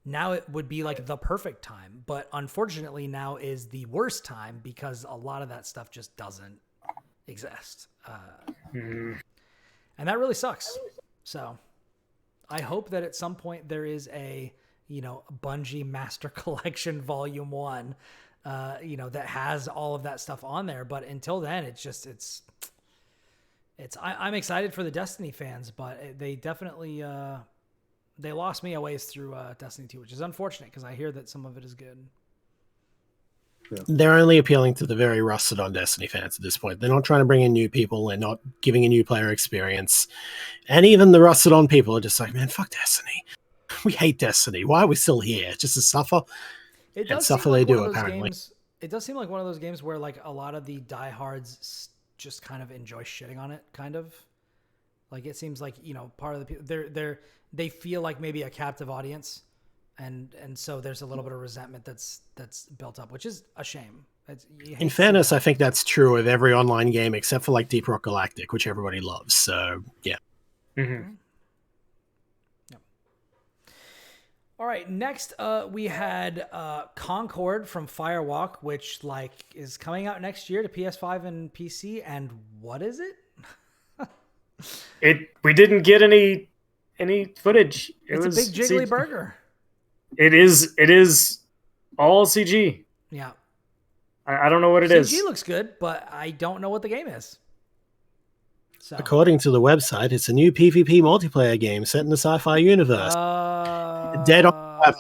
now it would be like the perfect time. But unfortunately now is the worst time because a lot of that stuff just doesn't exist. And that really sucks. So I hope that at some point there is a, you know, Bungie Master Collection Volume 1, you know, that has all of that stuff on there. But until then, I'm excited for the Destiny fans, but they definitely, they lost me a ways through Destiny 2, which is unfortunate because I hear that some of it is good. They're only appealing to the very rusted on Destiny fans at this point. They're not trying to bring in new people. They're not giving a new player experience. And even the rusted on people are just like, man, fuck Destiny. We hate Destiny. Why are we still here? Just to suffer? It does suffer seem like they do, one of those apparently. games. It does seem like one of those games where like a lot of the diehards just kind of enjoy shitting on it, kind of. Like it seems like, you know, part of the people they feel like maybe a captive audience. And so there's a little bit of resentment that's built up, which is a shame. In fairness, I think that's true of every online game except for like Deep Rock Galactic, which everybody loves. So yeah. Mm-hmm. Yep. All right, next we had Concord from Firewalk, which like is coming out next year to PS5 and PC. And what is it? We didn't get any footage. It's a big jiggly burger. It is all CG. Yeah. I don't know what it is. CG looks good, but I don't know what the game is. So. According to the website, it's a new PvP multiplayer game set in the sci-fi universe. Dead on.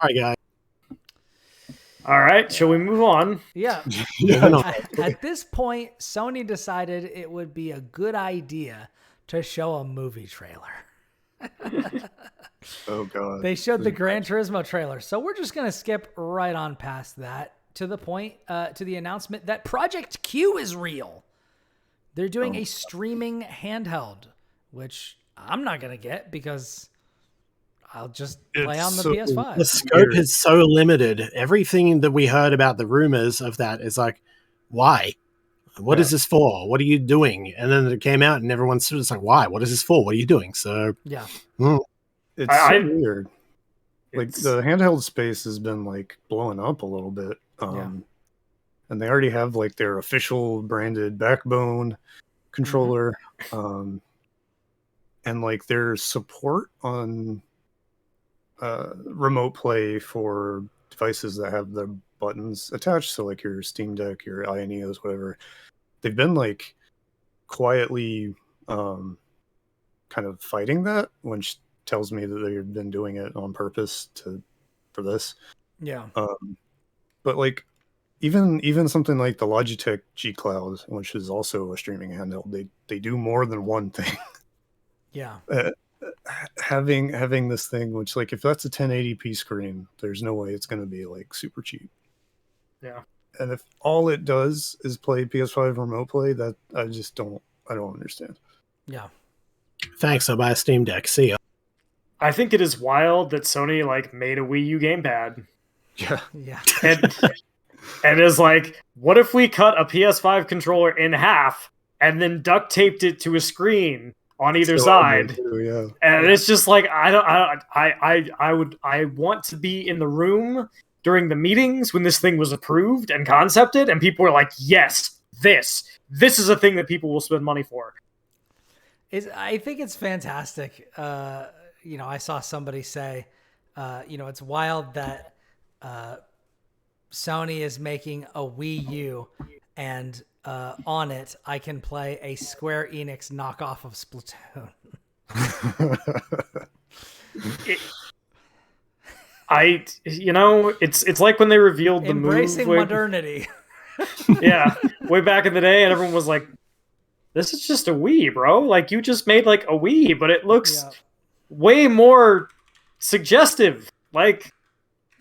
Sorry, guys. All right, shall we move on? Yeah. At this point, Sony decided it would be a good idea to show a movie trailer. Oh god. They showed the Gran Turismo trailer. So we're just going to skip right on past that to the point, to the announcement that Project Q is real. They're doing a streaming handheld, which I'm not going to get because I'll just play on the PS5. The scope is so limited. Everything that we heard about the rumors of that is like, why? What is this for? What are you doing? And then it came out and everyone's just like, why? What is this for? What are you doing? So yeah. It's so weird. Like the handheld space has been like blowing up a little bit. And they already have like their official branded Backbone controller. And like their support on remote play for devices that have the buttons attached. So like your Steam Deck, your INEOs, whatever. They've been like quietly kind of fighting that, which tells me that they've been doing it on purpose for this. Yeah. But like even something like the Logitech G Cloud, which is also a streaming handheld, they do more than one thing. Yeah. Having this thing, which like if that's a 1080p screen, there's no way it's going to be like super cheap. Yeah. And if all it does is play PS5 remote play, that I don't understand. Yeah. Thanks, I'll buy a Steam Deck. See ya. I think it is wild that Sony like made a Wii U gamepad. Yeah. Yeah. And is like, what if we cut a PS5 controller in half and then duct taped it to a screen on either side? And it's just like I want to be in the room during the meetings when this thing was approved and concepted, and people were like, yes, this is a thing that people will spend money for. I think it's fantastic. I saw somebody say, it's wild that Sony is making a Wii U, and on it I can play a Square Enix knockoff of Splatoon. It's like when they revealed the Embracing move modernity. Yeah, way back in the day, and everyone was like, this is just a Wii, bro. Like, you just made like a Wii, but it looks way more suggestive. Like,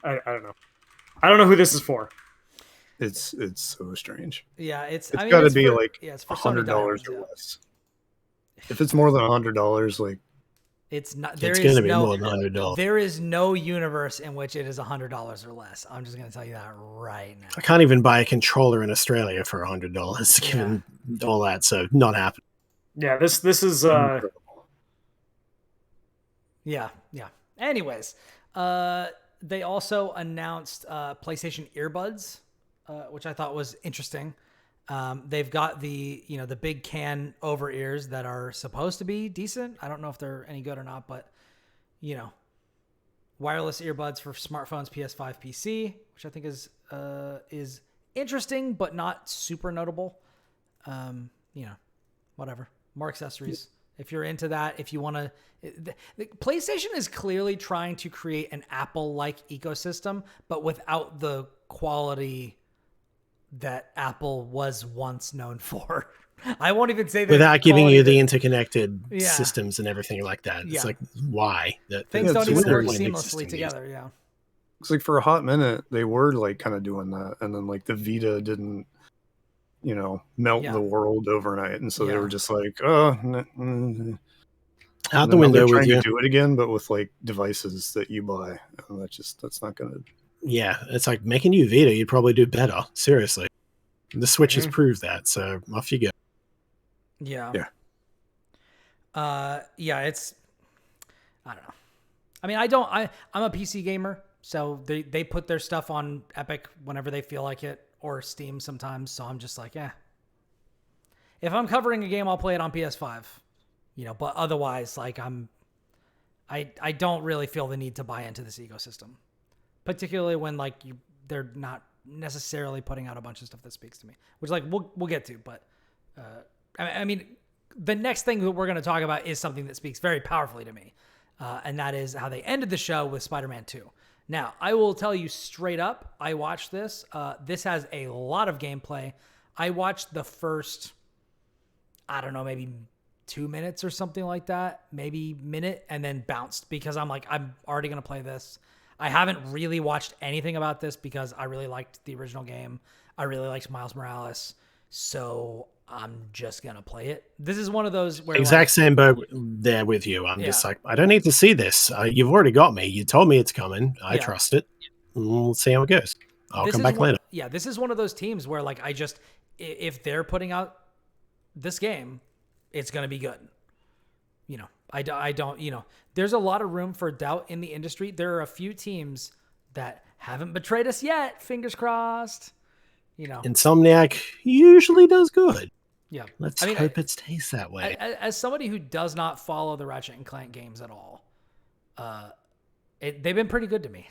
I don't know. I don't know who this is for. It's so strange. Yeah, it's got to be like it's for $100 or yeah. less. If it's more than $100, like it's not. It's going to be more than $100. There is no universe in which it is $100 or less. I'm just going to tell you that right now. I can't even buy a controller in Australia for $100, given all that. So not happening. Yeah, this is Yeah. Anyways, they also announced PlayStation earbuds, which I thought was interesting. They've got the big can over ears that are supposed to be decent. I don't know if they're any good or not, but wireless earbuds for smartphones, PS5, PC, which I think is interesting but not super notable. Whatever. More accessories. If you're into that, if you want to, the PlayStation is clearly trying to create an Apple-like ecosystem, but without the quality that Apple was once known for. I won't even say that without giving you the interconnected systems and everything like that. It's like, why? Things don't even work seamlessly together. Yeah. Looks like for a hot minute they were like kind of doing that, and then like the Vita didn't, melt the world overnight, and so they were just like, out the window trying with you. to do it again, but with like devices that you buy, and that's not gonna. Yeah, it's like making you Vita. You'd probably do better. Seriously, the Switch has proved that. So off you go. Yeah. It's. I don't know. I mean, I'm a PC gamer, so they put their stuff on Epic whenever they feel like it, or Steam sometimes. So I'm just like, if I'm covering a game, I'll play it on PS5. But otherwise, like I don't really feel the need to buy into this ecosystem. Particularly when they're not necessarily putting out a bunch of stuff that speaks to me, which we'll get to. But I mean, the next thing that we're going to talk about is something that speaks very powerfully to me, and that is how they ended the show with Spider-Man 2. Now, I will tell you straight up, I watched this. This has a lot of gameplay. I watched the first, I don't know, maybe 2 minutes or something like that, maybe minute, and then bounced because I'm like, I'm already going to play this. I haven't really watched anything about this because I really liked the original game. I really liked Miles Morales. So I'm just going to play it. This is one of those where exact same boat there with you. I'm just like, I don't need to see this. You've already got me. You told me it's coming. I trust it. We'll see how it goes. I'll come back later. Yeah, this is one of those teams where if they're putting out this game, it's going to be good. I don't, there's a lot of room for doubt in the industry. There are a few teams that haven't betrayed us yet. Fingers crossed. Insomniac usually does good. Yeah. Let's hope it stays that way. As somebody who does not follow the Ratchet and Clank games at all, they've been pretty good to me.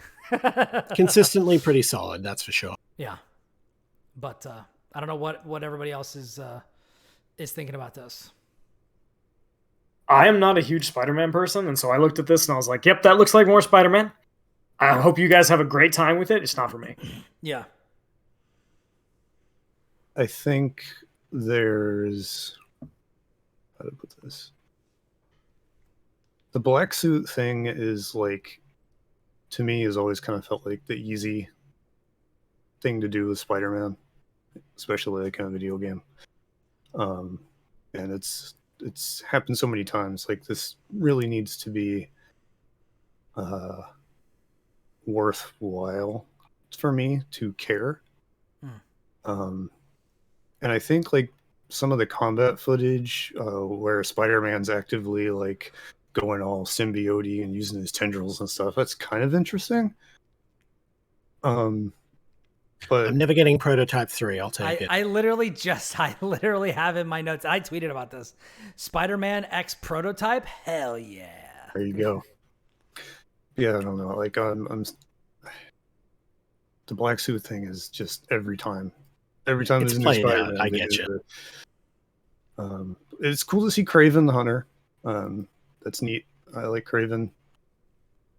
Consistently pretty solid, that's for sure. Yeah. But I don't know what everybody else is thinking about this. I am not a huge Spider-Man person, and so I looked at this and I was like, yep, that looks like more Spider-Man. I hope you guys have a great time with it. It's not for me. Yeah. I think there's, how to put this? The black suit thing is like, to me, has always kind of felt like the easy thing to do with Spider-Man, especially like in a video game. And it's happened so many times. Like, this really needs to be worthwhile for me to care. And I think like some of the combat footage where Spider-Man's actively like going all symbiote and using his tendrils and stuff, that's kind of interesting. But I'm never getting Prototype 3. I'll take it. I literally have in my notes. I tweeted about this. Spider-Man X Prototype. Hell yeah. there you go. Yeah, I don't know. Like the black suit thing is just every time It's there's a new played out. Spider-Man, I they get do you. It's cool to see Kraven the Hunter. That's neat. I like Kraven.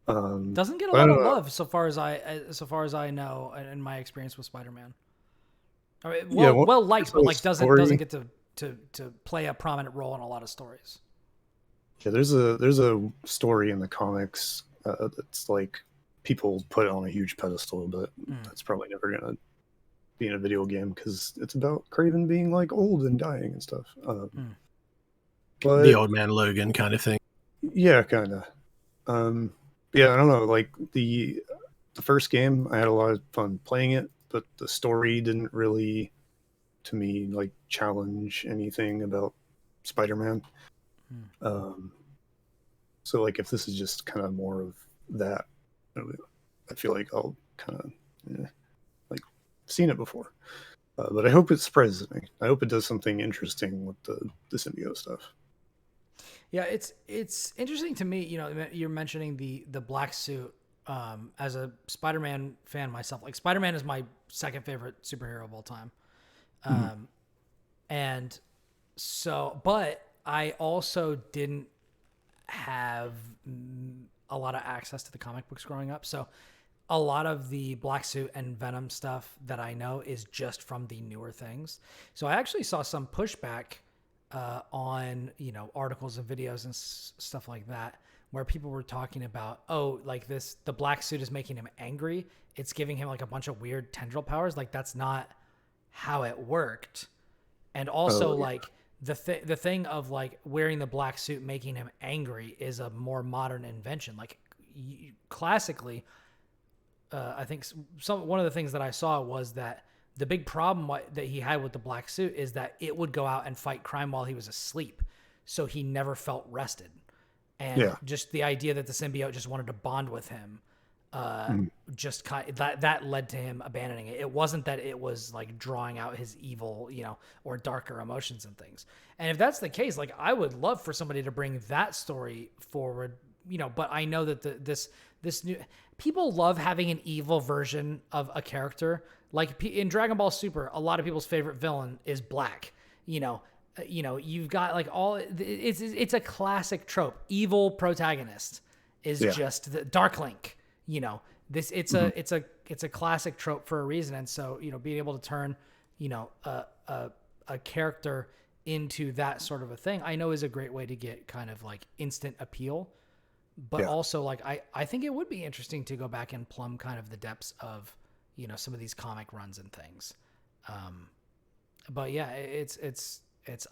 Doesn't get a but I lot don't of know. love so far as I know in my experience with Spider-Man. I mean, Yeah, well liked, but like doesn't story. get to play a prominent role in a lot of stories. Yeah, there's a story in the comics that's like people put it on a huge pedestal, but that's probably never gonna be in a video game because it's about Kraven being like old and dying and stuff. But The Old Man Logan kind of thing. yeah, kind of. Yeah, I don't know. Like the first game, I had a lot of fun playing it, but the story didn't really, to me, like challenge anything about Spider-Man. So like if this is just kind of more of that, I feel like I'll kind of like seen it before. But I hope it surprises me. I hope it does something interesting with the symbiote stuff. Yeah, it's interesting to me. You know, you're mentioning the black suit. As a Spider-Man fan myself, like Spider-Man is my second favorite superhero of all time. And so, but I also didn't have a lot of access to the comic books growing up. So a lot of the Black Suit and Venom stuff that I know is just from the newer things. So I actually saw some pushback on, you know, articles and videos and stuff like that, where people were talking about, oh, like the Black Suit is making him angry. It's giving him like a bunch of weird tendril powers. Like that's not how it worked. And also like the thing of like wearing the black suit making him angry is a more modern invention. Like classically, I think one of the things that I saw was that the big problem that he had with the black suit is that it would go out and fight crime while he was asleep. So he never felt rested. And just the idea that the symbiote just wanted to bond with him, just kind of, that led to him abandoning it. It wasn't that it was like drawing out his evil, you know, or darker emotions and things. And if that's the case, like I would love for somebody to bring that story forward, you know, but I know that this new people love having an evil version of a character. Like in Dragon Ball Super, a lot of people's favorite villain is black, you know, you've got like it's a classic trope. Evil protagonist is just the Dark Link, you know, it's a classic trope for a reason. And so, you know, being able to turn, you know, a character into that sort of a thing, I know is a great way to get kind of like instant appeal, but also like, I think it would be interesting to go back and plumb kind of the depths of, you know, some of these comic runs and things. But yeah,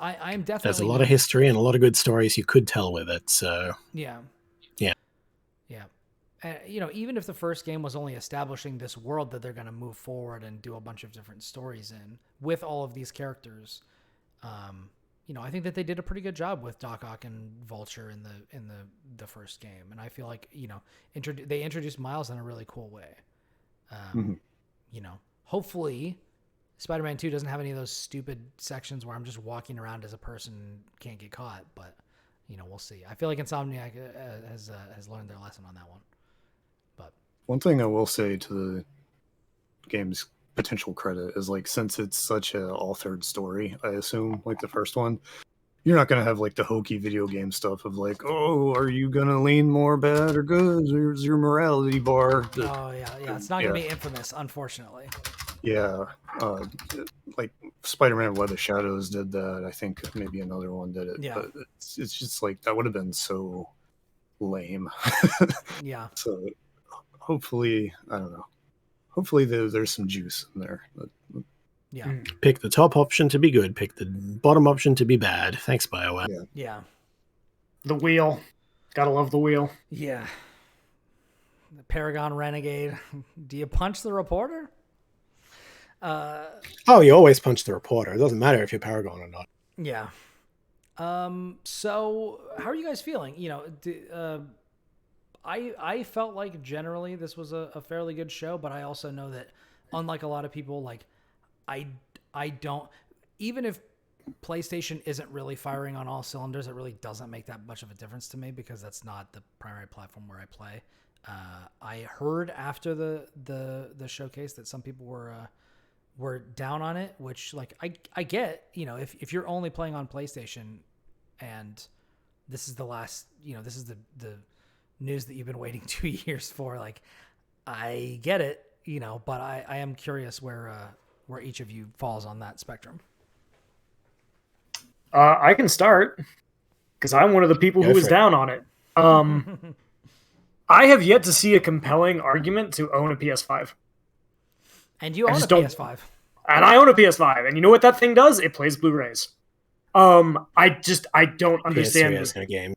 I'm definitely, There's a lot of history and a lot of good stories you could tell with it. So yeah. And, you know, even if the first game was only establishing this world that they're going to move forward and do a bunch of different stories in with all of these characters, you know, I think that they did a pretty good job with Doc Ock and Vulture in the first game. And I feel like, you know, they introduced Miles in a really cool way. You know, hopefully Spider-Man 2 doesn't have any of those stupid sections where I'm just walking around as a person and can't get caught, but you know, we'll see. I feel like Insomniac has learned their lesson on that one. But one thing I will say to the game's potential credit is like, since it's such a authored story, I assume like the first one, you're not going to have like the hokey video game stuff of like, oh, are you going to lean more bad or good? There's your morality bar. Oh yeah. It's not going to be Infamous, unfortunately. Yeah. Like Spider-Man Web of Shadows did that. I think maybe another one did it. Yeah. But it's just like, that would have been so lame. Yeah. So hopefully, I don't know. Hopefully there's some juice in there. Yeah. Pick the top option to be good. Pick the bottom option to be bad. Thanks, BioWare. Yeah. The wheel. Gotta love the wheel. Yeah. The Paragon Renegade. Do you punch the reporter? Oh, you always punch the reporter. It doesn't matter if you're Paragon or not. Yeah. So how are you guys feeling? You know, I felt like generally this was a fairly good show, but I also know that unlike a lot of people, like I don't, even if PlayStation isn't really firing on all cylinders, it really doesn't make that much of a difference to me because that's not the primary platform where I play. I heard after the showcase that some people were down on it, which like I get, you know, if you're only playing on PlayStation and this is the last, you know, this is the news that you've been waiting 2 years for, like I get it, you know, but I am curious where each of you falls on that spectrum. I can start because I'm one of the people who was down on it. I have yet to see a compelling argument to own a PS5. And you own a PS5. And I own a PS5. And you know what that thing does? It plays Blu-rays. I don't understand this kind of game.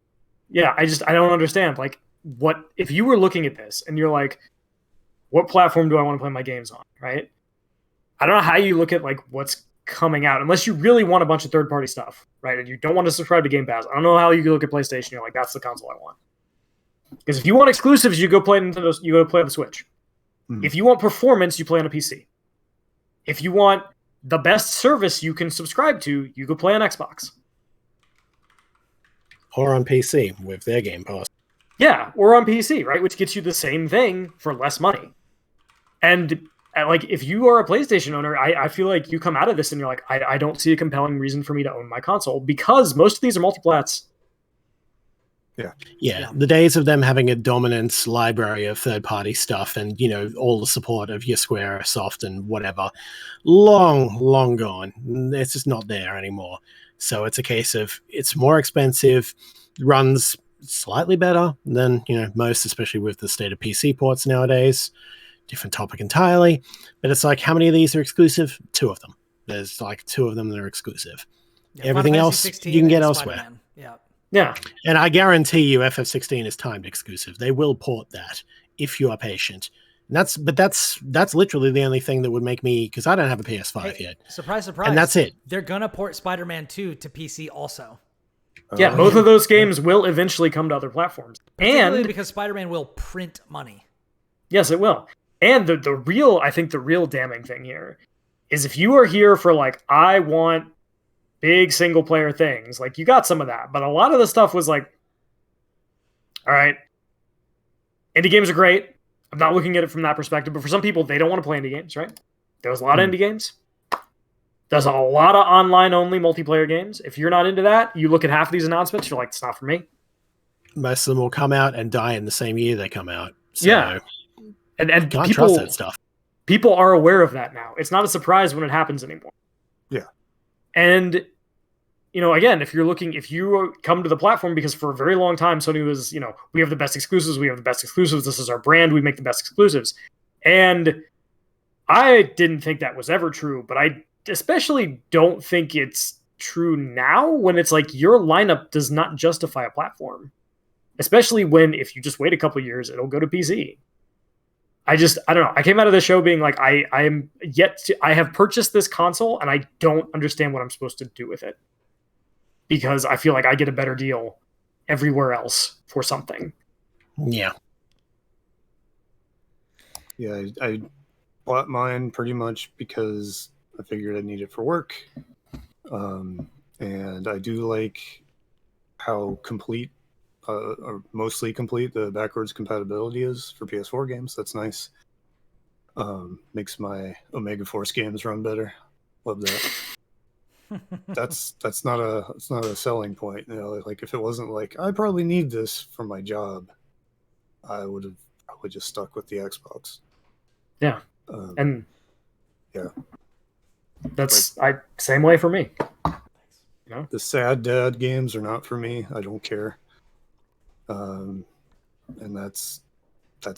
Yeah, I don't understand. Like, what if you were looking at this and you're like, what platform do I want to play my games on? Right? I don't know how you look at like what's coming out unless you really want a bunch of third-party stuff, right? And you don't want to subscribe to Game Pass. I don't know how you look at PlayStation. You're like, that's the console I want. Because if you want exclusives, you go play Nintendo. You go play on the Switch. If you want performance, you play on a PC. If you want the best service you can subscribe to, you go play on Xbox. Or on PC with their Game Pass. Yeah, or on PC, right? Which gets you the same thing for less money. And like, if you are a PlayStation owner, I feel like you come out of this and you're like, I don't see a compelling reason for me to own my console because most of these are multiplats. Yeah. The days of them having a dominant library of third-party stuff and, you know, all the support of your Squaresoft and whatever, long gone. It's just not there anymore. So it's a case of it's more expensive, runs slightly better than, you know, most, especially with the state of PC ports nowadays. Different topic entirely. But it's like, how many of these are exclusive? 2 of them. There's like 2 of them that are exclusive. Yeah, everything else you can get elsewhere. Spider-Man. Yeah. Yeah. And I guarantee you FF16 is timed exclusive. They will port that if you are patient. And that's literally the only thing that would make me, because I don't have a PS5 yet. Surprise. And that's it. They're going to port Spider-Man 2 to PC also. Yeah, both of those games will eventually come to other platforms. Particularly because Spider-Man will print money. Yes, it will. And the real damning thing here is if you are here for like, I want big single player things, like you got some of that, but a lot of the stuff was like, all right, indie games are great. I'm not looking at it from that perspective, but for some people, they don't want to play indie games, right? There's a lot of indie games. There's a lot of online only multiplayer games. If you're not into that, you look at half of these announcements, you're like, it's not for me. Most of them will come out and die in the same year they come out. So yeah. And can't trust that stuff. People are aware of that now. It's not a surprise when it happens anymore. Yeah. And, you know, again, if you come to the platform, because for a very long time, Sony was, you know, we have the best exclusives. This is our brand. We make the best exclusives. And I didn't think that was ever true, but I especially don't think it's true now when it's like your lineup does not justify a platform. Especially when, if you just wait a couple years, it'll go to PC. I don't know. I came out of the show being like, I have purchased this console and I don't understand what I'm supposed to do with it. Because I feel like I get a better deal everywhere else for something. Yeah. Yeah, I bought mine pretty much because I figured I need it for work. And I do like how complete or mostly complete the backwards compatibility is for PS4 games. That's nice. Makes my Omega Force games run better. Love that. That's not a selling point. You know, like if it wasn't like I probably need this for my job, I would have probably just stuck with the Xbox. Yeah. And yeah, that's same way for me. You know? The sad dad games are not for me. I don't care. And that's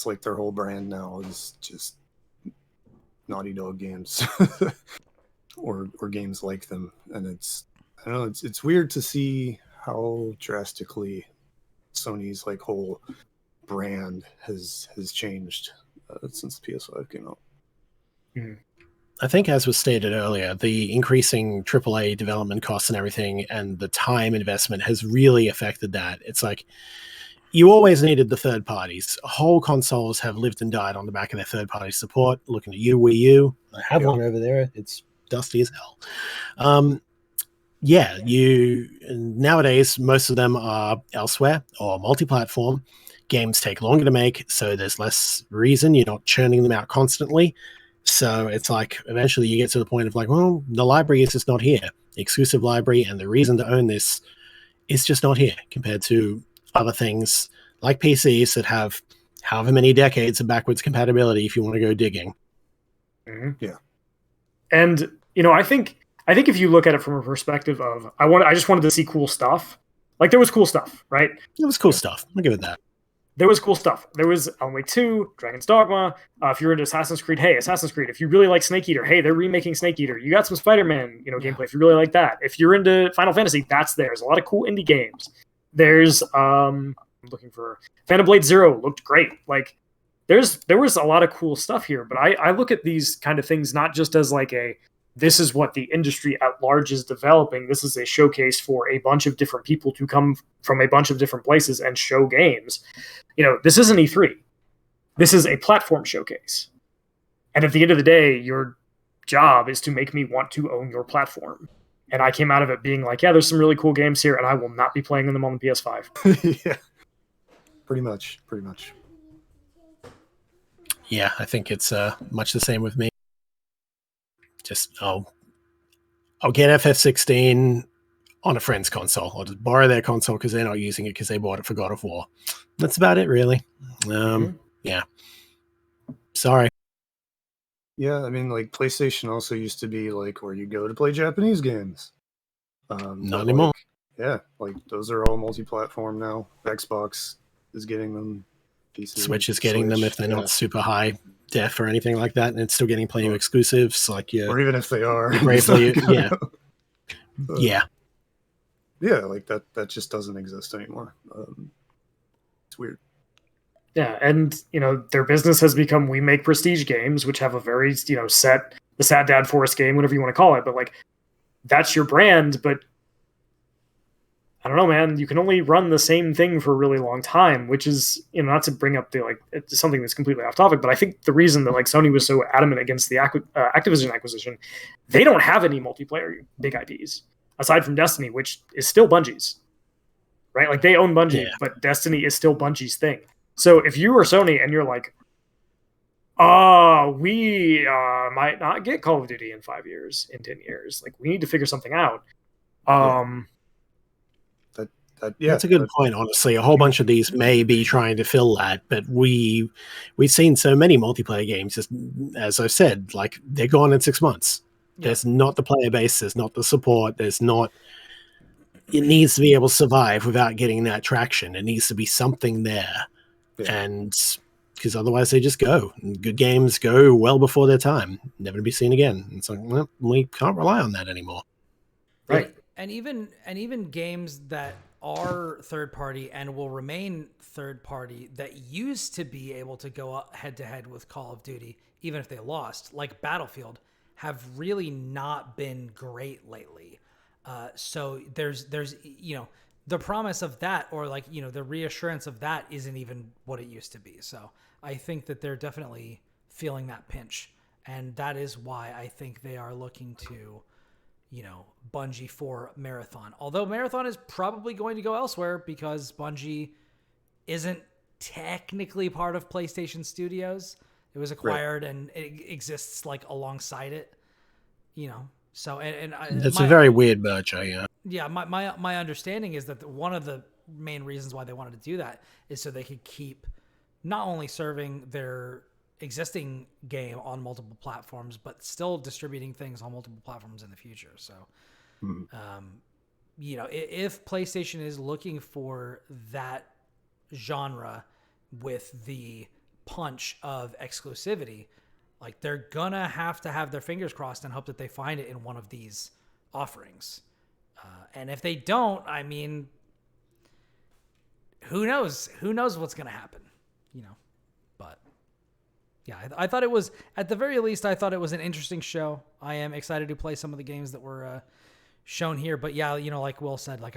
like their whole brand now is just Naughty Dog games or games like them. And I don't know, it's weird to see how drastically Sony's like whole brand has changed since PS5 came out. Mm-hmm. I think, as was stated earlier, the increasing AAA development costs and everything and the time investment has really affected that. It's like, you always needed the third parties. Whole consoles have lived and died on the back of their third party support. Looking at you, Wii U. I have one over there. It's dusty as hell. Nowadays, most of them are elsewhere or multi-platform. Games take longer to make, so there's less reason. You're not churning them out constantly. So it's like eventually you get to the point of like, well, the library is just not here. The exclusive library and the reason to own this is just not here compared to other things like PCs that have however many decades of backwards compatibility if you want to go digging. Mm-hmm. Yeah. And, I think if you look at it from a perspective of, I just wanted to see cool stuff. Like there was cool stuff, right? It was cool stuff. I'll give it that. There was cool stuff. There was Alan Wake 2, Dragon's Dogma. If you're into Assassin's Creed, hey, Assassin's Creed. If you really like Snake Eater, hey, they're remaking Snake Eater. You got some Spider-Man, gameplay if you really like that. If you're into Final Fantasy, that's there. There's a lot of cool indie games. There's I'm looking for Phantom Blade Zero looked great. Like there was a lot of cool stuff here, but I look at these kind of things not just as like this is what the industry at large is developing. This is a showcase for a bunch of different people to come from a bunch of different places and show games. This isn't E3. This is a platform showcase. And at the end of the day, your job is to make me want to own your platform. And I came out of it being like, yeah, there's some really cool games here, and I will not be playing them on the PS5. Yeah, pretty much. Yeah, I think it's much the same with me. Just I'll get FF16 on a friend's console. I'll just borrow their console because they're not using it because they bought it for God of War. That's about it, really. Yeah. Sorry. Yeah, I mean, like PlayStation also used to be like where you go to play Japanese games. Not anymore. Yeah, like those are all multi-platform now. Xbox is getting them. PC, Switch is getting them if they're not super high def or anything like that, and it's still getting plenty of exclusives. Like or even if they are, bravely, yeah. Like that just doesn't exist anymore. It's weird. Yeah, and their business has become we make prestige games, which have a very set the Sad Dad Forest game, whatever you want to call it, but like that's your brand. But I don't know, man. You can only run the same thing for a really long time, which is not to bring up it's something that's completely off topic, but I think the reason that like Sony was so adamant against the Activision acquisition, they don't have any multiplayer big IPs aside from Destiny, which is still Bungie's, right? Like they own Bungie, but Destiny is still Bungie's thing. So if you are Sony and you're like, we might not get Call of Duty in 5 years, in 10 years, like we need to figure something out. That's a good point, honestly. A whole bunch of these may be trying to fill that, but we've seen so many multiplayer games, just as I've said, like they're gone in 6 months. Yeah. There's not the player base, there's not the support, it needs to be able to survive without getting that traction. It needs to be something there. Yeah. And because otherwise they just go. And good games go well before their time, never to be seen again. It's like, well, we can't rely on that anymore. Right. And even games that are third party and will remain third party that used to be able to go head to head with Call of Duty, even if they lost, like Battlefield, have really not been great lately. So there's the promise of that, or the reassurance of that isn't even what it used to be. So I think that they're definitely feeling that pinch, and that is why I think they are looking to Bungie for Marathon. Although Marathon is probably going to go elsewhere because Bungie isn't technically part of PlayStation Studios. It was acquired and it exists alongside it, So that's a very weird merger, yeah. Yeah, my understanding is that one of the main reasons why they wanted to do that is so they could keep not only serving their existing game on multiple platforms, but still distributing things on multiple platforms in the future. So, if PlayStation is looking for that genre with the punch of exclusivity, like they're gonna have to have their fingers crossed and hope that they find it in one of these offerings. And if they don't, I mean, who knows? Who knows what's gonna happen? But. Yeah, I thought it was, at the very least, I thought it was an interesting show. I am excited to play some of the games that were shown here. But yeah, like Will said, like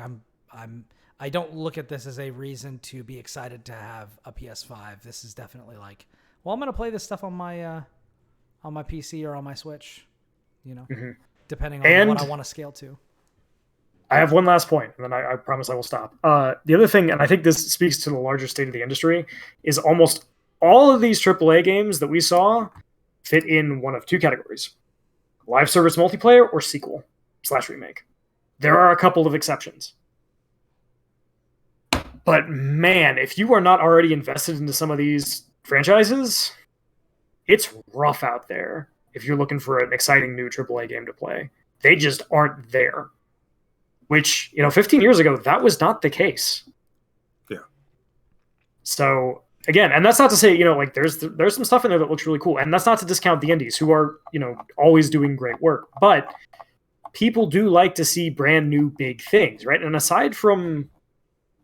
I I don't look at this as a reason to be excited to have a PS5. This is definitely like, well, I'm going to play this stuff on my PC or on my Switch, depending on what I want to scale to. I have one last point, and then I promise I will stop. The other thing, and I think this speaks to the larger state of the industry, is almost all of these AAA games that we saw fit in one of two categories: live service multiplayer or sequel/remake. There are a couple of exceptions. But man, if you are not already invested into some of these franchises, it's rough out there if you're looking for an exciting new AAA game to play. They just aren't there. Which, 15 years ago, that was not the case. Yeah. So, again, and that's not to say, there's some stuff in there that looks really cool. And that's not to discount the indies, who are, always doing great work. But people do like to see brand new big things, right? And aside from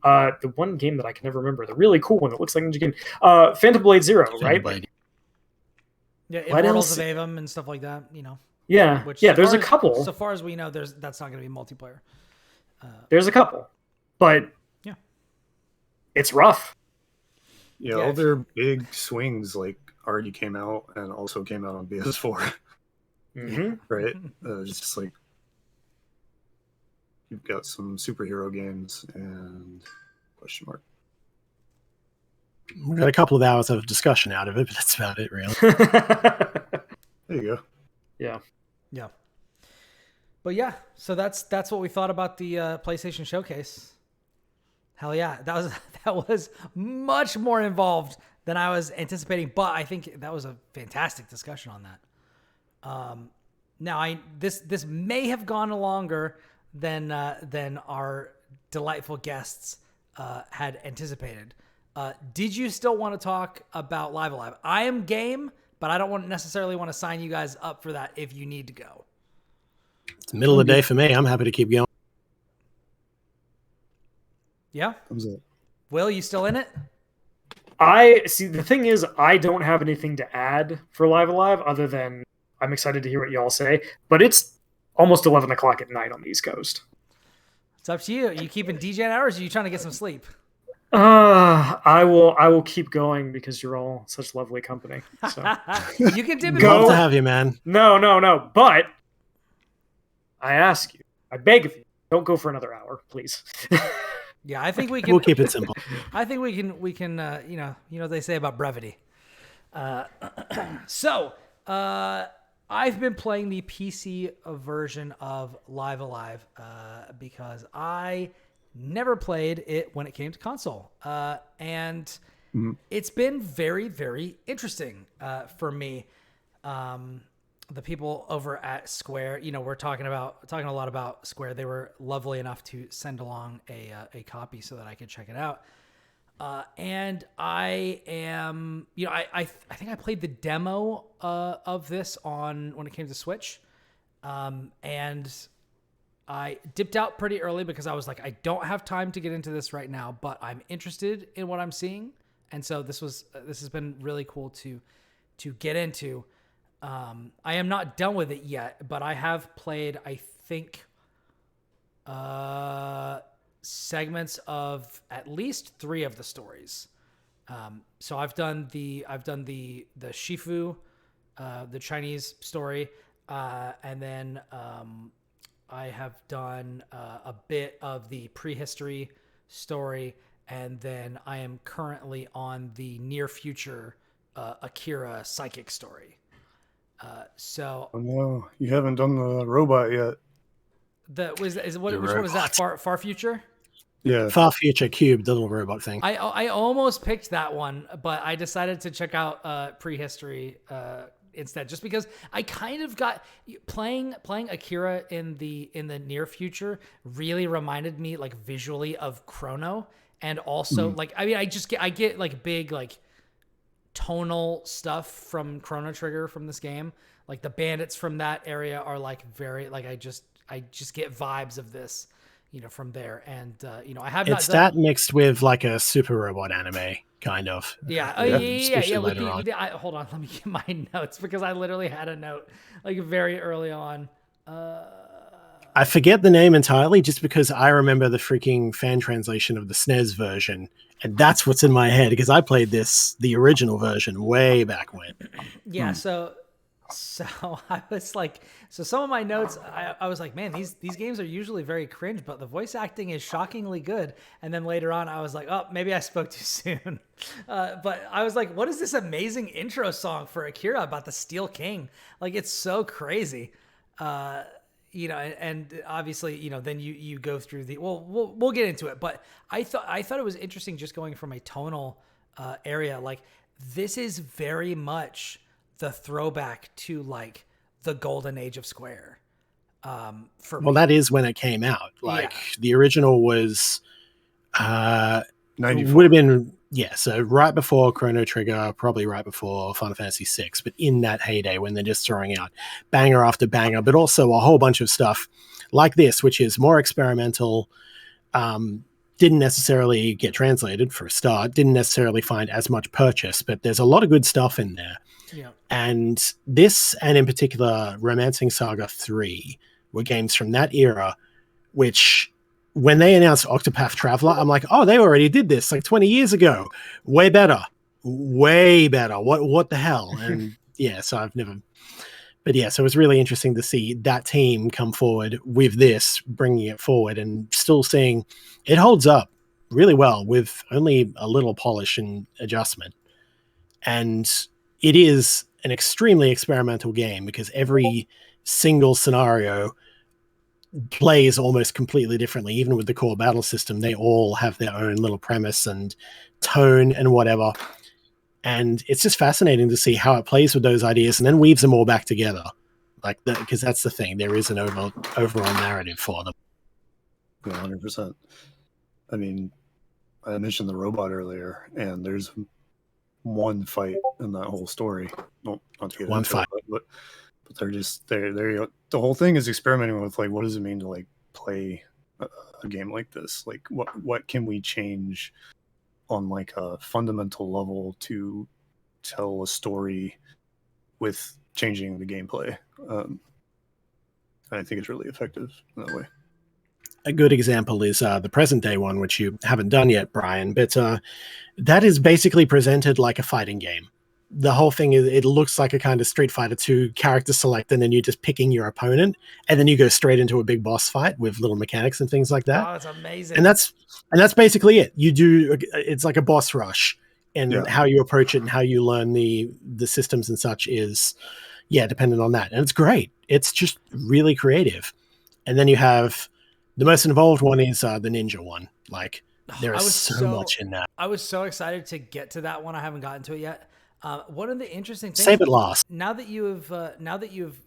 the one game that I can never remember, the really cool one that looks like a game, Phantom Blade Zero, right? Yeah, Immortals of Avum and stuff like that, Yeah, Which, there's a couple. So far as we know, that's not going to be multiplayer. There's a couple, but yeah, it's rough. Yeah, all their big swings already came out and also came out on PS4. Mm-hmm. Right? It's just like you've got some superhero games and question mark. We got a couple of hours of discussion out of it, but that's about it, really. There you go. Yeah. Yeah. But yeah, so that's what we thought about the PlayStation Showcase. Hell yeah, that was much more involved than I was anticipating, but I think that was a fantastic discussion on that. Now this may have gone longer than our delightful guests had anticipated. Did you still want to talk about Live Alive? I am game, but I don't necessarily want to sign you guys up for that if you need to go. It's the middle of the day for me. I'm happy to keep going. Yeah? Thumbs up. Will, you still in it? I see. The thing is, I don't have anything to add for Live Alive other than I'm excited to hear what y'all say, but it's almost 11 o'clock at night on the East Coast. It's up to you. Are you keeping DJ hours or are you trying to get some sleep? I will keep going because you're all such lovely company. So. You can dip it. Love to have you, man. No. But I ask you, I beg of you, don't go for another hour, please. Yeah, I think we can. We'll keep it simple. I think we can. You know what they say about brevity. So I've been playing the PC version of Live Alive because I never played it when it came to console, and it's been very, very interesting for me. The people over at Square, we're talking a lot about Square. They were lovely enough to send along a copy so that I could check it out. And I am, I think I played the demo of this when it came to Switch, and I dipped out pretty early because I was like, I don't have time to get into this right now, but I'm interested in what I'm seeing, and so this has been really cool to get into. I am not done with it yet, but I have played, I think, segments of at least 3 of the stories. So I've done the Shifu, the Chinese story, and then I have done a bit of the prehistory story, and then I am currently on the near future Akira psychic story. So Oh no, you haven't done the robot yet. Which one was that? Far Future? Yeah. Far Future Cube, the little robot thing. I almost picked that one, but I decided to check out prehistory instead, just because I kind of got playing Akira in the near future really reminded me like visually of Chrono, and also I get like big like tonal stuff from Chrono Trigger from this game. Like the bandits from that area are like very like I just get vibes of this, from there. And I have it's not done, that mixed with like a super robot anime kind of. Yeah. Later on. Hold on, let me get my notes because I literally had a note like very early on. I I forget the name entirely just because I remember the freaking fan translation of the SNES version, and that's what's in my head because I played the original version way back when. Yeah, so I was like, so some of my notes, I was like, man, these games are usually very cringe, but the voice acting is shockingly good. And then later on, I was like, oh, maybe I spoke too soon. But I was like, what is this amazing intro song for Akira about the Steel King? Like, it's so crazy. And obviously, then you go through we'll get into it. But I thought it was interesting just going from a tonal area. Like, this is very much the throwback to like the golden age of Square. For Well, me. that is when it came out. Like the original was 94. would have been so right before Chrono Trigger, probably right before Final Fantasy VI, but in that heyday when they're just throwing out banger after banger, but also a whole bunch of stuff like this, which is more experimental. Didn't necessarily get translated for a start, didn't necessarily find as much purchase, but there's a lot of good stuff in there. Yeah. And this, and in particular, Romancing Saga 3 were games from that era, which when they announced Octopath Traveler, I'm like, oh, they already did this like 20 years ago. Way better. What the hell? And so I've never... But so it was really interesting to see that team come forward with this, bringing it forward and still seeing it holds up really well with only a little polish and adjustment. And it is an extremely experimental game because every single scenario plays almost completely differently. Even with the core battle system, they all have their own little premise and tone and whatever. And it's just fascinating to see how it plays with those ideas and then weaves them all back together. Like, because that's the thing. There is an overall narrative for them. Yeah, 100%. I mean, I mentioned the robot earlier, and there's one fight in that whole story. Well, not to get One into fight. it, but they're just they're the whole thing is experimenting with like what does it mean to like play a game like this? Like what can we change on like a fundamental level to tell a story with changing the gameplay? I think it's really effective in that way. A good example is the present day one, which you haven't done yet, Brian, but that is basically presented like a fighting game. The whole thing is, it looks like a kind of Street Fighter 2 character select, and then you're just picking your opponent, and then you go straight into a big boss fight with little mechanics and things like that. Oh, it's amazing. And that's basically it. It's like a boss rush, and how you approach it and how you learn the systems and such is, dependent on that. And it's great. It's just really creative. And then you have the most involved one is the ninja one. Like, there is so much in that. I was so excited to get to that one. I haven't gotten to it yet. One of the interesting things, save it last. Now that you've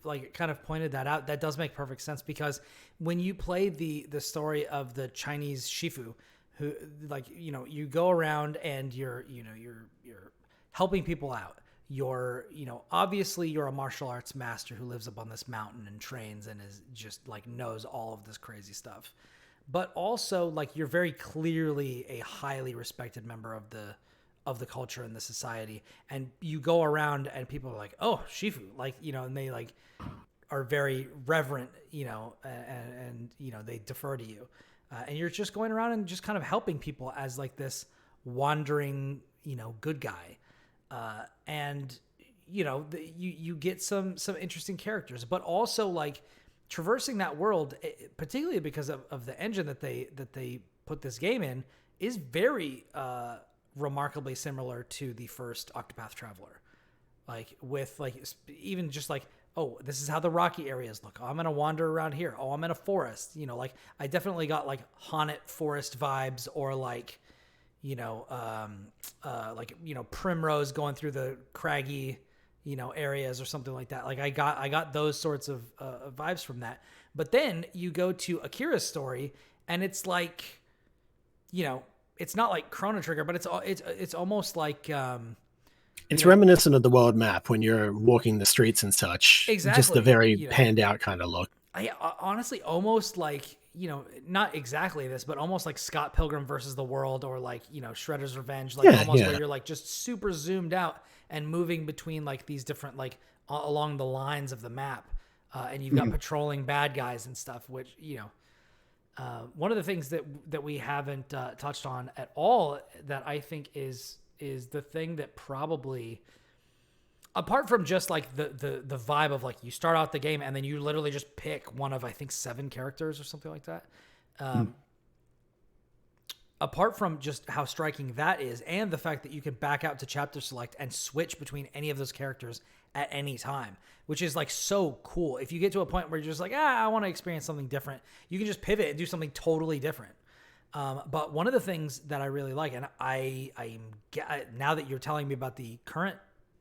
like kind of pointed that out, that does make perfect sense, because when you play the story of the Chinese Shifu, who, like, you go around and you're helping people out. Obviously you're a martial arts master who lives up on this mountain and trains and is just like knows all of this crazy stuff. But also, like, you're very clearly a highly respected member of the culture and the society. And you go around and people are like, oh, Shifu, like, and they like are very reverent, and they defer to you. And you're just going around and just kind of helping people as like this wandering, good guy. And you get some interesting characters, but also like traversing that world, particularly because of the engine that they put this game in, is very remarkably similar to the first Octopath Traveler. Like, with like even just like, oh, this is how the rocky areas look. Oh, I'm gonna wander around here. Oh, I'm in a forest. Like, I definitely got like Haunted Forest vibes, or like, Primrose going through the craggy, areas or something like that. Like, I got those sorts of vibes from that. But then you go to Akira's story, and it's like, it's not like Chrono Trigger, but it's almost like it's reminiscent of the world map when you're walking the streets and such. Exactly. Just the very panned out kind of look. I honestly almost like, not exactly this, but almost like Scott Pilgrim versus the World, or like, Shredder's Revenge, like where you're like just super zoomed out and moving between like these different, like along the lines of the map. and you've got patrolling bad guys and stuff, which, one of the things that we haven't touched on at all that I think is the thing that probably, apart from just like the vibe of like you start out the game and then you literally just pick one of, I think, 7 characters or something like that. Apart from just how striking that is, and the fact that you can back out to chapter select and switch between any of those characters at any time, which is like so cool. If you get to a point where you're just like, I want to experience something different, you can just pivot and do something totally different. But one of the things that I really like, and now that you're telling me about the current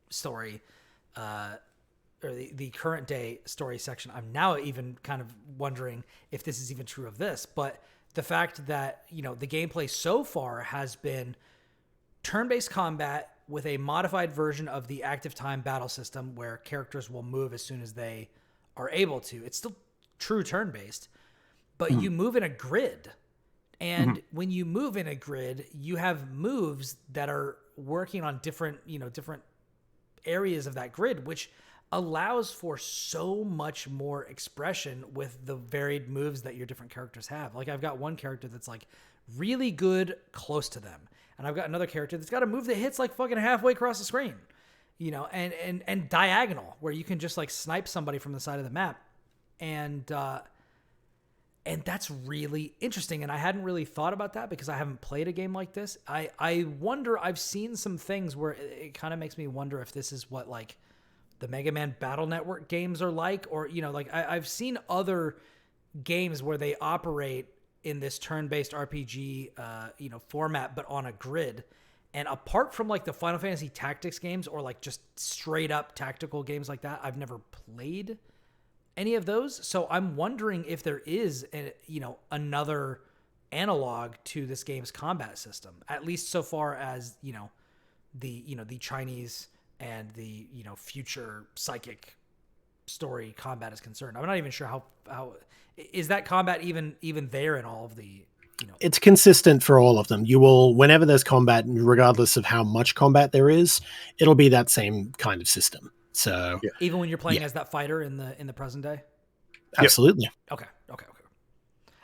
story, or the current day story section, I'm now even kind of wondering if this is even true of this, but the fact that, the gameplay so far has been turn-based combat with a modified version of the active time battle system where characters will move as soon as they are able to. It's still true turn-based, but you move in a grid. And when you move in a grid, you have moves that are working on different areas of that grid, which allows for so much more expression with the varied moves that your different characters have. Like, I've got one character that's like really good close to them, and I've got another character that's got a move that hits like fucking halfway across the screen, and diagonal, where you can just like snipe somebody from the side of the map. And that's really interesting. And I hadn't really thought about that because I haven't played a game like this. I wonder, I've seen some things where it kind of makes me wonder if this is what like the Mega Man Battle Network games are like, or, I've seen other games where they operate in this turn-based RPG, format, but on a grid. And apart from like the Final Fantasy Tactics games or like just straight up tactical games like that, I've never played any of those. So I'm wondering if there is another analog to this game's combat system, at least so far as, the Chinese and the, future psychic story combat is concerned. I'm not even sure how is that combat even there in all of the, It's consistent for all of them. You will, whenever there's combat, regardless of how much combat there is, it'll be that same kind of system. So even when you're playing as that fighter in the present day. Absolutely. Okay.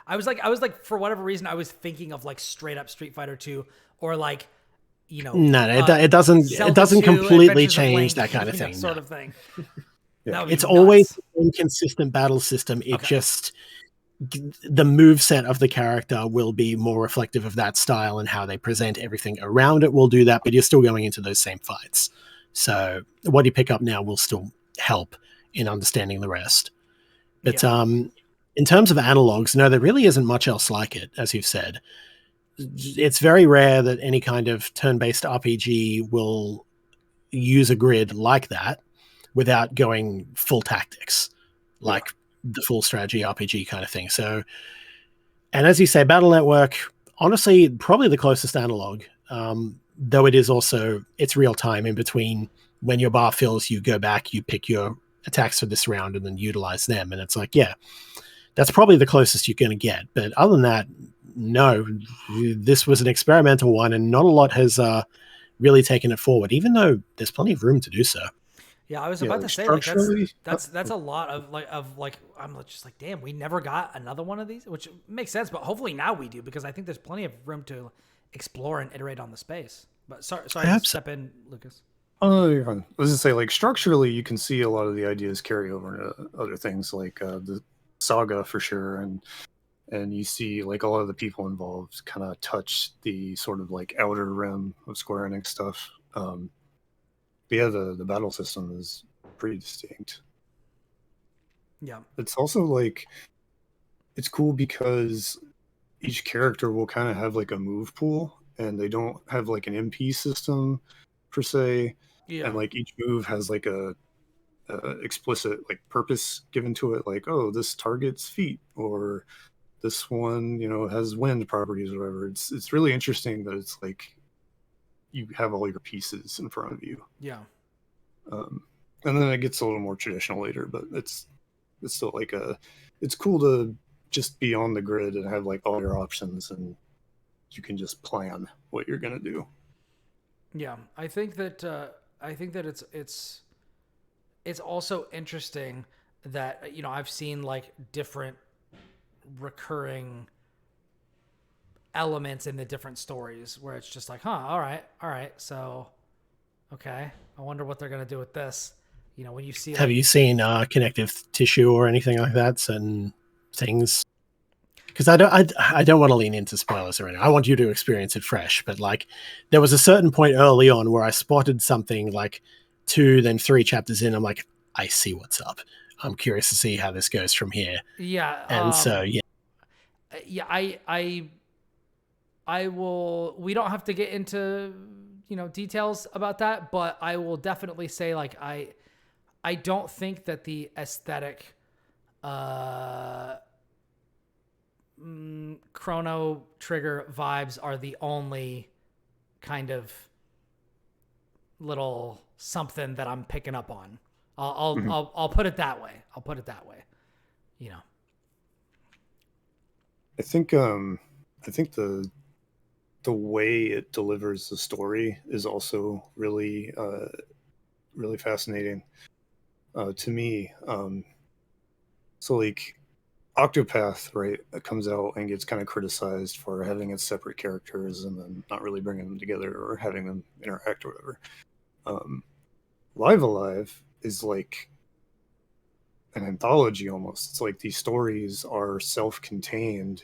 I was like, for whatever reason, I was thinking of like straight up Street Fighter 2 or like, No, it doesn't. Zelda It doesn't 2, completely Adventures of change Link, that kind of thing. sort No. of thing. It's always the same consistent battle system. It just, the move set of the character will be more reflective of that style, and how they present everything around it will do that. But you're still going into those same fights. So what you pick up now will still help in understanding the rest. But in terms of analogs, no, there really isn't much else like it, as you've said. It's very rare that any kind of turn-based RPG will use a grid like that without going full tactics, like the full strategy RPG kind of thing. So, and as you say, Battle Network, honestly, probably the closest analog, though it is also, it's real time in between. When your bar fills, you go back, you pick your attacks for this round and then utilize them. And it's like, that's probably the closest you're going to get. But other than that, no, this was an experimental one, and not a lot has really taken it forward, even though there's plenty of room to do so. Yeah, I was about to say, like, that's a lot of like I'm just like, damn, we never got another one of these, which makes sense, but hopefully now we do, because I think there's plenty of room to explore and iterate on the space. But sorry to step in, Lucas. Oh, you're fine. I was gonna say, like, structurally, you can see a lot of the ideas carry over into other things, like the saga for sure, and you see like a lot of the people involved kind of touch the sort of like outer rim of Square Enix stuff. But yeah, the battle system is pretty distinct. Yeah, it's also like, it's cool because each character will kind of have like a move pool, and they don't have like an MP system per se. And like each move has like a explicit like purpose given to it, like, oh, this targets feet, or this one, has wind properties or whatever. It's really interesting that it's like you have all your pieces in front of you. And then it gets a little more traditional later, but it's still like it's cool to just be on the grid and have like all your options, and you can just plan what you're gonna do. I think that it's also interesting that, you know, I've seen like different recurring elements in the different stories where it's just like, huh, all right, so okay, I wonder what they're gonna do with this. You know, when you see Have like, you seen connective tissue or anything like that? Certain things, because I don't want to lean into spoilers or anything. I want you to experience it fresh. But like, there was a certain point early on where I spotted something like 2, then 3 chapters in. I'm like, I see what's up. I'm curious to see how this goes from here. yeah, And so, yeah, yeah, I will. We don't have to get into, you know, details about that, but I will definitely say like I don't think that the aesthetic Chrono Trigger vibes are the only kind of little something that I'm picking up on. I'll put it that way. I'll put it that way. You know. I think the way it delivers the story is also really really fascinating to me. So like Octopath, right, it comes out and gets kind of criticized for having its separate characters and then not really bringing them together or having them interact or whatever. Live Alive is like an anthology almost. It's like these stories are self-contained.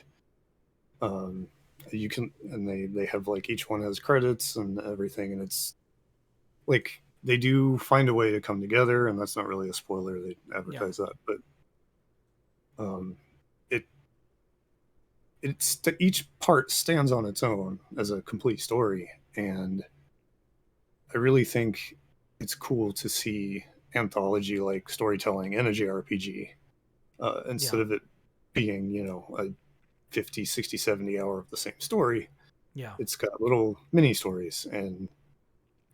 Um, you can, and they have like each one has credits and everything, and it's like they do find a way to come together, and that's not really a spoiler. They advertise that, but um, each part stands on its own as a complete story, and I really think it's cool to see anthology like storytelling in a JRPG instead of it being, you know, a 50, 60, 70 hour of the same story. Yeah. It's got little mini stories, and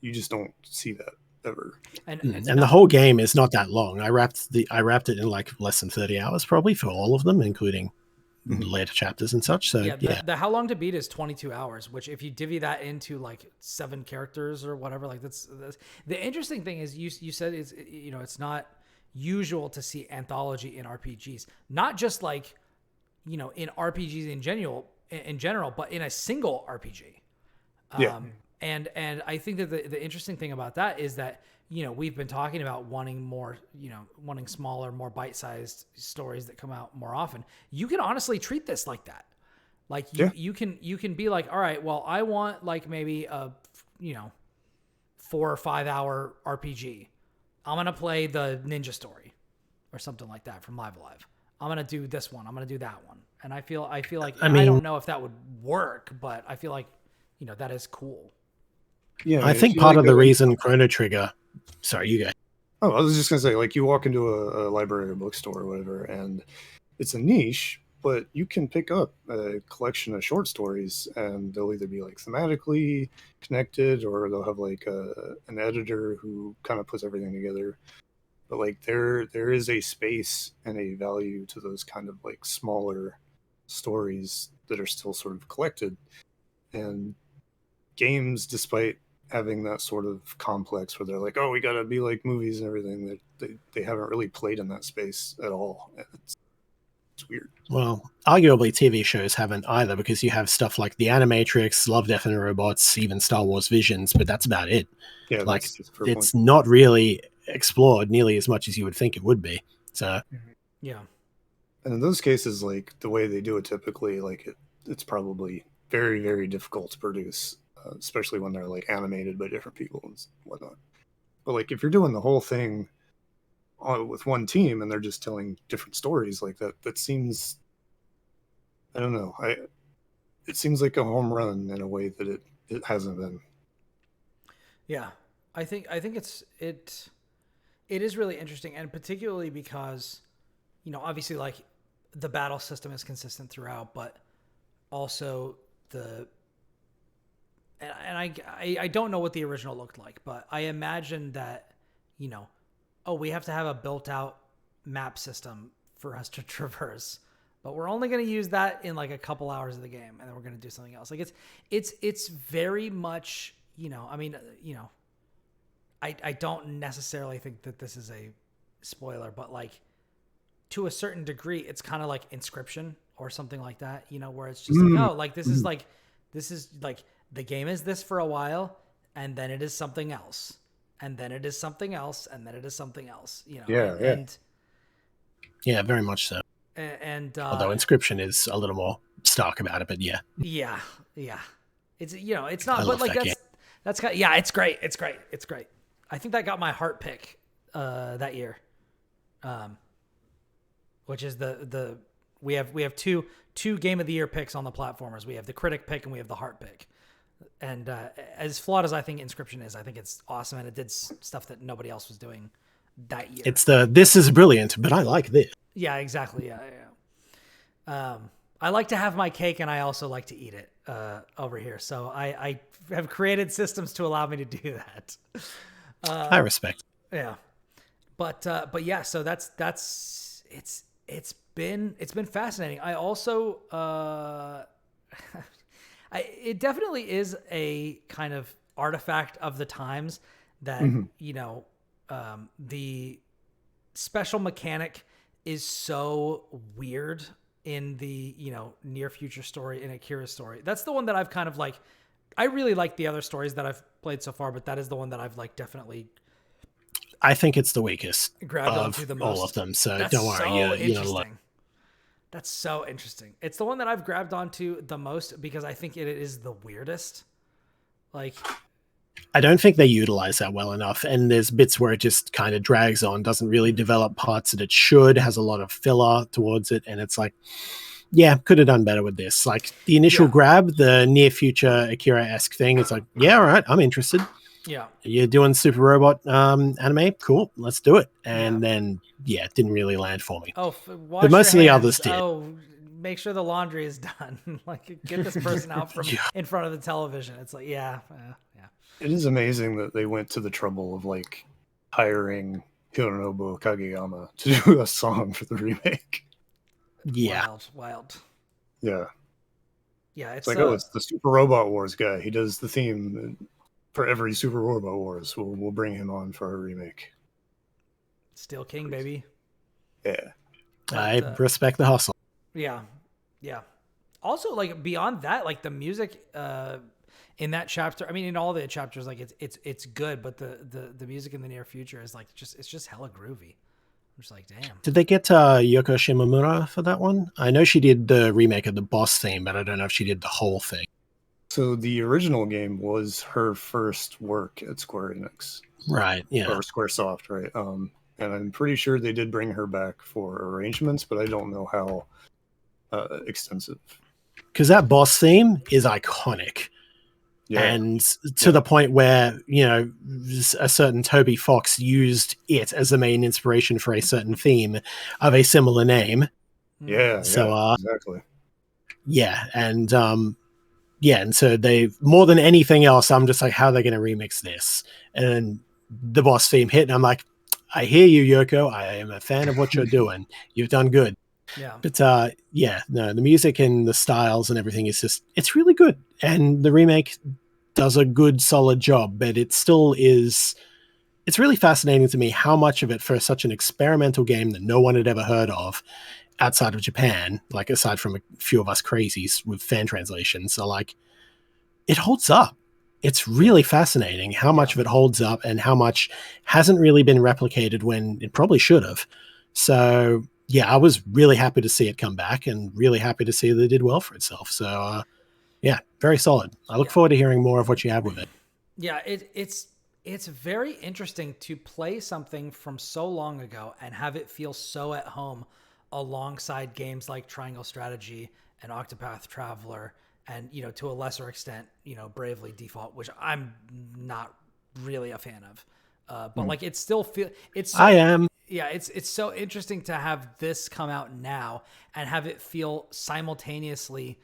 you just don't see that ever. And the whole game is not that long. I wrapped it in like less than 30 hours probably for all of them, including later chapters and such. So the how long to beat is 22 hours, which if you divvy that into like 7 characters or whatever, like that's the interesting thing is you said is, you know, it's not usual to see anthology in RPGs, not just like, you know, in RPGs in general, but in a single RPG. And I think that the interesting thing about that is that, you know, we've been talking about wanting more, you know, wanting smaller, more bite-sized stories that come out more often. You can honestly treat this like that. Like you can be like, all right, well, I want like maybe a, you know, 4 or 5 hour RPG. I'm going to play the ninja story or something like that from Live Alive. I'm going to do this one. I'm going to do that one. And I feel like, I don't know if that would work, but I feel like, you know, that is cool. Yeah, I think part of the reason Chrono Trigger. Sorry, you go. Oh, I was just gonna say, like, you walk into a library or bookstore or whatever, and it's a niche, but you can pick up a collection of short stories, and they'll either be like thematically connected, or they'll have like an editor who kind of puts everything together. But like, there is a space and a value to those kind of like smaller stories that are still sort of collected, and games, despite having that sort of complex where they're like, oh, we gotta be like movies and everything, that they haven't really played in that space at all. It's weird. Well, arguably TV shows haven't either, because you have stuff like The Animatrix, Love, Death and Robots, even Star Wars Visions, but that's about it. Yeah, like it's point. not really explored nearly as much as you would think it would be. So yeah. And in those cases, like the way they do it typically, like it's probably very, very difficult to produce, especially when they're like animated by different people and whatnot. But like if you're doing the whole thing with one team and they're just telling different stories like that seems, I don't know, it seems like a home run in a way that it hasn't been. Yeah, I think it is really interesting, and particularly because, you know, obviously like the battle system is consistent throughout, but also and I don't know what the original looked like, but I imagine that, you know, oh, we have to have a built out map system for us to traverse, but we're only going to use that in like a couple hours of the game, and then we're going to do something else. Like it's very much, you know, I mean, you know, I don't necessarily think that this is a spoiler, but like to a certain degree, it's kind of like Inscription or something like that, you know, where it's just like, oh, like this is like the game is this for a while, and then it is something else, and then it is something else, and then it is something else, you know. Yeah, and Yeah, very much so. Although Inscription is a little more stark about it, but yeah. Yeah, yeah. It's, you know, it's not, I but love like that game. that's kind of, yeah, it's great. It's great. It's great. I think that got my heart pick that year. Which is we have two game of the year picks on the platformers. We have the critic pick and we have the heart pick. And as flawed as I think Inscription is, I think it's awesome, and it did stuff that nobody else was doing that year. It's this is brilliant, but I like this. Yeah, exactly. Yeah. I like to have my cake, and I also like to eat it over here. So I have created systems to allow me to do that. I respect. Yeah, but yeah. So that's it's been fascinating. I also it definitely is a kind of artifact of the times that you know the special mechanic is so weird in the, you know, near future story, in Akira's story. That's the one that I've kind of like, I really like the other stories that I've played so far, but that is the one that I've like definitely, I think it's the weakest grabbed of onto the most. all of them. So That's don't worry. so You know, look, interesting. That's so interesting. It's the one that I've grabbed onto the most because I think it is the weirdest. Like, I don't think they utilize that well enough. And there's bits where it just kind of drags on, doesn't really develop parts that it should, has a lot of filler towards it. And it's like, yeah, could have done better with this. Like the initial grab, the near future Akira-esque thing, it's like, yeah, all right, I'm interested. yeah. You're doing Super Robot anime? Cool, let's do it. And then, yeah, it didn't really land for me. Oh, wash But most your of the hands. others did. Oh, make sure the laundry is done. Like, get this person out from in front of the television. It's like, yeah. It is amazing that they went to the trouble of like hiring Hironobu Kageyama to do a song for the remake. Yeah. Wild. Yeah. Yeah, It's like, oh, it's the Super Robot Wars guy. He does the theme for every Super Robot Wars. We'll bring him on for a remake. Steel King, baby. Yeah. I respect the hustle. Yeah. Also, like beyond that, like the music in that chapter, I mean, in all the chapters, like it's good, but the music in the near future is like it's just hella groovy. I'm just like, damn. Did they get Yoko Shimomura for that one? I know she did the remake of the boss theme, but I don't know if she did the whole thing. So the original game was her first work at Square Enix. Right, yeah. Or Squaresoft, right? And I'm pretty sure they did bring her back for arrangements, but I don't know how extensive. Because that boss theme is iconic. Yeah. And to the point where, you know, a certain Toby Fox used it as the main inspiration for a certain theme of a similar name. Yeah. So, exactly. Yeah. And, and so they, more than anything else, I'm just like, how are they going to remix this? And the boss theme hit, and I'm like, I hear you, Yoko. I am a fan of what you're doing. You've done good. Yeah. But the music and the styles and everything is just, it's really good. And the remake does a good, solid job, but it still is, it's really fascinating to me how much of it, for such an experimental game that no one had ever heard of outside of Japan, like aside from a few of us crazies with fan translations, so like, it holds up. It's really fascinating how much of it holds up and how much hasn't really been replicated when it probably should have. So, yeah, I was really happy to see it come back and really happy to see that it did well for itself. So, very solid. I look forward to hearing more of what you have with it. Yeah, it's very interesting to play something from so long ago and have it feel so at home alongside games like Triangle Strategy and Octopath Traveler and, you know, to a lesser extent, you know, Bravely Default, which I'm not really a fan of. But like it still it's so, I am. Yeah, it's so interesting to have this come out now and have it feel simultaneously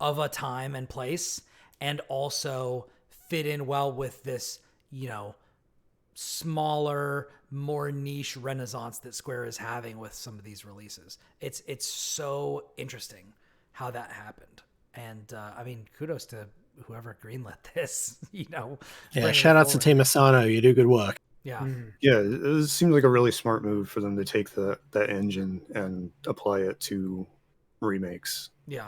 of a time and place and also fit in well with this, you know, smaller, more niche renaissance that Square is having with some of these releases. It's so interesting how that happened. And I mean, kudos to whoever greenlit this, you know. Yeah, shout out to Team Asano. You do good work. Yeah. Yeah, it seems like a really smart move for them to take that engine and apply it to remakes. Yeah.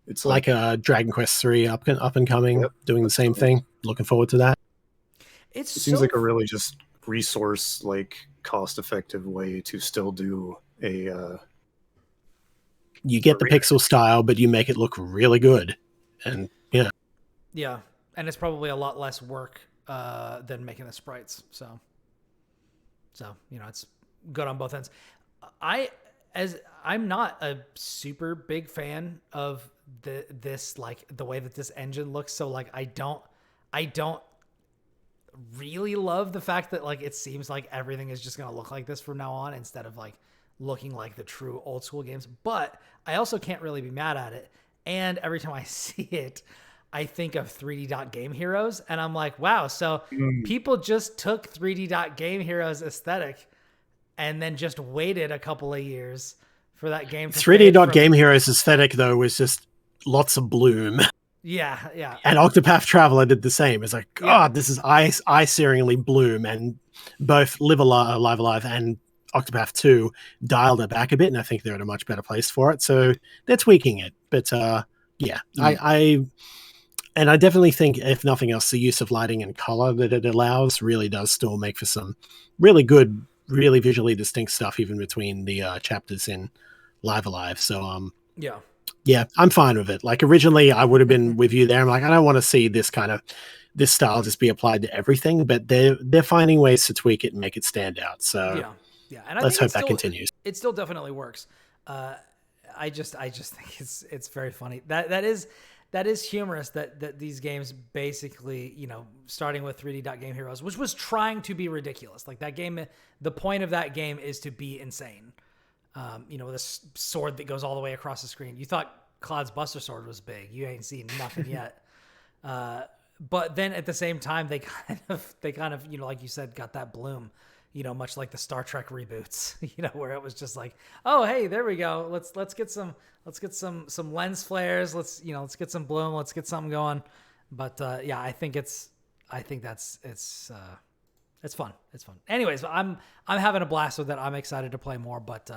It's Like Dragon Quest 3 up and coming, Yep, doing the that's same right. thing. Looking forward to that. It's It seems so like a really just resource cost effective way to still do a You get the remake. pixel style, but you make it look really good. And yeah, yeah, and it's probably a lot less work than making the sprites. So it's good on both ends. I'm not a super big fan of this like the way that this engine looks. So like I don't really love the fact that like it seems like everything is just gonna look like this from now on instead of like looking like the true old school games. But I also can't really be mad at it. And every time I see it, I think of 3D Dot Game Heroes, and I'm like, wow, so people just took 3D Dot Game Heroes aesthetic and then just waited a couple of years for that game to 3D fade Dot from... Game Heroes aesthetic though was just lots of bloom. Yeah. And Octopath Traveler did the same. It's like, God, Yeah. this is eye-searingly bloom, and both Live Alive and Octopath 2 dialed it back a bit, and I think they're in a much better place for it. So they're tweaking it. But yeah, I definitely think, if nothing else, the use of lighting and color that it allows really does still make for some really good, really visually distinct stuff, even between the chapters in Live Alive. So yeah, I'm fine with it. Like originally, I would have been with you there. I'm like, I don't want to see this style just be applied to everything, but they're finding ways to tweak it and make it stand out. So yeah, and I let's think hope that continues. It still definitely works. I just think it's very funny. That is humorous that these games basically, starting with 3D Dot Game Heroes, which was trying to be ridiculous. Like that game, the point of that game is to be insane. With a sword that goes all the way across the screen. You thought Cloud's Buster Sword was big. You ain't seen nothing yet. But then at the same time, they kind of, like you said, got that bloom, much like the Star Trek reboots, where it was just like, oh, hey, there we go. Let's get some lens flares. Let's get some bloom. Let's get something going. But yeah, I think it's fun. It's fun. Anyways, I'm having a blast with it. I'm excited to play more, but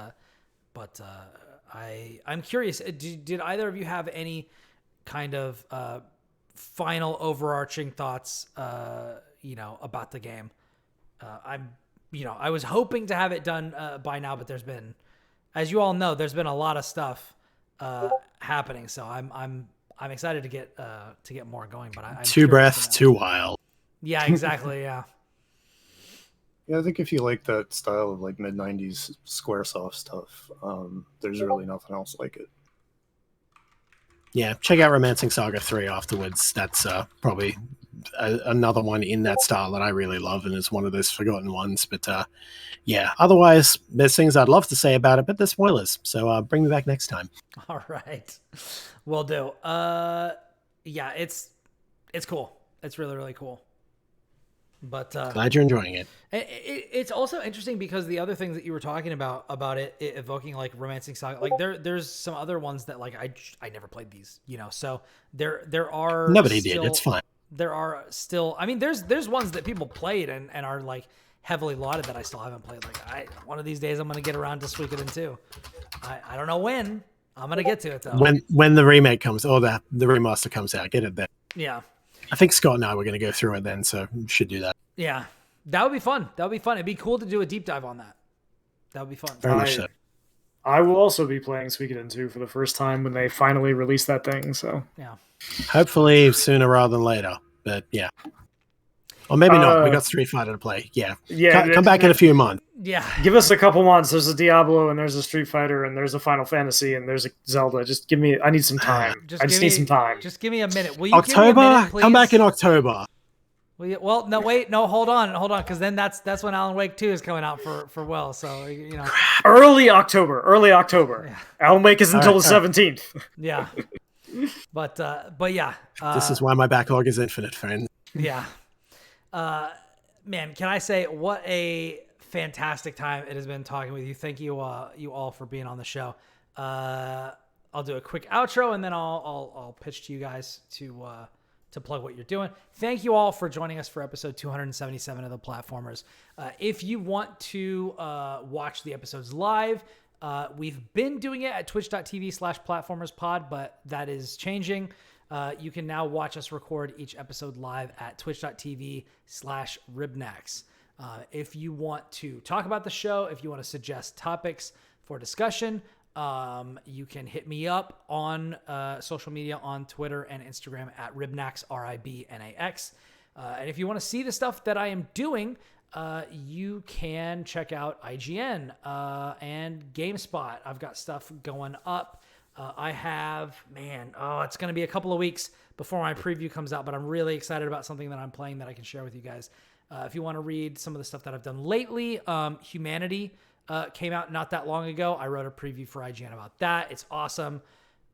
I'm curious. Did either of you have any kind of final overarching thoughts, about the game? I was hoping to have it done by now, but there's been, as you all know, there's been a lot of stuff happening. So I'm excited to get more going. But I'm Two breaths, too wild. Yeah, exactly. Yeah. Yeah, I think if you like that style of like mid '90s SquareSoft stuff, there's really nothing else like it. Yeah, check out Romancing Saga 3 afterwards. That's probably another one in that style that I really love, and is one of those forgotten ones. But yeah, otherwise, there's things I'd love to say about it, but they're spoilers. So bring me back next time. All right, will do. Yeah, it's cool. It's really, really cool. But glad you're enjoying it. It's also interesting because the other things that you were talking about it evoking like Romancing Saga, like there's some other ones that like I never played these, so there are nobody still, did. It's fine. There are still, I mean, there's ones that people played and are like heavily lauded that I still haven't played. Like one of these days I'm gonna get around to Suikoden 2. I don't know when. I'm gonna get to it though. When the remake comes, or the remaster comes out, get it then. Yeah. I think Scott and I were going to go through it then, so we should do that. Yeah, that would be fun. It'd be cool to do a deep dive on that. That would be fun. Very much so. I will also be playing Suikoden 2 for the first time when they finally release that thing. So yeah, hopefully sooner rather than later. But yeah, or maybe not. We got Street Fighter to play. Yeah. Come back in a few months. Yeah, give us a couple months. There's a Diablo and there's a Street Fighter and there's a Final Fantasy and there's a Zelda. Just give me. I need some time. I just need some time. Just give me a minute. Will you October? Give me a minute, please? Come back in October. Well, no, wait, no, hold on, because then that's when Alan Wake 2 is coming out for Will. So early October. Yeah. Alan Wake is until the 17th. Yeah, but yeah, this is why my backlog is infinite, friend. Yeah, man, can I say what a fantastic time it has been talking with you. Thank you, you all for being on the show. I'll do a quick outro and then I'll pitch to you guys to to plug what you're doing. Thank you all for joining us for episode 277 of the Platformers. If you want to watch the episodes live, we've been doing it at twitch.tv/platformerspod, but that is changing. You can now watch us record each episode live at twitch.tv/ribnax. If you want to talk about the show, if you want to suggest topics for discussion, you can hit me up on social media on Twitter and Instagram at Ribnax, RIBNAX. And if you want to see the stuff that I am doing, you can check out IGN and GameSpot. I've got stuff going up. It's going to be a couple of weeks before my preview comes out, but I'm really excited about something that I'm playing that I can share with you guys. If you want to read some of the stuff that I've done lately, Humanity came out not that long ago. I wrote a preview for IGN about that. It's awesome.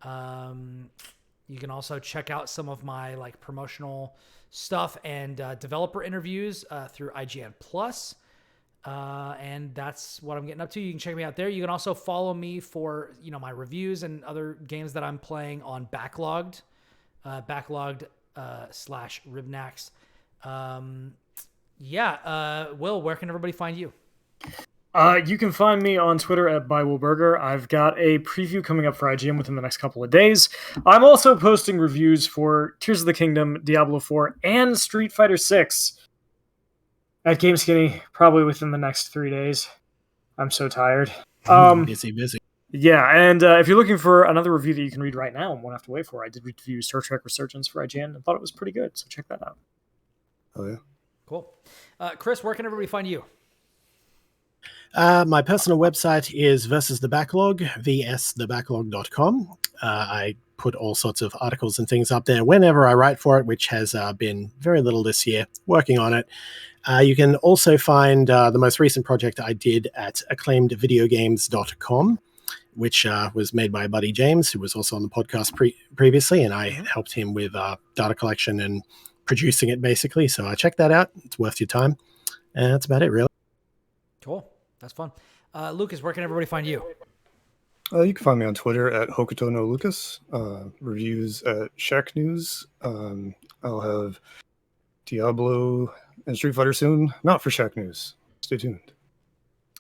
You can also check out some of my like promotional stuff and developer interviews through IGN Plus. And that's what I'm getting up to. You can check me out there. You can also follow me for, my reviews and other games that I'm playing on Backlogged, /Ribnax. Will, where can everybody find you? You can find me on Twitter at @ByWillBurger. I've got a preview coming up for IGN within the next couple of days. I'm also posting reviews for Tears of the Kingdom, Diablo 4, and Street Fighter 6 at GameSkinny, probably within the next 3 days. I'm so tired. Busy. Yeah, and if you're looking for another review that you can read right now and won't have to wait for, I did review Star Trek Resurgence for IGN and thought it was pretty good, so check that out. Oh, yeah. Cool. Chris, where can everybody find you? My personal website is Versus the Backlog, vsthebacklog.com. I put all sorts of articles and things up there whenever I write for it, which has been very little this year, working on it. You can also find the most recent project I did at acclaimedvideogames.com, which was made by buddy James, who was also on the podcast previously, and I helped him with data collection and producing it, basically. So check that out. It's worth your time. And that's about it, really. Cool. That's fun. Lucas, where can everybody find you? You can find me on Twitter at Hokuto no Lucas. Reviews at Shack News. I'll have Diablo and Street Fighter soon. Not for Shack News. Stay tuned.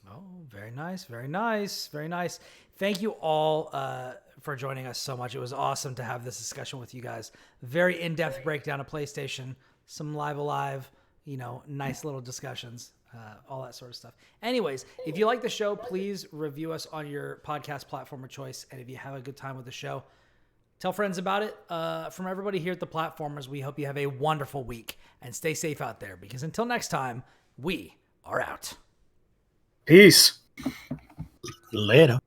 Oh, very nice. Very nice. Very nice. Thank you all for joining us so much. It was awesome to have this discussion with you guys. Very in-depth breakdown of PlayStation, some live, nice little discussions. All that sort of stuff. Anyways, if you like the show, please review us on your podcast platform of choice. And if you have a good time with the show, tell friends about it. From everybody here at the Platformers, we hope you have a wonderful week and stay safe out there, because until next time, we are out. Peace. Later.